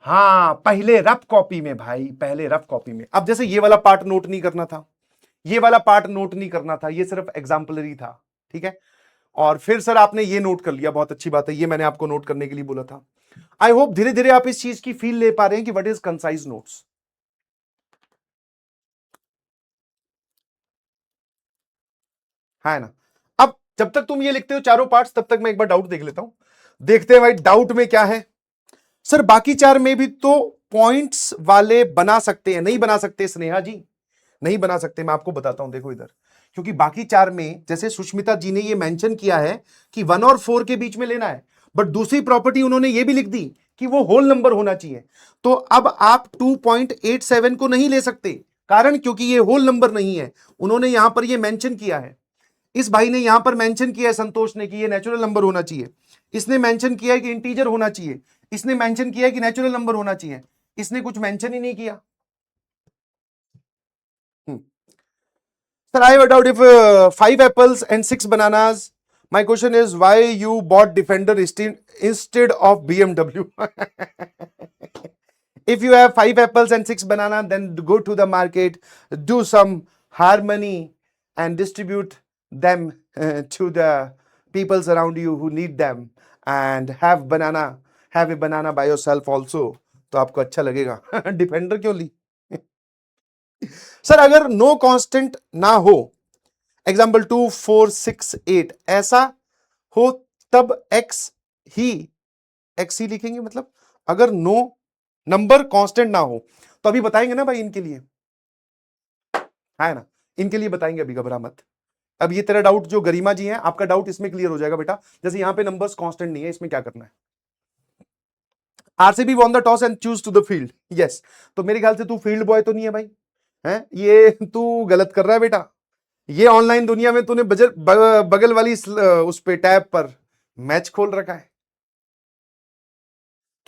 हाँ, पहले रफ कॉपी में भाई, पहले रफ कॉपी में। अब जैसे ये वाला पार्ट नोट नहीं करना था, ये वाला पार्ट नोट नहीं करना था, ये सिर्फ एग्जाम्पलरी था। ठीक है, और फिर सर आपने ये नोट कर लिया, बहुत अच्छी बात है, ये मैंने आपको नोट करने के लिए बोला था। आई होप धीरे धीरे आप इस चीज की फील ले पा रहे हैं कि व्हाट इज कंसाइज नोट्स। है ना? अब जब तक तुम ये लिखते हो चारों पार्ट्स, तब तक मैं एक बार डाउट देख लेता हूं। देखते हैं भाई डाउट में क्या है। सर बाकी चार में भी तो पॉइंट्स वाले बना सकते हैं, नहीं बना सकते स्नेहा जी? नहीं बना सकते, मैं आपको बताता हूं, देखो इधर, क्योंकि बाकी चार में जैसे सुष्मिता जी ने ये मेंशन किया है कि 1 और 4 के बीच में लेना है, बट दूसरी प्रॉपर्टी उन्होंने ये भी लिख दी कि वो होल नंबर होना चाहिए। तो अब आप 2.87 को नहीं ले सकते, कारण क्योंकि ये होल नंबर नहीं है। उन्होंने यहां पर ये मेंशन किया है, इस भाई ने यहां पर मेंशन किया है, संतोष ने, कि ये नेचुरल नंबर होना चाहिए। इसने मेंशन किया है कि इंटीजर होना चाहिए, इसने मेंशन किया है कि नेचुरल नंबर होना चाहिए, इसने कुछ मेंशन ही नहीं किया। Sir, I have a doubt if 5 apples and 6 bananas. My question is why you bought Defender instead of BMW? If you have 5 apples and 6 bananas, then go to the market, do some harmony, and distribute them to the peoples around you who need them, and have a banana by yourself also. तो आपको अच्छा लगेगा defender क्यों ली sir? अगर no constant ना हो, example 2 4 6 8 ऐसा हो, तब एक्स ही लिखेंगे। मतलब अगर नो नंबर कांस्टेंट ना हो, तो अभी बताएंगे ना भाई इनके लिए, है ना? इनके लिए बताएंगे, अभी घबरा मत। अब ये तेरा डाउट जो गरिमा जी है, आपका डाउट इसमें क्लियर हो जाएगा बेटा। जैसे यहां पे नंबर्स कांस्टेंट नहीं है, इसमें क्या करना है? RCB won the toss and choose to the field, yes. तो मेरे ख्याल से तू फील्ड बॉय तो नहीं है भाई, है? ये तू गलत कर रहा है बेटा। ये ऑनलाइन दुनिया में तूने बगल वाली उस पे टैब पर मैच खोल रखा है,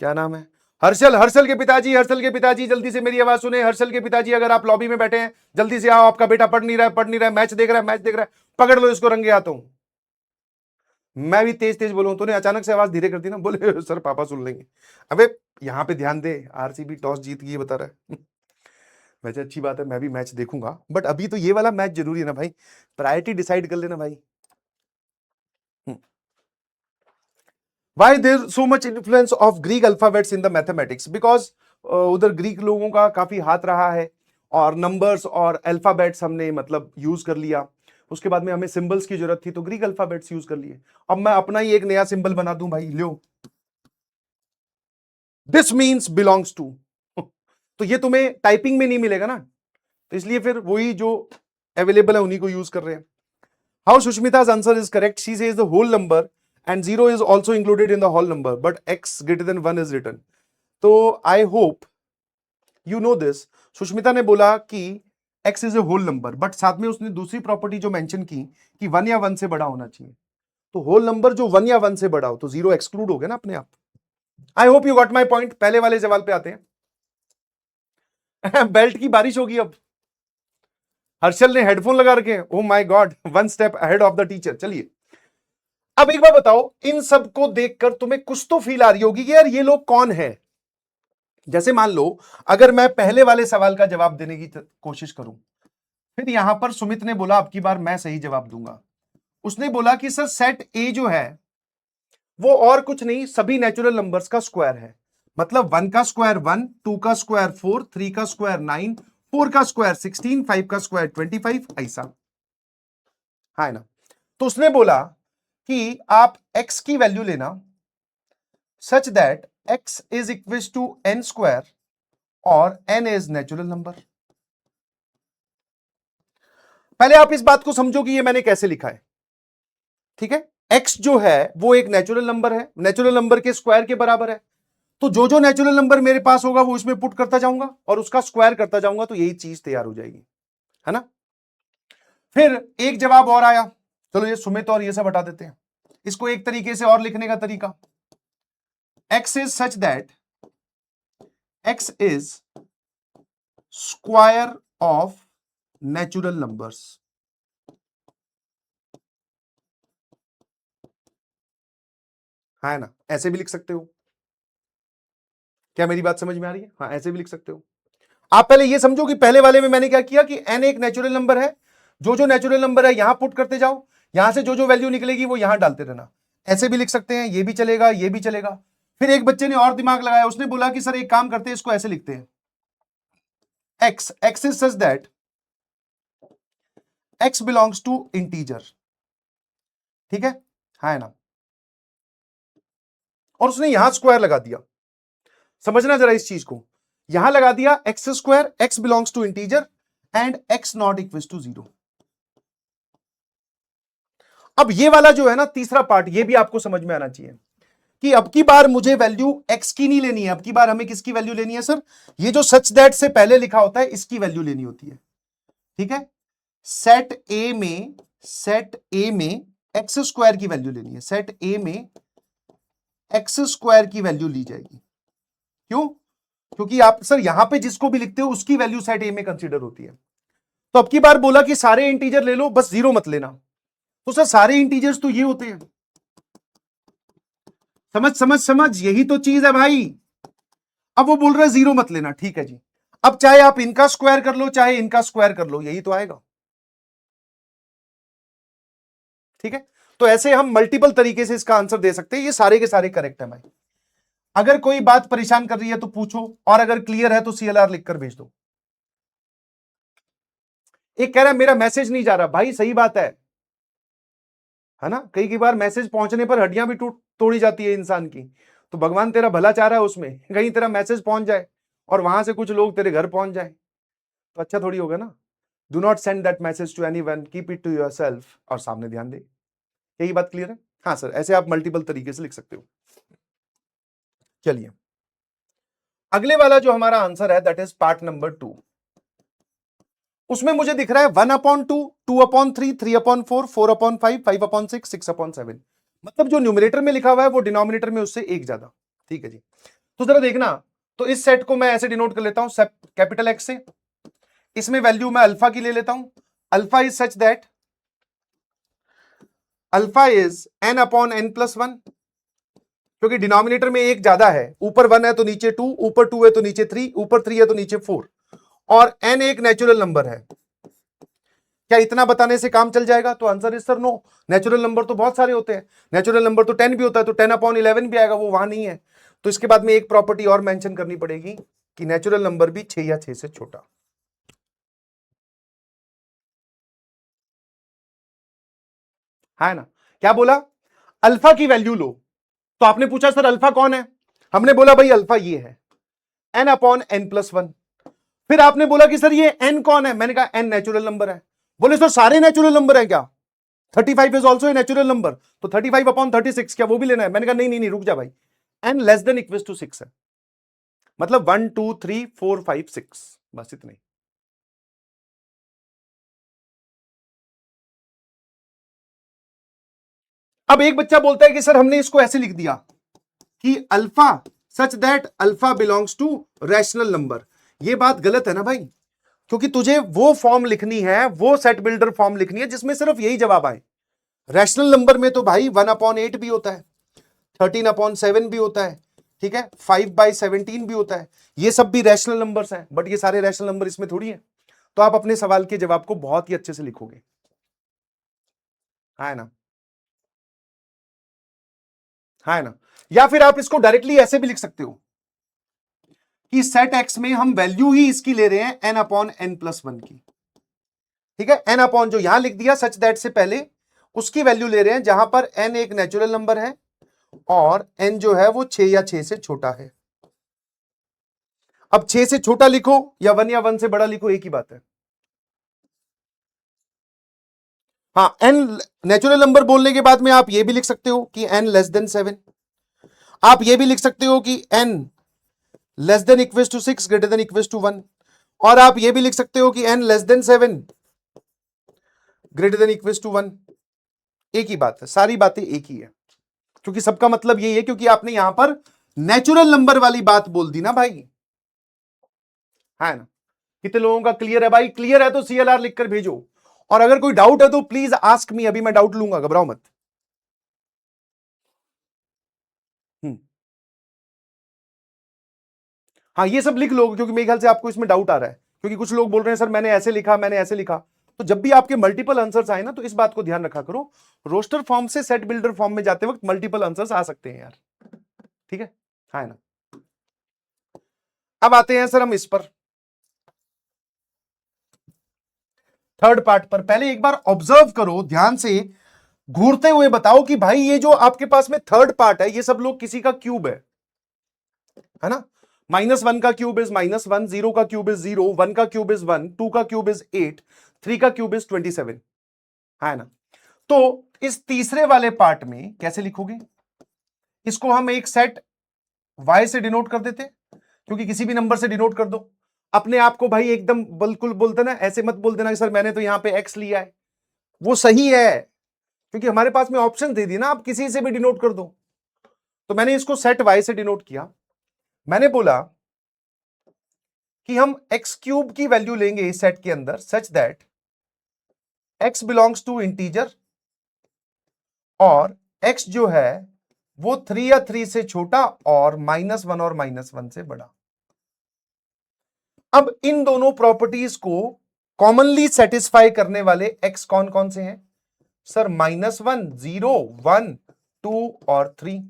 क्या नाम है, हर्षल के पिताजी जल्दी से मेरी आवाज सुने। हर्षल के पिताजी अगर आप लॉबी में बैठे हैं जल्दी से आओ, आपका बेटा पढ़ नहीं रहा है, मैच देख रहा है, पकड़ लो इसको रंगे हाथों। मैं भी तेज तेज बोलूं, तूने अचानक से आवाज धीरे कर दी ना, बोले सर पापा सुन लेंगे। अबे यहां पे ध्यान दे, आरसीबी टॉस जीत गई बता रहा है। वैसे अच्छी बात है, मैं भी मैच देखूंगा, बट अभी तो ये वाला मैच जरूरी है ना भाई, प्रायोरिटी डिसाइड कर लेना भाई। Why there so much influence of Greek alphabets in the mathematics? Because उधर ग्रीक लोगों का काफी हाथ रहा है, और नंबर्स और अल्फाबेट्स हमने मतलब यूज कर लिया। उसके बाद में हमें सिंबल्स की जरूरत थी तो ग्रीक अल्फाबेट्स यूज कर लिए। अब मैं अपना ही एक नया सिंबल बना दूं भाई, लो दिस मीन्स बिलोंग्स टू। तो ये तुम्हें टाइपिंग में नहीं मिलेगा ना, तो इसलिए फिर वही जो अवेलेबल है उन्हीं को यूज कर रहे हैं। How Sushmita's answer is correct, she says the whole number and 0 is also included in the whole number, but x greater than 1 is written. तो I hope you know this. Sushmita ने बोला कि x is a whole number, but साथ में उसने दूसरी property जो mention की कि 1 या 1 से बड़ा होना चाहिए। तो होल नंबर जो 1 या 1 से बड़ा हो तो 0 एक्सक्लूड हो गया ना अपने आप। आई hope you got my point. पहले वाले सवाल पे आते हैं। बेल्ट की बारिश होगी अब। हर्षल ने हेडफोन लगा रखे, ओ my God, one step ahead of the teacher. चलिए अब एक बार बताओ, इन सबको देखकर तुम्हें कुछ तो फील आ रही होगी कि यार ये लोग कौन है। जैसे मान लो अगर मैं पहले वाले सवाल का जवाब देने की कोशिश करूं, फिर यहां पर सुमित ने बोला अब की बार मैं सही जवाब दूंगा। उसने बोला कि सर सेट ए जो है वो और कुछ नहीं, सभी नेचुरल नंबर्स का स्क्वायर है। मतलब 1 का स्क्वायर 1, 2 का स्क्वायर 4, 3 का स्क्वायर 9, 4 का स्क्वायर 16, 5 का स्क्वायर 25, ऐसा है ना। तो उसने बोला कि आप x की वैल्यू लेना such that x is equal to n square और n इज नेचुरल नंबर। पहले आप इस बात को समझो कि ये मैंने कैसे लिखा है, ठीक है। x जो है वो एक नेचुरल नंबर है, नेचुरल नंबर के स्क्वायर के बराबर है। तो जो जो नेचुरल नंबर मेरे पास होगा वो इसमें पुट करता जाऊंगा और उसका स्क्वायर करता जाऊंगा, तो यही चीज तैयार हो जाएगी, है ना। फिर एक जवाब और आया, चलो ये सुमित और ये सब हटा देते हैं। इसको एक तरीके से और लिखने का तरीका, x is such that x is square of natural numbers। है ना, ऐसे भी लिख सकते हो। क्या मेरी बात समझ में आ रही है? हाँ, ऐसे भी लिख सकते हो। आप पहले ये समझो कि पहले वाले में मैंने क्या किया कि n एक नेचुरल नंबर है, जो जो नेचुरल नंबर है यहां पुट करते जाओ, यहां से जो जो वैल्यू निकलेगी वो यहां डालते रहना। ऐसे भी लिख सकते हैं, ये भी चलेगा, ये भी चलेगा। फिर एक बच्चे ने और दिमाग लगाया, उसने बोला कि सर एक काम करते हैं, इसको ऐसे लिखते हैं, x is such that x belongs to integer, ठीक है ना। और उसने यहां स्क्वायर लगा दिया। समझना जरा इस चीज को, यहां लगा दिया X square, x belongs to integer and x not equal to 0। अब ये वाला जो है ना तीसरा पार्ट, ये भी आपको समझ में आना चाहिए कि अब की बार मुझे वैल्यू x की नहीं लेनी है, अब की बार हमें किसकी वैल्यू लेनी है सर, ये जो सच दैट से पहले लिखा होता है इसकी वैल्यू लेनी होती है, ठीक है। सेट ए में एक्स स्क्वायर की वैल्यू लेनी है, सेट ए में एक्स स्क्वायर की वैल्यू ली जाएगी। क्यों? क्योंकि आप सर यहां पे जिसको भी लिखते हो उसकी वैल्यू सेट ए में कंसीडर होती है। तो अब की बार बोला कि सारे इंटीजर ले लो, बस 0 मत लेना। तो सर सारे इंटीजर्स तो ये होते हैं, समझ समझ समझ, यही तो चीज है भाई। अब वो बोल रहा है 0 मत लेना, ठीक है जी। अब चाहे आप इनका स्क्वायर कर लो चाहे इनका स्क्वायर कर लो, यही तो आएगा, ठीक है। तो ऐसे हम मल्टीपल तरीके से इसका आंसर दे सकते हैं, ये सारे के सारे करेक्ट है भाई। अगर कोई बात परेशान कर रही है तो पूछो, और अगर क्लियर है तो CLR लिखकर भेज दो। एक कह रहा है मेरा मैसेज नहीं जा रहा, भाई सही बात है ना। कई बार मैसेज पहुंचने पर हड्डियां भी तोड़ी जाती है इंसान की, तो भगवान तेरा भला चाह रहा है उसमें, कहीं तेरा मैसेज पहुंच जाए और वहां से कुछ लोग तेरे घर पहुंच जाए तो अच्छा थोड़ी होगा ना। Do not send that message to anyone, keep it to yourself, और सामने ध्यान दे। यही बात क्लियर है? हाँ सर, ऐसे आप मल्टीपल तरीके से लिख सकते हो। चलिए अगले वाला जो हमारा आंसर है दैट इज पार्ट नंबर 2। उसमें मुझे दिख रहा है 1/2, 2/3, 3/4, 4/5, 5/6, 6/7। मतलब जो न्यूमरेटर में लिखा हुआ है वो डिनोमिनेटर में उससे एक ज्यादा, ठीक है जी। तो जरा देखना, तो इस सेट को मैं ऐसे डिनोट कर लेता हूं कैपिटल एक्स से, इसमें वैल्यू मैं अल्फा की ले लेता हूं। Alpha is such that alpha is N upon N plus one, क्योंकि डिनोमिनेटर में एक ज्यादा है, ऊपर वन है तो नीचे टू, ऊपर टू है तो नीचे थ्री, ऊपर थ्री है तो नीचे फोर, और एन एक नेचुरल नंबर है। क्या इतना बताने से काम चल जाएगा? तो answer is sir no. Natural number तो बहुत सारे होते हैं, नेचुरल नंबर तो 10 भी होता है, तो 10/11 भी आएगा, वो वहां नहीं है। तो इसके बाद में एक प्रॉपर्टी और मेंशन करनी पड़ेगी कि नेचुरल नंबर भी 6 या 6 से छोटा। है ना? क्या बोला? अल्फा की वैल्यू लो। तो आपने पूछा सर अल्फा कौन है, हमने बोला भाई अल्फा ये है N upon N plus one. फिर आपने बोला कि सर ये एन कौन है, मैंने कहा एन नेचुरल नंबर है। बोले सर सारे नेचुरल नंबर है क्या? 35 is also a natural number, तो 35/36 क्या वो भी लेना है? मैंने कहा नहीं नहीं नहीं, रुक जा भाई, N less than equal to 6 है, मतलब 1 2 3 4 5 6, बस इतने। अब एक बच्चा बोलता है कि सर हमने इसको ऐसे लिख दिया कि alpha such that alpha belongs to rational number. ये बात गलत है ना भाई, क्योंकि तुझे वो फॉर्म लिखनी है, वो सेट बिल्डर फॉर्म लिखनी है जिसमें सिर्फ यही जवाब आए। रैशनल नंबर में तो भाई 1/8 भी होता है, 13/7 भी होता है, ठीक है, 5/17 भी होता है, ये सब भी रैशनल नंबर्स हैं, बट ये सारे रैशनल नंबर इसमें थोड़ी है। तो आप अपने सवाल के जवाब को बहुत ही अच्छे से लिखोगे, है ना? है ना? या फिर आप इसको डायरेक्टली ऐसे भी लिख सकते हो कि सेट एक्स में हम वैल्यू ही इसकी ले रहे हैं N upon N plus one की, ठीक है, एन अपॉन जो यहां लिख दिया सच दैट से पहले उसकी वैल्यू ले रहे हैं जहां पर एन एक नेचुरल नंबर है और एन जो है वो 6 या 6 से छोटा है। अब 6 से छोटा लिखो या वन से बड़ा लिखो, एक ही बात है। हाँ, एन नेचुरल नंबर बोलने के बाद में आप ये भी लिख सकते हो कि एन लेस देन 7, आप ये भी लिख सकते हो कि N less than equal to 6 greater than equal to 1, और आप ये भी लिख सकते हो कि N less than 7 greater than equal to 1। एक ही बात है, सारी बातें एक ही है, क्योंकि सबका मतलब यही है, क्योंकि आपने यहां पर नेचुरल नंबर वाली बात बोल दी ना भाई, है ना? कितने लोगों का क्लियर है भाई? क्लियर है तो CLR लिखकर भेजो, और अगर कोई डाउट है तो प्लीज आस्क मी, अभी मैं डाउट लूंगा, घबराओ मत। हम्म। हाँ, ये सब लिख लो, क्योंकि मेरे ख्याल से आपको इसमें डाउट आ रहा है, क्योंकि कुछ लोग बोल रहे हैं सर मैंने ऐसे लिखा, मैंने ऐसे लिखा। तो जब भी आपके मल्टीपल आंसर्स आए ना, तो इस बात को ध्यान रखा करो, रोस्टर फॉर्म से सेट बिल्डर फॉर्म में जाते वक्त मल्टीपल आंसर्स आ सकते हैं यार, ठीक है ना? अब आते हैं सर हम इस पर, थर्ड पार्ट पर। पहले एक बार ऑब्जर्व करो ध्यान से, घूरते हुए बताओ कि भाई ये जो आपके पास में थर्ड पार्ट है, ये सब लोग किसी का क्यूब है ना? -1 का क्यूब इज -1, 0 का क्यूब इज 0, 1 का क्यूब इज 1, 2 का क्यूब इज 8, 3 का क्यूब इज 27, है ना? तो इस तीसरे वाले पार्ट में कैसे लिखोगे? इसको हम एक सेट y से डिनोट कर देते, क्योंकि किसी भी नंबर से डिनोट कर दो अपने आप को भाई, एकदम बिल्कुल बोलते ना, ऐसे मत बोल देना कि सर मैंने तो यहां पे x लिया है, वो सही है, क्योंकि हमारे पास में ऑप्शन दे दी ना, आप किसी से भी डिनोट कर दो। तो मैंने इसको सेट y से डिनोट किया, मैंने बोला कि हम x क्यूब की वैल्यू लेंगे इस सेट के अंदर such that x belongs to integer और x जो है वो 3 या 3 से छोटा और -1 और -1 से बड़ा। अब इन दोनों प्रॉपर्टीज को कॉमनली सेटिस्फाई करने वाले x कौन कौन से हैं सर? -1, 0, 1, 2 और 3।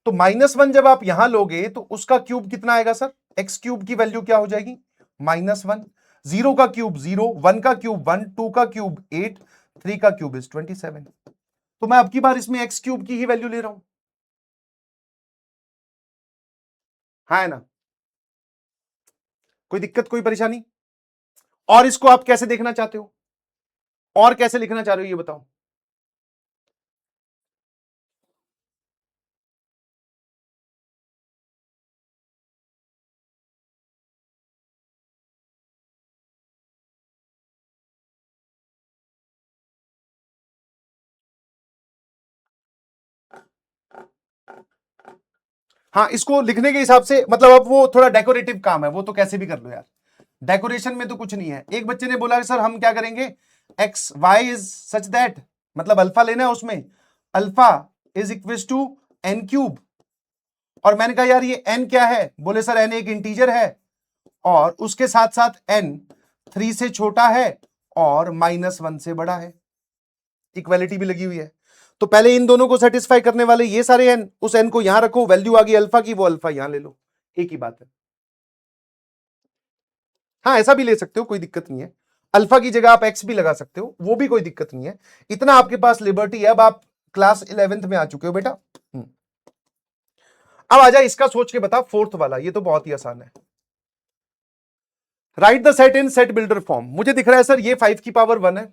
तो -1 जब आप यहां लोगे तो उसका क्यूब कितना आएगा सर? एक्स क्यूब की वैल्यू क्या हो जाएगी? -1, 0 का क्यूब 0, 1 का क्यूब 1, 2 का क्यूब 8, 3 का क्यूब इज 27। तो मैं अब की बार इसमें एक्स क्यूब की ही वैल्यू ले रहा हूं, है ना? कोई दिक्कत, कोई परेशानी? और इसको आप कैसे देखना चाहते हो, और कैसे लिखना चाह रहे हो ये बताओ? हाँ, इसको लिखने के हिसाब से मतलब अब वो थोड़ा डेकोरेटिव काम है, वो तो कैसे भी कर लो यार, डेकोरेशन में तो कुछ नहीं है। एक बच्चे ने बोला सर हम क्या करेंगे, X Y is such that, मतलब अल्फा लेना है, उसमें alpha is equal to N cube. और मैंने कहा यार ये एन क्या है, बोले सर एन एक इंटीजर है और उसके साथ साथ एन 3 से छोटा है और -1 से बड़ा है, इक्वालिटी भी लगी हुई है। तो पहले इन दोनों को सेटिस्फाई करने वाले ये सारे एन, उस एन को यहां रखो, वैल्यू आ गई अल्फा की, वो अल्फा यहां ले लो, एक ही बात है। हाँ ऐसा भी ले सकते हो, कोई दिक्कत नहीं है, अल्फा की जगह आप एक्स भी लगा सकते हो, वो भी कोई दिक्कत नहीं है, इतना आपके पास लिबर्टी है। अब आप क्लास 11th में आ चुके हो बेटा। अब आ जाए इसका सोच के बता, फोर्थ वाला, ये तो बहुत ही आसान है। Write the set in set builder form. मुझे दिख रहा है सर ये 5 की पावर 1 है,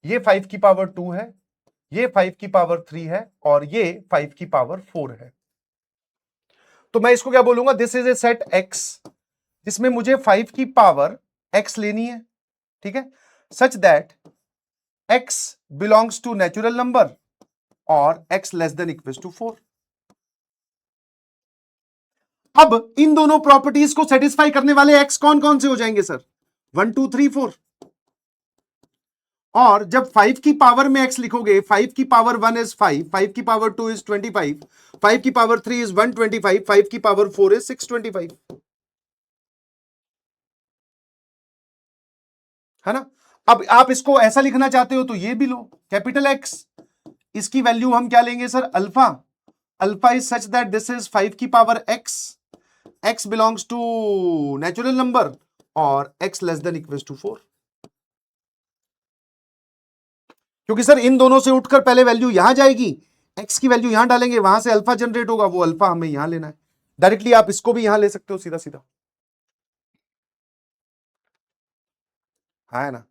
ये 5 की पावर 2 है, ये 5 की पावर 3 है और ये 5 की पावर 4 है। तो मैं इसको क्या बोलूंगा, this is a set x जिसमें मुझे 5 की पावर एक्स लेनी है, ठीक है, such that X belongs to natural number और X less than equal to 4। अब इन दोनों प्रॉपर्टीज को सेटिस्फाई करने वाले एक्स कौन कौन से हो जाएंगे सर, 1 2 3 4। और जब 5 की पावर में x लिखोगे, 5 की पावर 1 इज 5, 5 की पावर 2 इज 25, 5 की पावर 3 इज 125, 5 की पावर 4 इज 625, है ना। अब आप इसको ऐसा लिखना चाहते हो तो ये भी लो, कैपिटल एक्स, इसकी वैल्यू हम क्या लेंगे sir, alpha, alpha is such that this is 5 की power x, x belongs to natural number और x less than equal to 4। क्योंकि सर इन दोनों से उठकर पहले वैल्यू यहां जाएगी, x की वैल्यू यहां डालेंगे, वहां से अल्फा जनरेट होगा, वो अल्फा हमें यहां लेना है। डायरेक्टली आप इसको भी यहां ले सकते हो सीधा सीधा, है ना।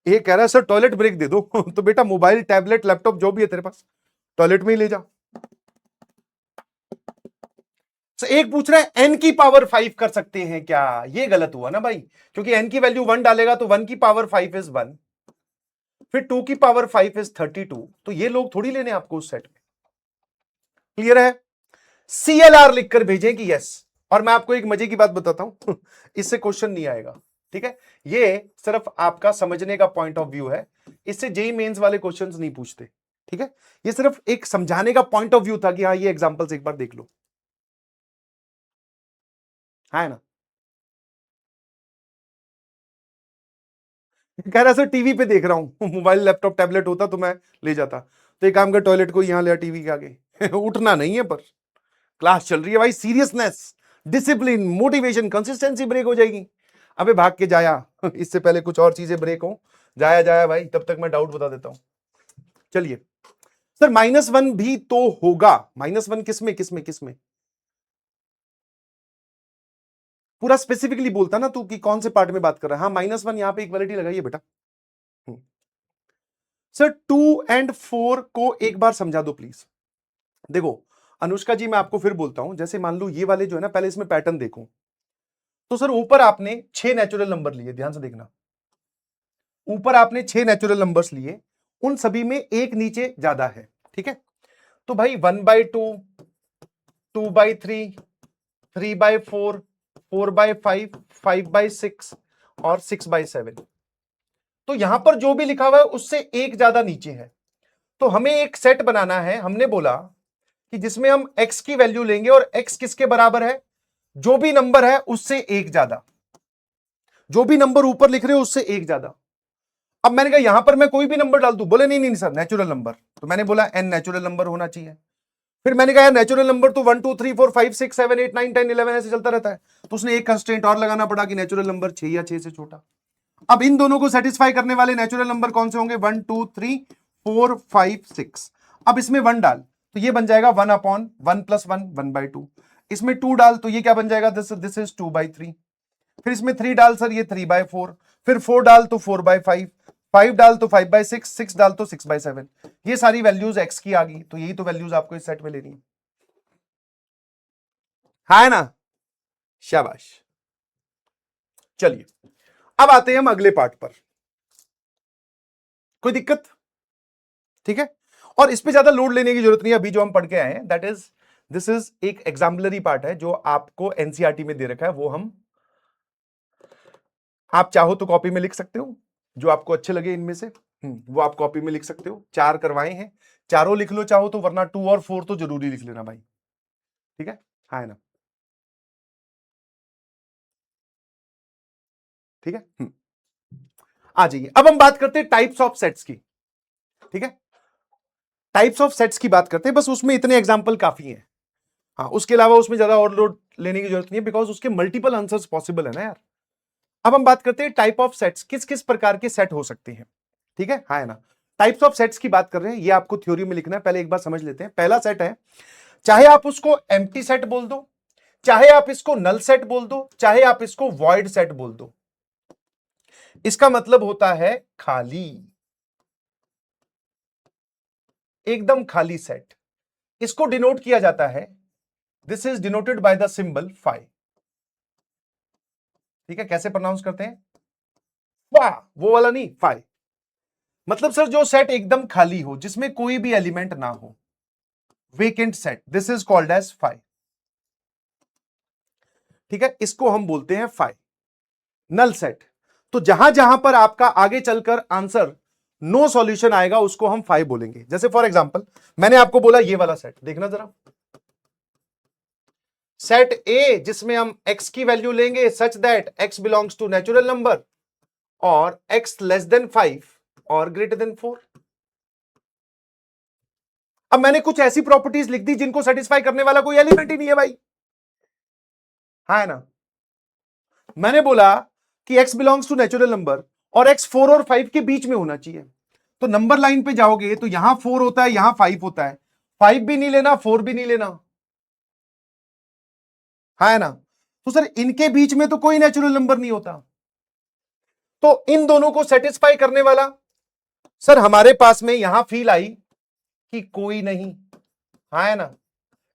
ये कह रहा है सर टॉयलेट ब्रेक दे दो तो बेटा मोबाइल टैबलेट लैपटॉप जो भी है तेरे पास, टॉयलेट में ही ले जा। तो एक पूछ रहा है n की पावर 5 कर सकते हैं क्या, ये गलत हुआ ना भाई, क्योंकि n की वैल्यू 1 डालेगा तो 1 की पावर 5 इज 1, फिर 2 की पावर 5 इज 32, तो ये लोग थोड़ी लेने आपको उस सेट में। क्लियर है, CLR लिखकर भेजें कि यस। और मैं आपको एक मजे की बात बताता हूं इससे क्वेश्चन नहीं आएगा, ठीक है, ये सिर्फ आपका समझने का पॉइंट ऑफ व्यू है, इससे जेई मेंस वाले क्वेश्चंस नहीं पूछते, ठीक है, ये सिर्फ एक समझाने का पॉइंट ऑफ व्यू था कि हाँ ये एग्जांपल्स एक बार देख लो, है ना। कह रहा सर टीवी पे देख रहा हूं मोबाइल लैपटॉप टैबलेट होता तो मैं ले जाता, तो एक काम कर टॉयलेट को यहां ले टीवी के आगे उठना नहीं है, पर क्लास चल रही है भाई, seriousness, discipline, motivation, consistency break हो जाएगी। अबे भाग के जाया इससे पहले कुछ और चीजें ब्रेक हो, जाया जाया भाई, तब तक मैं डाउट बता देता हूं। चलिए सर -1 भी तो होगा, -1 किसमें किसमें किसमें, पूरा स्पेसिफिकली बोलता ना तू कि कौन से पार्ट में बात कर रहा है। हाँ -1 यहां पे इक्वालिटी लगाइए बेटा। सर 2 एंड 4 को एक बार समझा दो प्लीज। देखो अनुष्का जी, मैं आपको फिर बोलता हूं, जैसे मान लो ये वाले जो है ना, पहले इसमें पैटर्न देखो, तो सर ऊपर आपने 6 नेचुरल नंबर लिए, ध्यान से देखना, ऊपर आपने 6 नेचुरल नंबर्स लिए, उन सभी में एक नीचे ज्यादा है, ठीक है, तो भाई 1/2, 2/3, 3/4, 4/5, 5/6 और 6/7, तो यहां पर जो भी लिखा हुआ है उससे एक ज्यादा नीचे है। तो हमें एक सेट बनाना है, हमने बोला कि जिसमें हम x की वैल्यू लेंगे और x किसके बराबर है, जो भी नंबर है उससे एक ज्यादा, जो भी नंबर ऊपर लिख रहे हो उससे एक ज्यादा। अब मैंने कहा यहां पर मैं कोई भी नंबर डाल दूं, बोले नहीं नहीं सर नेचुरल नंबर, तो मैंने बोला n नेचुरल नंबर होना चाहिए। फिर मैंने कहा यार नेचुरल नंबर तो 1 2 3 4 5 6 7 8 9 10 11 ऐसे चलता रहता है, तो उसने एक कंस्ट्रेंट और लगाना पड़ा कि नेचुरल नंबर 6 या 6 से छोटा। अब इन दोनों को सेटिस्फाई करने वाले नेचुरल नंबर कौन से होंगे, 1 2 3 4 5 6। अब इसमें 1 डाल तो ये बन जाएगा 1/1 + 1 1/2, इसमें 2 डाल तो ये क्या बन जाएगा, दिस इज 2/3, फिर इसमें 3 डाल सर ये 3/4, फिर 4 डाल तो 4/5, 5 डाल तो 5/6, 6 डाल तो 6/7। ये सारी वैल्यूज x की आ गई, तो यही तो वैल्यूज आपको इस सेट में लेनी है ना, शाबाश। चलिए अब आते हैं हम अगले पार्ट पर, कोई दिक्कत, ठीक है। और इस पे ज्यादा लोड लेने की जरूरत नहीं है। अभी जो हम पढ़ के आए हैं दिस इज एक एग्जाम्पलरी पार्ट है जो आपको एनसीईआरटी में दे रखा है, वो हम आप चाहो तो कॉपी में लिख सकते हो, जो आपको अच्छे लगे इनमें से वो आप कॉपी में लिख सकते हो। 4 करवाए हैं, चारों लिख लो चाहो तो, वरना 2 और 4 तो जरूरी लिख लेना भाई, ठीक है? हाँ है ना, ठीक है। आ जाइए, अब हम बात करते हैं टाइप्स ऑफ सेट्स की, ठीक है? टाइप्स ऑफ सेट्स की बात करते हैं, बस उसमें इतने एग्जांपल काफी हैं। हाँ, उसके अलावा उसमें ज्यादा और लोड लेने की जरूरत नहीं है, बिकॉज उसके मल्टीपल आंसर्स पॉसिबल है ना यार। अब हम बात करते हैं टाइप ऑफ सेट्स, किस किस प्रकार के सेट हो सकते हैं, ठीक है? हाँ है ना, टाइप्स ऑफ सेट्स की बात कर रहे हैं, ये आपको थ्योरी में लिखना है। पहले एक बार समझ लेते हैं। पहला सेट है, चाहे आप उसको एम्प्टी सेट बोल दो, चाहे आप इसको नल सेट बोल दो, चाहे आप इसको वॉइड सेट बोल दो, इसका मतलब होता है खाली, एकदम खाली सेट। इसको डिनोट किया जाता है, this is denoted by the symbol phi, ठीक है? कैसे प्रोनाउंस करते हैं? फा, वो वाला नहीं, फाई। मतलब सर जो सेट एकदम खाली हो, जिसमें कोई भी एलिमेंट ना हो, vacant set, this is called as phi, ठीक है? इसको हम बोलते हैं फाई। नल सेट, तो जहां जहां पर आपका आगे चलकर आंसर नो सॉल्यूशन आएगा, उसको हम फाई बोलेंगे। जैसे फॉर एग्जांपल मैंने आपको बोला ये वाला सेट, देखना जरा, सेट ए जिसमें हम x की वैल्यू लेंगे such that x belongs to natural number और x लेस देन 5 और ग्रेटर देन 4। अब मैंने कुछ ऐसी प्रॉपर्टीज लिख दी जिनको सेटिस्फाई करने वाला कोई एलिमेंट ही नहीं है भाई, हाँ है ना? मैंने बोला कि x belongs to natural number और x 4 और 5 के बीच में होना चाहिए। तो नंबर लाइन पे जाओगे तो यहां 4 होता है, यहां 5 होता है, 5 भी नहीं लेना, 4 भी नहीं लेना, हाँ है ना? तो सर इनके बीच में तो कोई नेचुरल नंबर नहीं होता, तो इन दोनों को सेटिस्फाई करने वाला, सर हमारे पास में यहां फील आई कि कोई नहीं, हाँ है ना?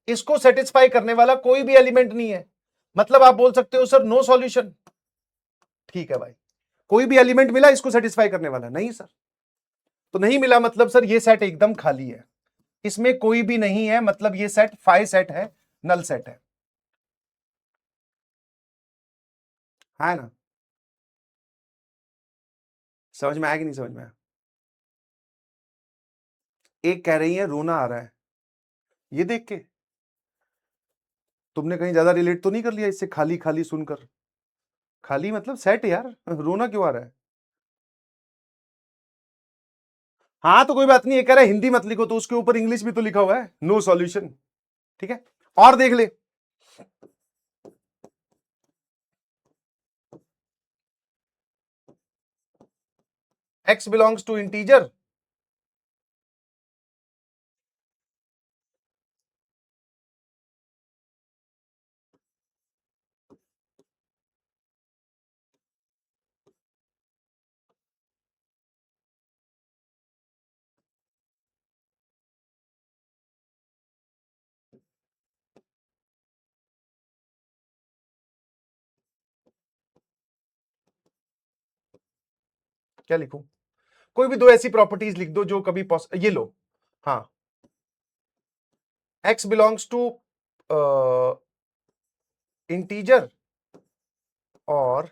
इसको सेटिस्फाई करने वाला कोई भी एलिमेंट नहीं है, मतलब आप बोल सकते हो सर नो सॉल्यूशन, ठीक है भाई? कोई भी एलिमेंट मिला इसको सेटिस्फाई करने वाला? नहीं सर, तो नहीं मिला मतलब सर ये सेट एकदम खाली है, इसमें कोई भी नहीं है, मतलब ये सेट फाई सेट है, नल सेट है, है ना? समझ में आया कि नहीं समझ में आया? एक कह रही है रोना आ रहा है, ये देख के तुमने कहीं ज्यादा रिलेट तो नहीं कर लिया इससे, खाली खाली सुनकर? खाली मतलब सेट यार, रोना क्यों आ रहा है? हाँ तो कोई बात नहीं, ये कह रहा है हिंदी मत लिखो, तो उसके ऊपर इंग्लिश भी तो लिखा हुआ है, नो सॉल्यूशन, ठीक है? और देख ले, x बिलोंग्स टू इंटीजर, क्या लिखूं? कोई भी दो ऐसी प्रॉपर्टीज लिख दो जो कभी ये लो, हाँ, x बिलोंग्स टू इंटीजर और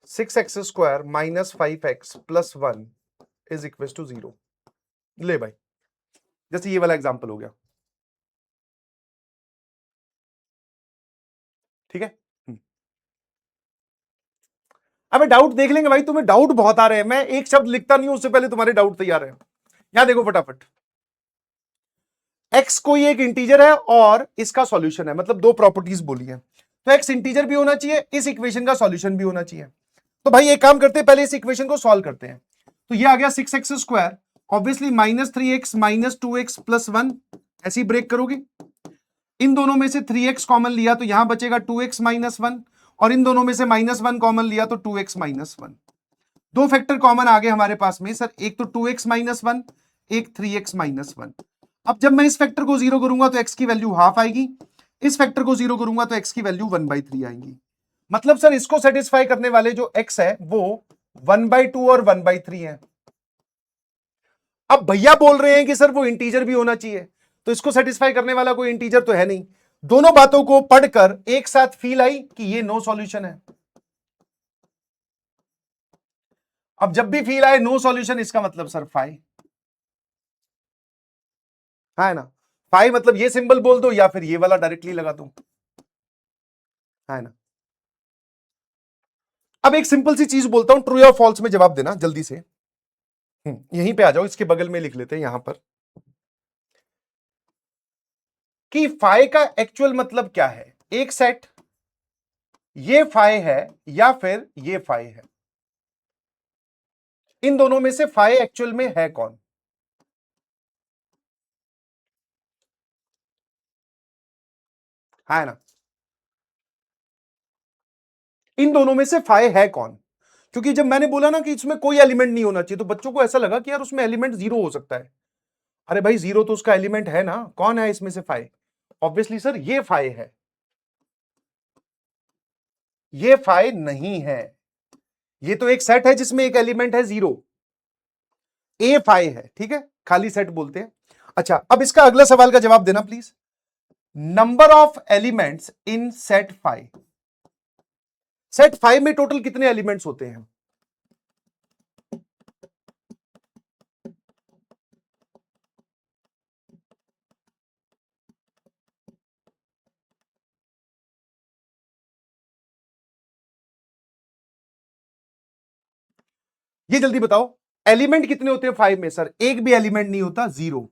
6x² minus 5x plus 1 is equal to 0। ले भाई, जैसे ये वाला एग्जांपल हो गया, ठीक है? अबे डाउट देख लेंगे भाई, तुम्हें डाउट बहुत आ रहे हैं, मैं एक शब्द लिखता नहीं हूं उससे पहले तुम्हारे डाउट तैयार है। यहां देखो फटाफट, x कोई एक इंटीजर है और इसका सॉल्यूशन है, मतलब दो प्रॉपर्टीज बोली है, तो x इंटीजर भी होना चाहिए, इस इक्वेशन का सॉल्यूशन भी होना चाहिए। तो भाई एक काम करते हैं, पहले इस इक्वेशन को सॉल्व करते हैं। तो ये आ गया 6x², obviously -3x minus 2x plus 1, ऐसी ब्रेक करोगे, इन दोनों में से 3x कॉमन लिया तो यहां बचेगा 2x माइनस 1, और इन दोनों में से -1 कॉमन लिया तो 2x माइनस 1। दो फैक्टर कॉमन आ गए हमारे पास में सर, एक तो 2x माइनस 1, एक 3x माइनस 1। अब जब मैं इस फैक्टर को जीरो करूंगा तो x की वैल्यू हाफ आएगी, इस फैक्टर को जीरो करूंगा तो x की वैल्यू 1/3 आएगी। मतलब सर इसको सेटिस्फाई करने वाले जो x है वो 1/2 और 1/3 है, अब भैया बोल रहे हैं कि सर वो इंटीजर भी होना चाहिए, तो इसको सेटिस्फाई करने वाला कोई इंटीजर तो है नहीं। दोनों बातों को पढ़कर एक साथ फील आई कि ये नो सॉल्यूशन है। अब जब भी फील आए नो सॉल्यूशन, इसका मतलब सर फाई है ना। फाई मतलब ये सिंबल बोल दो या फिर ये वाला डायरेक्टली लगा दो, है ना। अब एक सिंपल सी चीज बोलता हूं, ट्रू या फॉल्स में जवाब देना जल्दी से। यहीं पे आ जाओ, इसके बगल में लिख लेते हैं यहां पर कि फाई का एक्चुअल मतलब क्या है। एक सेट ये फाई है या फिर ये फाई है, इन दोनों में से फाई एक्चुअल में है कौन, है ना। इन दोनों में से फाई है कौन, क्योंकि जब मैंने बोला ना कि इसमें कोई एलिमेंट नहीं होना चाहिए, तो बच्चों को ऐसा लगा कि यार उसमें एलिमेंट जीरो हो सकता है। अरे भाई जीरो तो उसका एलिमेंट है ना, कौन है इसमें से फाई। ऑब्वियसली सर ये फाई है, ये फाई नहीं है। ये तो एक सेट है जिसमें एक एलिमेंट है जीरो, ए फाई है, ठीक है, खाली सेट बोलते हैं। अच्छा, अब इसका अगला सवाल का जवाब देना please. Number of elements in set phi, set five में टोटल कितने एलिमेंट्स होते हैं। ये जल्दी बताओ, एलिमेंट कितने होते हैं फाइव में। सर एक भी एलिमेंट नहीं होता, जीरो।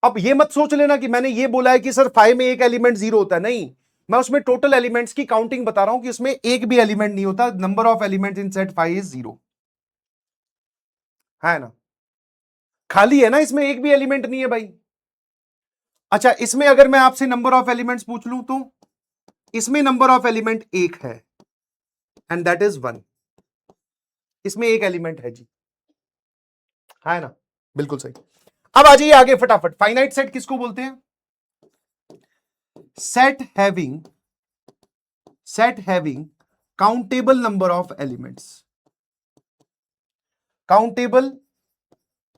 अब ये मत सोच लेना कि मैंने ये बोला है कि सर फाइव में एक एलिमेंट जीरो होता है, नहीं, मैं उसमें टोटल एलिमेंट्स की काउंटिंग बता रहा हूं कि उसमें एक भी एलिमेंट नहीं होता। Number of element in set five is zero, है ना। खाली है ना, इसमें एक भी एलिमेंट नहीं है भाई। अच्छा, इसमें अगर मैं आपसे नंबर ऑफ एलिमेंट्स पूछ लूं तो इसमें नंबर ऑफ एलिमेंट एक है, एंड दैट इज वन। इसमें एक एलिमेंट है जी, है ना, बिल्कुल सही। अब आ जाइए आगे फटाफट। फाइनाइट सेट किसको बोलते हैं। Set having countable number of elements, countable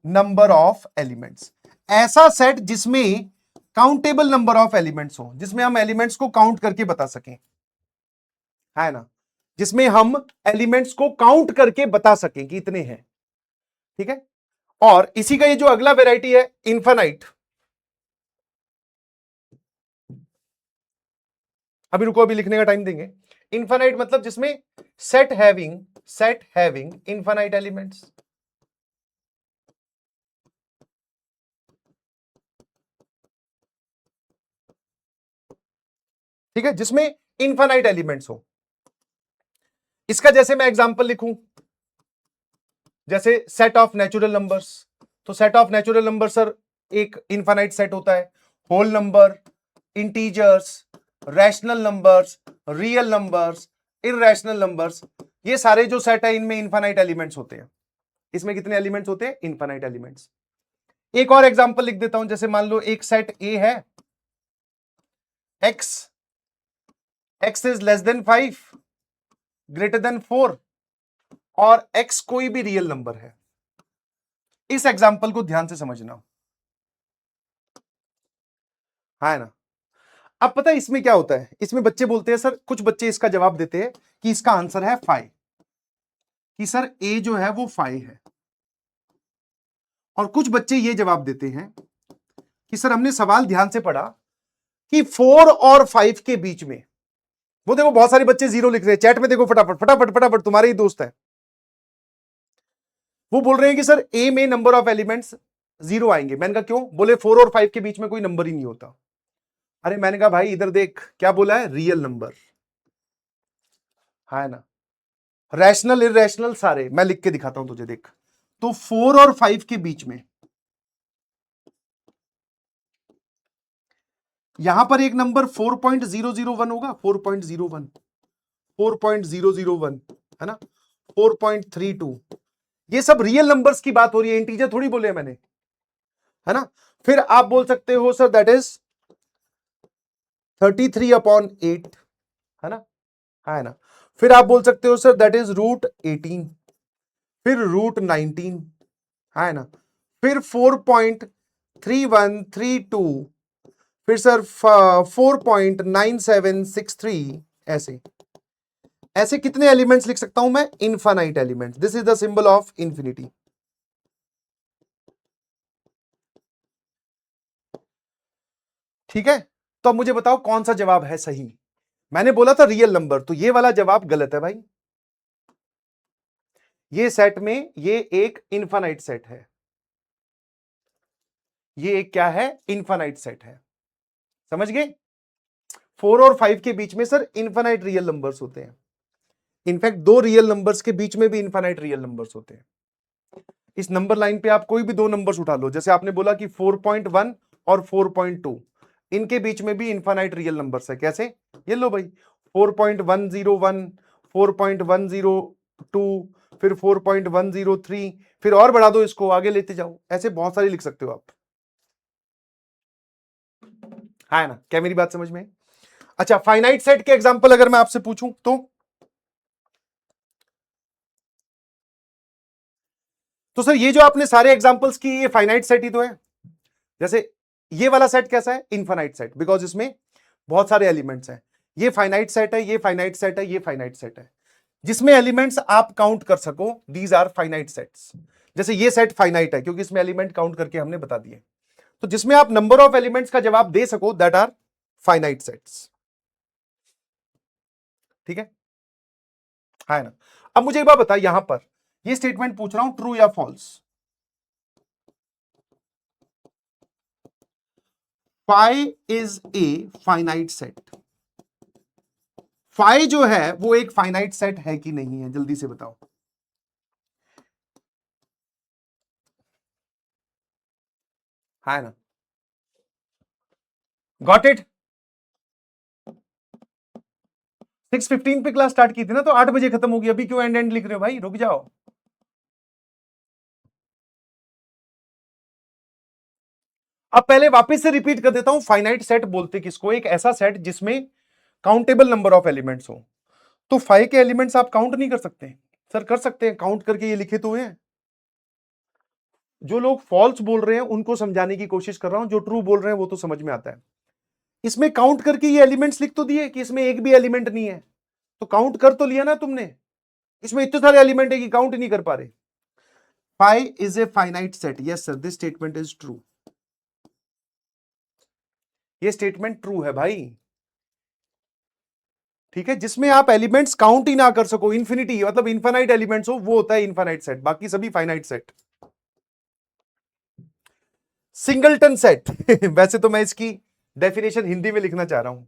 number of elements, ऐसा सेट जिसमें काउंटेबल नंबर ऑफ एलिमेंट्स हो, जिसमें हम एलिमेंट्स को काउंट करके बता सकें, है ना, जिसमें हम एलिमेंट्स को काउंट करके बता सकें कि इतने हैं, ठीक है। और इसी का ये जो अगला वैरायटी है इनफाइनाइट। अभी रुको, अभी लिखने का टाइम देंगे। इनफाइनाइट मतलब जिसमें सेट हैविंग इनफाइनाइट एलिमेंट्स, ठीक है, जिसमें इनफाइनाइट एलिमेंट्स हो। इसका जैसे मैं एग्जांपल लिखूं, जैसे सेट ऑफ नेचुरल नंबर्स, तो set of natural number sir एक इनफाइनाइट सेट होता है। Whole number, integers, rational numbers, real numbers, irrational numbers, ये सारे जो सेट है इनमें इनफाइनाइट एलिमेंट्स होते हैं। इसमें कितने एलिमेंट्स होते हैं, इनफाइनाइट एलिमेंट्स। एक और एग्जांपल लिख देता हूं, जैसे मान लो एक सेट ए है, x is less than 5, greater than 4, और एक्स कोई भी रियल नंबर है। इस एग्जांपल को ध्यान से समझना, है ना। अब पता है इसमें क्या होता है, इसमें बच्चे बोलते हैं सर, कुछ बच्चे इसका जवाब देते हैं कि इसका आंसर है 5, कि सर ए जो है वो 5 है। और कुछ बच्चे ये जवाब देते हैं कि सर हमने सवाल ध्यान से पढ़ा कि 4 और 5 के बीच में, वो देखो बहुत सारे बच्चे जीरो लिख रहे हैं चैट में, देखो फटाफट फटाफट फटाफट, तुम्हारे ही दोस्त है। वो बोल रहे हैं कि सर ए में नंबर ऑफ एलिमेंट्स जीरो आएंगे। मैंने कहा क्यों, बोले 4 और 5 के बीच में कोई नंबर ही नहीं होता। अरे मैंने कहा भाई इधर देख, क्या बोला है, रियल नंबर, है ना, रैशनल इररेशनल सारे, मैं लिख के दिखाता हूं तुझे, देख। तो 4 और 5 के बीच में यहां पर एक नंबर 4.001 होगा, 4.01, 4.001, है ना, 4.32, ये सब रियल नंबर्स की बात हो रही है, इंटीजर थोड़ी बोले मैंने, है ना। फिर आप बोल सकते हो सर दैट इज 33/8, है ना, है ना। फिर आप बोल सकते हो सर दैट इज √18, फिर √19, है ना, फिर 4.3132, फिर सर 4.9763, ऐसे ऐसे कितने एलिमेंट्स लिख सकता हूं मैं? Infinite elements. This is the symbol of infinity. ठीक है, तो अब मुझे बताओ कौन सा जवाब है सही। मैंने बोला था रियल नंबर, तो ये वाला जवाब गलत है भाई। ये सेट में ये एक इनफाइनाइट सेट है, ये एक क्या है? इनफाइनाइट सेट है। समझ गए? 4 और 5 के बीच में सर इनफाइनाइट रियल नंबर्स होते हैं। इनफैक्ट दो रियल नंबर्स के बीच में भी इनफाइनाइट रियल नंबर्स होते हैं। इस नंबर लाइन पे आप कोई भी दो नंबर्स उठा लो, जैसे आपने बोला कि 4.1 और 4.2, इनके बीच में भी इनफाइनाइट रियल नंबर्स है। कैसे? ये लो भाई, 4.101, 4.102, फिर 4.103, फिर और बढ़ा दो, इसको आगे लेते जाओ, ऐसे बहुत सारी लिख सकते हो आप। है ना? क्या मेरी बात समझ में? अच्छा, फाइनाइट सेट के एग्जांपल अगर मैं आपसे पूछूं तो सर ये जो आपने सारे एग्जांपल्स की, ये फाइनाइट सेट ही तो है। जैसे ये वाला सेट कैसा है? इनफाइनाइट सेट, बिकॉज इसमें बहुत सारे एलिमेंट्स हैं। ये फाइनाइट सेट है, ये फाइनाइट सेट है, ये फाइनाइट सेट है। जिसमें एलिमेंट्स आप काउंट कर सको, दीज आर फाइनाइट सेट्स। जैसे ये सेट फाइनाइट है क्योंकि इसमें एलिमेंट काउंट करके हमने बता दिए। तो जिसमें आप नंबर ऑफ एलिमेंट्स का जवाब दे सको, दैट आर फाइनाइट सेट्स। ठीक है ना? अब मुझे एक बात बता, यहां पर ये स्टेटमेंट पूछ रहा हूं, ट्रू या false. Phi is a finite set. Phi जो है वो एक फाइनाइट सेट है कि नहीं है? जल्दी से बताओ। है ना? Got it? 6:15 पे क्लास स्टार्ट की थी ना, तो 8 बजे खत्म होगी। अभी क्यों एंड एंड लिख रहे हो भाई? रुक जाओ। अब पहले वापस से रिपीट कर देता हूं, फाइनाइट सेट बोलते किसको? एक ऐसा सेट जिसमें काउंटेबल नंबर ऑफ एलिमेंट्स हो। तो 5 के एलिमेंट्स आप काउंट नहीं कर सकते? सर कर सकते हैं, काउंट करके ये लिखे तो हुए हैं। जो लोग फॉल्स बोल रहे हैं उनको समझाने की कोशिश कर रहा हूं, जो ट्रू बोल रहे हैं वो तो समझ में आता है। इसमें काउंट करके ये एलिमेंट्स लिख तो दिए कि इसमें एक भी एलिमेंट नहीं है, तो काउंट कर तो लिया ना तुमने। इसमें इतने सारे एलिमेंट है कि काउंट नहीं कर पा रहे। Five is a finite set, yes sir, this statement is true. ये स्टेटमेंट ट्रू है भाई। ठीक है, जिसमें आप एलिमेंट्स काउंट ही ना कर सको, इंफिनिटी मतलब इनफाइनाइट एलिमेंट्स हो, वो होता है इनफाइनाइट सेट, बाकी सभी फाइनाइट सेट। सिंगलटन सेट वैसे तो मैं इसकी डेफिनेशन हिंदी में लिखना चाह रहा हूं।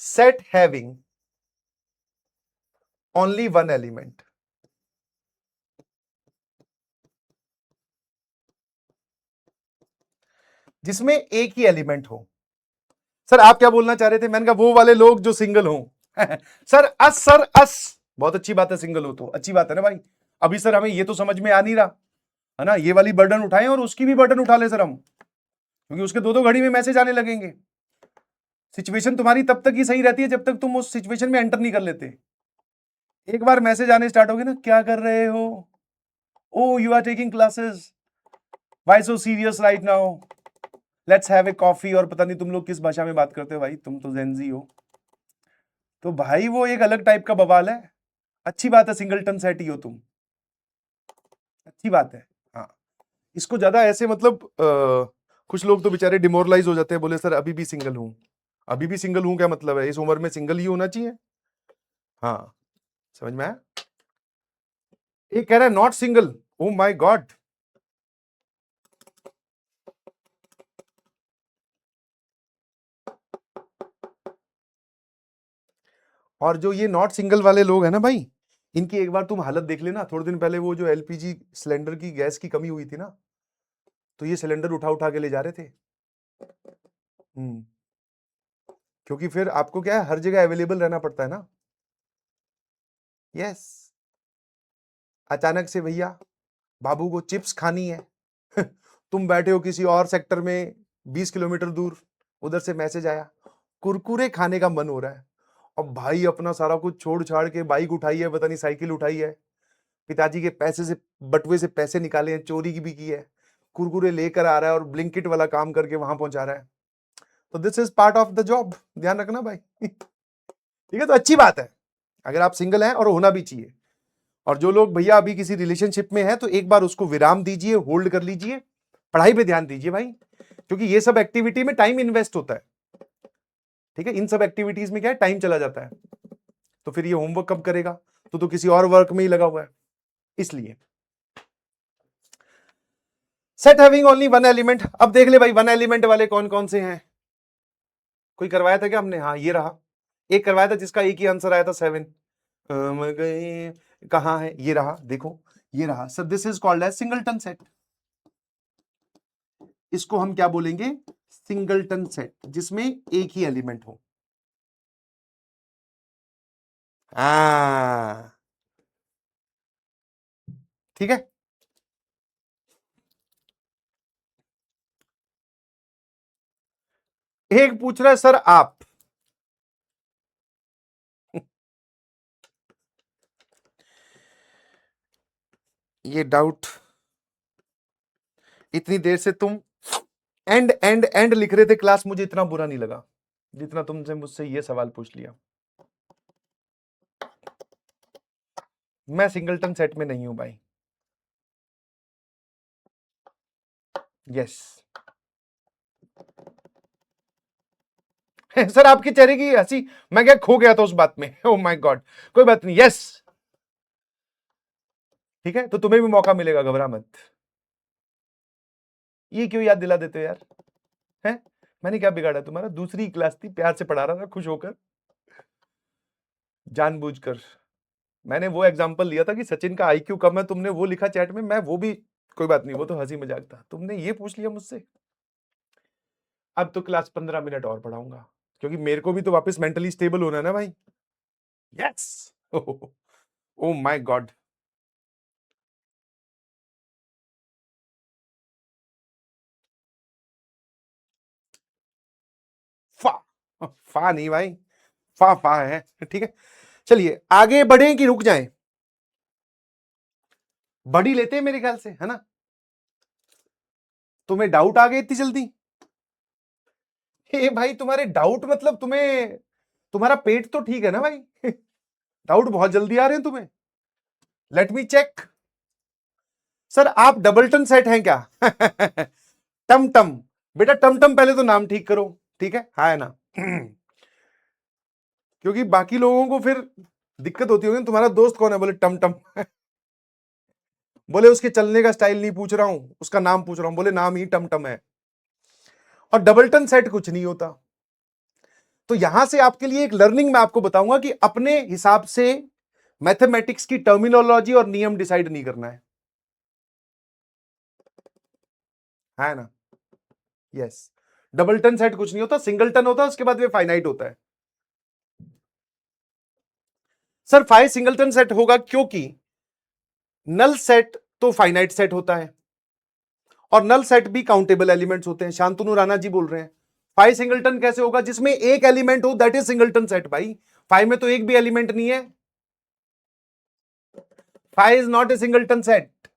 Set having only one element. जिसमें एक ही एलिमेंट हो। सर आप क्या बोलना चाह रहे थे? मैंने कहा वो वाले लोग जो सिंगल हो सर अस बहुत अच्छी बात है, सिंगल हो तो अच्छी बात है ना भाई। अभी सर हमें ये तो समझ में आ नहीं रहा है ना, ये वाली बर्डन उठाएं और उसकी भी बर्डन उठा ले सर हम, क्योंकि उसके दो दो घड़ी में मैसेज आने लगेंगे। सिचुएशन तुम्हारी तब तक ही सही रहती है जब तक तुम उस सिचुएशन में एंटर नहीं कर लेते। एक बार मैसेज आने स्टार्ट हो गए ना, क्या कर रहे हो, oh you are taking classes, why so serious right now, let's have a coffee, और पता नहीं तुम लोग किस भाषा में बात करते हो भाई, तुम तो जेनजी हो। तो भाई वो एक अलग टाइप का बवाल है। अच्छी बात है सिंगलटन सेट ही हो तुम, अच्छी बात है। हाँ, इसको ज्यादा ऐसे मतलब कुछ लोग तो बेचारे डिमोरलाइज हो जाते हैं, बोले सर अभी भी सिंगल हूं। अभी भी सिंगल हूं क्या मतलब है? इस उम्र में सिंगल ही होना चाहिए। हाँ, समझ में आया? ये कह रहा है not single, O my God. और जो ये नॉट सिंगल वाले लोग हैं ना भाई, इनकी एक बार तुम हालत देख लेना। थोड़े दिन पहले वो जो एलपीजी सिलेंडर की गैस की कमी हुई थी ना, तो ये सिलेंडर उठा उठा के ले जा रहे थे। क्योंकि फिर आपको क्या है, हर जगह अवेलेबल रहना पड़ता है ना। यस, अचानक से भैया बाबू को चिप्स खानी है तुम बैठे हो किसी और सेक्टर में 20 किलोमीटर दूर, उधर से मैसेज आया कुरकुरे खाने का मन हो रहा है। अब भाई अपना सारा कुछ छोड़ छाड़ के बाइक उठाई है, पता नहीं साइकिल उठाई है, पिताजी के पैसे से, बटुए से पैसे निकाले हैं, चोरी की भी की है, कुरकुरे लेकर आ रहा है और ब्लिंकिट वाला काम करके वहां पहुंचा रहा है। तो this is part of the job, ध्यान रखना भाई। ठीक है, तो अच्छी बात है अगर आप सिंगल हैं, और होना भी चाहिए। और जो लोग भैया अभी किसी रिलेशनशिप में है, तो एक बार उसको विराम दीजिए, होल्ड कर लीजिए, पढ़ाई पे ध्यान दीजिए भाई, क्योंकि ये सब एक्टिविटी में टाइम इन्वेस्ट होता है। ठीक है, इन सब एक्टिविटीज में क्या है, टाइम चला जाता है, तो फिर ये होमवर्क कब करेगा, तो किसी और वर्क में ही लगा हुआ है। इसलिए set having only one element. अब देख ले भाई, वन एलिमेंट वाले कौन कौन से हैं। कोई करवाया था क्या हमने? हाँ, ये रहा, एक करवाया था जिसका एक ही आंसर आया था 7। कहां है? ये रहा, देखो ये रहा sir. This is called as singleton set. इसको हम क्या बोलेंगे? सिंगलटन सेट, जिसमें एक ही एलिमेंट हो। ठीक है, एक पूछ रहा है सर आप, ये डाउट, इतनी देर से तुम एंड एंड एंड लिख रहे थे क्लास, मुझे इतना बुरा नहीं लगा जितना तुमसे मुझसे ये सवाल पूछ लिया। मैं सिंगलटन सेट में नहीं हूं भाई। यस सर, आपके चेहरे की हंसी, मैं क्या खो गया था उस बात में? ओह माय गॉड, कोई बात नहीं। यस ठीक है, तो तुम्हें भी मौका मिलेगा, घबरा मत। ये क्यों याद दिला देते हो यार? हैं, मैंने क्या बिगाड़ा तुम्हारा? दूसरी क्लास थी, प्यार से पढ़ा रहा था, खुश होकर, जानबूझकर। मैंने वो एग्जांपल लिया था कि सचिन का आईक्यू कम है, तुमने वो लिखा चैट में, मैं वो भी, कोई बात नहीं, वो तो हंसी मजाक था। तुमने ये पूछ लिया मुझसे। अब तो क्लास 15 मिनट और पढ़ाऊंगा, क्योंकि मेरे को भी तो वापस मेंटली स्टेबल होना है ना भाई। यस ओ माय गॉड, फा फा नहीं भाई, फा फा है। ठीक है, चलिए आगे बढ़े कि रुक जाएं? बढ़ी लेते हैं मेरे ख्याल से, है ना? तुम्हें डाउट आ गए इतनी जल्दी? भाई तुम्हारे डाउट मतलब तुम्हें, तुम्हारा पेट तो ठीक है ना भाई? डाउट बहुत जल्दी आ रहे हैं तुम्हें। Let me check. सर आप डबलटन सेट हैं क्या? टम टम, बेटा टम टम पहले तो नाम ठीक करो, ठीक है? हाँ है ना? क्योंकि बाकी लोगों को फिर दिक्कत होती होगी। तुम्हारा दोस्त कौन है? बोले टम टम। बोले उसके चलने का स्टाइल नहीं पूछ रहा हूं, उसका नाम पूछ रहा हूं। बोले नाम ही टम टम है। और डबलटन सेट कुछ नहीं होता। तो यहां से आपके लिए एक लर्निंग मैं आपको बताऊंगा कि अपने हिसाब से मैथमेटिक्स की टर्मिनोलॉजी और नियम डिसाइड नहीं करना है ना? यस, डबलटन सेट कुछ नहीं होता, सिंगलटन होता है, उसके बाद वे फाइनाइट होता है। सर फाइव सिंगलटन सेट होगा क्योंकि नल सेट तो फाइनाइट सेट होता है, और नल सेट भी काउंटेबल एलिमेंट्स होते हैं। शांतनु राणा जी बोल रहे हैं फाइव सिंगलटन कैसे होगा? जिसमें एक एलिमेंट हो, दैट इज सिंगलटन सेट भाई। फाइव में तो एक भी एलिमेंट नहीं है। Five is not A singleton set.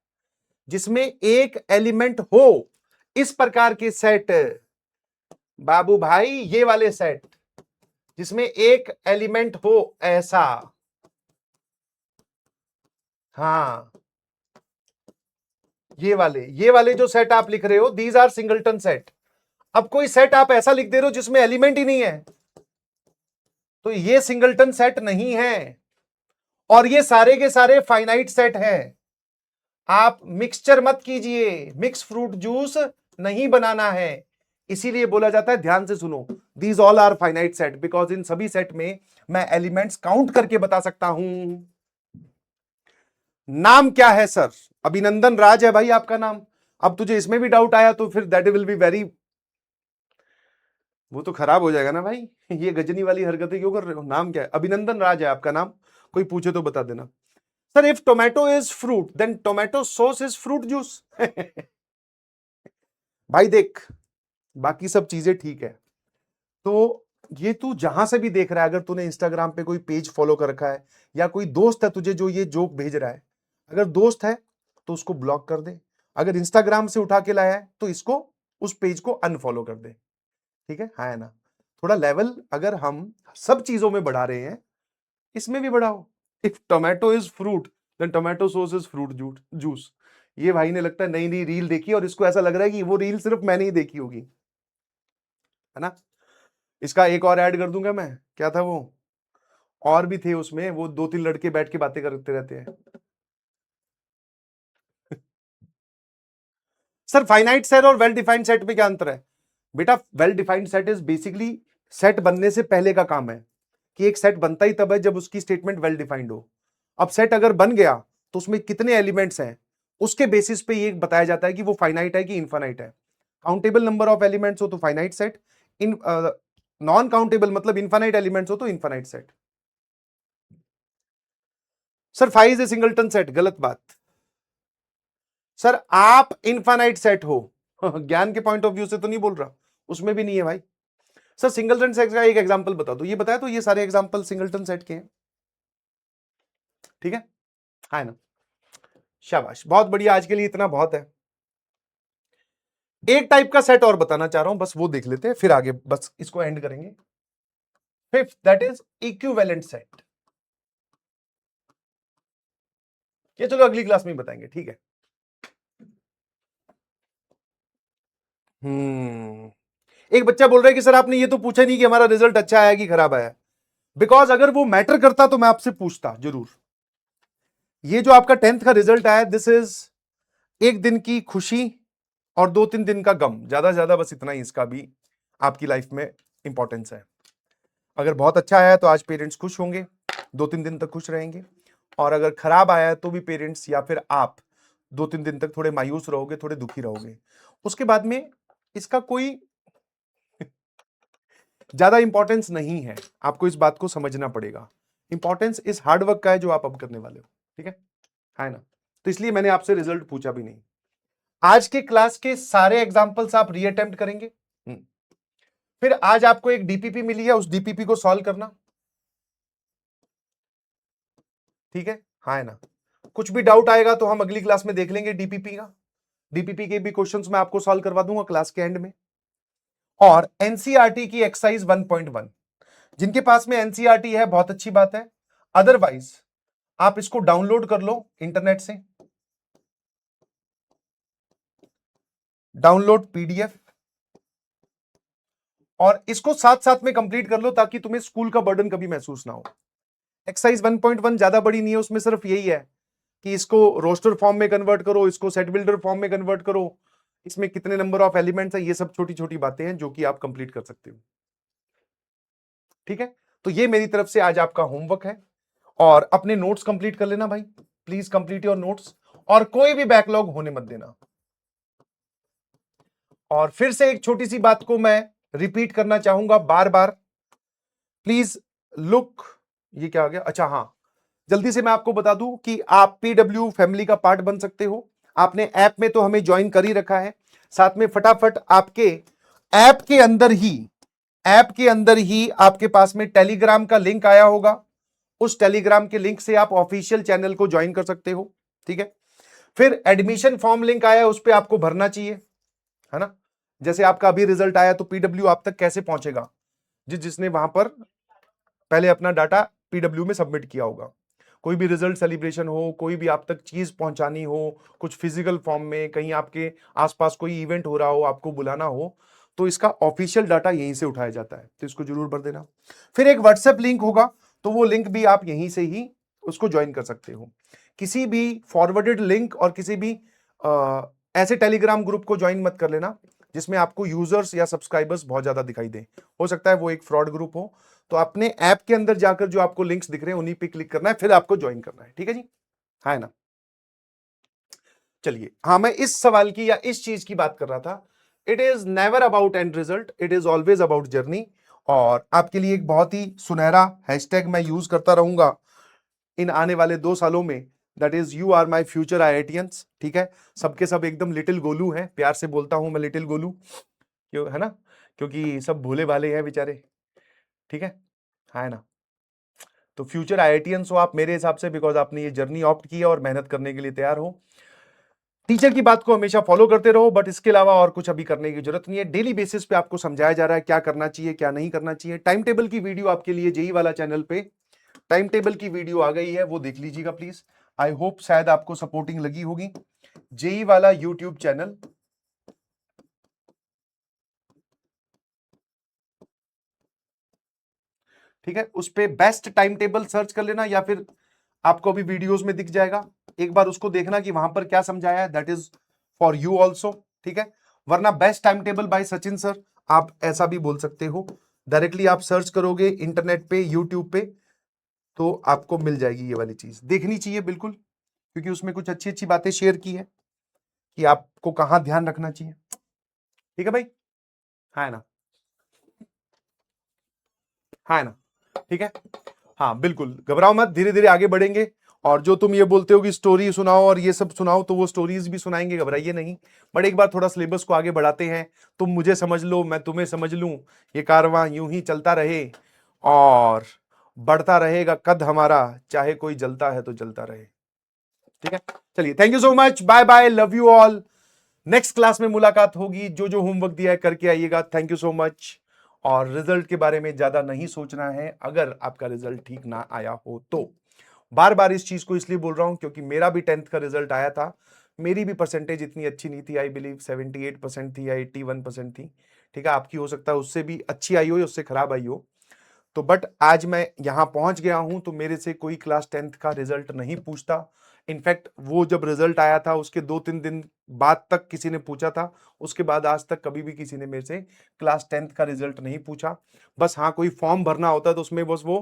जिसमें एक एलिमेंट हो, इस प्रकार के सेट बाबू भाई, ये वाले सेट जिसमें एक एलिमेंट हो, ऐसा। हाँ, ये वाले जो सेट आप लिख रहे हो, दीज आर सिंगलटन सेट। अब कोई सेट आप ऐसा लिख दे रहे हो जिसमें एलिमेंट ही नहीं है, तो ये सिंगलटन सेट नहीं है। और ये सारे के सारे फाइनाइट सेट हैं। आप मिक्सचर मत कीजिए, मिक्स फ्रूट जूस नहीं बनाना है। इसीलिए बोला जाता है, ध्यान से सुनो, these all are finite set, because इन सभी सेट में मैं एलिमेंट्स काउंट करके बता सकता हूं। नाम क्या है सर? अभिनंदन राज है भाई आपका नाम। अब तुझे इसमें भी डाउट आया तो फिर दैट विल बी वेरी, वो तो खराब हो जाएगा ना भाई। ये गजनी वाली हरकतें क्यों कर रहे हो? नाम क्या है? अभिनंदन राज है आपका नाम। कोई पूछे तो बता देना। Sir if tomato is fruit, then tomato sauce is fruit juice. भाई देख, बाकी सब चीजें ठीक है, तो ये तू जहां से भी देख रहा है, अगर तूने इंस्टाग्राम पे कोई पेज फॉलो कर रखा है, या कोई दोस्त है तुझे जो ये जोक भेज रहा है, अगर दोस्त है तो उसको ब्लॉक कर दे, अगर इंस्टाग्राम से उठा के लाया है तो इसको, उस पेज को अनफॉलो कर दे। ठीक है ना? थोड़ा लेवल अगर हम सब चीजों में बढ़ा रहे हैं, इसमें भी बढ़ाओ। If tomato is fruit then tomato sauce is fruit juice. ये भाई ने लगता है नई नई रील देखी और इसको ऐसा लग रहा है कि वो रील सिर्फ मैंने ही देखी होगी, है ना? इसका एक और ऐड कर दूंगा मैं, क्या था वो, और भी थे उसमें, वो 2-3 लड़के बैठ के बातें करते रहते हैं। सर फाइनाइट सेट और वेल डिफाइंड सेट में क्या अंतर है? बेटा well defined set is basically set बनने से पहले का काम है, कि एक सेट बनता ही तब है जब उसकी स्टेटमेंट वेल डिफाइंड हो। अब सेट अगर बन गया तो उसमें कितने एलिमेंट्स हैं, उसके बेसिस पे ये बताया जाता है कि वो फाइनाइट है कि इनफाइनाइट है। काउंटेबल नंबर ऑफ एलिमेंट्स हो तो finite set, in non countable मतलब इनफाइनाइट एलिमेंट्स हो तो infinite set. Sir 5 is a singleton set, गलत बात। सर आप इनफाइनाइट सेट हो, ज्ञान के पॉइंट ऑफ व्यू से तो नहीं बोल रहा, उसमें भी नहीं है भाई। सर सिंगलटन सेट का एक एग्जांपल बता दो, ये बताया तो ये सारे एग्जांपल सिंगलटन सेट के हैं। ठीक है ना? शाबाश, बहुत बढ़िया, आज के लिए इतना बहुत है। एक टाइप का सेट और बताना चाह रहा हूं, बस वो देख लेते हैं फिर आगे बस इसको एंड करेंगे। Fifth, that is equivalent set. ये चलो अगली क्लास में बताएंगे, ठीक है? एक बच्चा बोल रहा है कि सर आपने ये तो पूछा नहीं कि हमारा रिजल्ट अच्छा आया कि खराब आया। बिकॉज अगर वो मैटर करता तो मैं आपसे पूछता जरूर। ये जो आपका 10th का रिजल्ट आया, दिस इज एक दिन की खुशी और 2-3 दिन का गम, ज्यादा से ज्यादा बस इतना ही इसका भी आपकी लाइफ में इंपॉर्टेंस है। अगर बहुत अच्छा आया तो आज पेरेंट्स खुश होंगे, 2-3 दिन तक खुश रहेंगे, और अगर खराब आया तो भी पेरेंट्स या फिर आप 2-3 दिन तक थोड़े मायूस रहोगे, थोड़े दुखी रहोगे। उसके बाद में इसका कोई ज्यादा इंपॉर्टेंस नहीं है, आपको इस बात को समझना पड़ेगा। इंपॉर्टेंस इस हार्डवर्क का है जो आप अब करने वाले हो। ठीक है ना? तो इसलिए मैंने आपसे रिजल्ट पूछा भी नहीं। आज के क्लास के सारे एग्जाम्पल्स आप रीअटेम्प्ट करेंगे। फिर आज आपको एक डीपीपी मिली है, उस डीपीपी को सॉल्व करना। ठीक है ना? कुछ भी डाउट आएगा तो हम अगली क्लास में देख लेंगे डीपीपी का। डीपीपी के भी क्वेश्चंस मैं आपको सॉल्व करवा दूंगा क्लास के एंड में। और एनसीईआरटी की एक्सरसाइज 1.1, जिनके पास में एनसीईआरटी है बहुत अच्छी बात है, अदरवाइज आप इसको डाउनलोड कर लो इंटरनेट से, डाउनलोड पीडीएफ, और इसको साथ साथ में कंप्लीट कर लो ताकि तुम्हें स्कूल का बर्डन कभी महसूस ना हो। एक्सरसाइज 1.1 ज्यादा बड़ी नहीं है, उसमें सिर्फ यही है कि इसको रोस्टर फॉर्म में कन्वर्ट करो, इसको सेट बिल्डर फॉर्म में कन्वर्ट करो, इसमें कितने नंबर ऑफ एलिमेंट्स है, ये सब छोटी छोटी बातें हैं जो कि आप कंप्लीट कर सकते हो। ठीक है? तो ये मेरी तरफ से आज आपका होमवर्क है, और अपने नोट्स कंप्लीट कर लेना भाई, प्लीज कंप्लीट योर नोट्स, और कोई भी बैकलॉग होने मत देना। और फिर से एक छोटी सी बात को मैं रिपीट करना चाहूंगा बार बार, प्लीज लुक, ये क्या आ गया, अच्छा हाँ, जल्दी से मैं आपको बता दूं कि आप पीडब्ल्यू फैमिली का पार्ट बन सकते हो। आपने ऐप में तो हमें ज्वाइन कर ही रखा है, साथ में फटाफट आपके ऐप के अंदर ही, ऐप के अंदर ही आपके पास में टेलीग्राम का लिंक आया होगा, उस टेलीग्राम के लिंक से आप ऑफिशियल चैनल को ज्वाइन कर सकते हो। ठीक है? फिर एडमिशन फॉर्म लिंक आया, उस पर आपको भरना चाहिए, है ना? जैसे आपका अभी रिजल्ट आया तो पीडब्ल्यू आप तक कैसे पहुंचेगा, जिसने वहां पर पहले अपना डाटा पीडब्ल्यू में सबमिट किया होगा। कोई भी रिजल्ट सेलिब्रेशन हो, कोई भी आप तक चीज पहुंचानी हो, कुछ फिजिकल फॉर्म में, कहीं आपके आसपास कोई इवेंट हो रहा हो, आपको बुलाना हो, तो इसका ऑफिशियल डाटा यहीं से उठाया जाता है, तो इसको जरूर भर देना। फिर एक व्हाट्सएप लिंक होगा, तो वो लिंक भी आप यहीं से ही उसको ज्वाइन कर सकते हो। किसी भी फॉरवर्डेड लिंक और किसी भी ऐसे टेलीग्राम ग्रुप को ज्वाइन मत कर लेना जिसमें आपको यूजर्स या सब्सक्राइबर्स बहुत ज्यादा दिखाई दे, हो सकता है वो एक फ्रॉड ग्रुप हो। तो अपने ऐप के अंदर जाकर जो आपको लिंक्स दिख रहे हैं उन्हीं पे क्लिक करना है, फिर आपको ज्वाइन करना है। ठीक है जी? है ना? चलिए, हाँ, मैं इस सवाल की या इस चीज की बात कर रहा था। It is never about and result, it is always about journey. और आपके लिए एक बहुत ही सुनहरा हैशटैग मैं यूज करता रहूंगा इन आने वाले 2 सालों में, that is you are my future IITians। ठीक है? सबके सब एकदम लिटिल गोलू हैं, प्यार से बोलता हूं मैं लिटिल गोलू, क्यों, है ना? क्योंकि सब भोले भाले हैं बेचारे। ठीक है ना? तो फ्यूचर आईआईटीएंस हो आप मेरे हिसाब से, बिकॉज आपने ये जर्नी ऑप्ट की है और मेहनत करने के लिए तैयार हो। टीचर की बात को हमेशा फॉलो करते रहो, बट इसके अलावा और कुछ अभी करने की जरूरत नहीं है। डेली बेसिस पे आपको समझाया जा रहा है क्या करना चाहिए क्या नहीं करना चाहिए। टाइम टेबल की वीडियो आपके लिए जेई वाला चैनल पे टाइम टेबल की वीडियो आ गई है, वो देख लीजिएगा प्लीज। आई होप शायद आपको सपोर्टिंग लगी होगी। जेई वाला यूट्यूब चैनल, ठीक है, उस पे बेस्ट टाइम टेबल सर्च कर लेना, या फिर आपको अभी वीडियोस में दिख जाएगा, एक बार उसको देखना कि वहां पर क्या समझाया है। That is for you also, ठीक है। वरना best time table by Sachin sir, आप ऐसा भी बोल सकते हो। डायरेक्टली आप सर्च करोगे इंटरनेट पे, यूट्यूब पे, तो आपको मिल जाएगी। ये वाली चीज देखनी चाहिए बिल्कुल, क्योंकि उसमें कुछ अच्छी अच्छी बातें शेयर की है कि आपको कहां ध्यान रखना चाहिए। ठीक है भाई, है ना, है ना, ठीक है। हाँ बिल्कुल, घबराओ मत, धीरे धीरे आगे बढ़ेंगे। और जो तुम ये बोलते हो कि स्टोरी सुनाओ और ये सब सुनाओ, तो वो स्टोरीज भी सुनाएंगे, घबराइए नहीं। बट एक बार थोड़ा सिलेबस को आगे बढ़ाते हैं, तुम मुझे समझ लो मैं तुम्हें समझ लूं, ये कारवां यूं ही चलता रहे और बढ़ता रहेगा कद हमारा, चाहे कोई जलता है तो जलता रहे। ठीक है, चलिए, thank you so much, bye bye, love you all. Next class में मुलाकात होगी। जो जो होमवर्क दिया है करके आइएगा। Thank you so much. और रिजल्ट के बारे में ज्यादा नहीं सोचना है, अगर आपका रिजल्ट ठीक ना आया हो तो। बार बार इस चीज को इसलिए बोल रहा हूं क्योंकि मेरा भी 10th का रिजल्ट आया था, मेरी भी परसेंटेज इतनी अच्छी नहीं थी। आई बिलीव 78% थी या 81% थी। ठीक है, आपकी हो सकता है उससे भी अच्छी आई हो या उससे खराब आई हो। तो बट आज मैं यहां पहुंच गया हूं, तो मेरे से कोई क्लास 10th का रिजल्ट नहीं पूछता। इनफैक्ट वो जब रिजल्ट आया था उसके 2-3 दिन बाद तक किसी ने पूछा था, उसके बाद आज तक कभी भी किसी ने मेरे से क्लास 10th का रिजल्ट नहीं पूछा। बस हाँ, कोई फॉर्म भरना होता है तो उसमें बस वो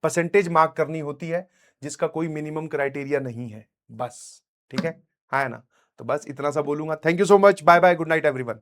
परसेंटेज मार्क करनी होती है, जिसका कोई मिनिमम क्राइटेरिया नहीं है बस। ठीक है ना, तो बस इतना सा बोलूंगा। Thank you so much, bye bye, good night everyone.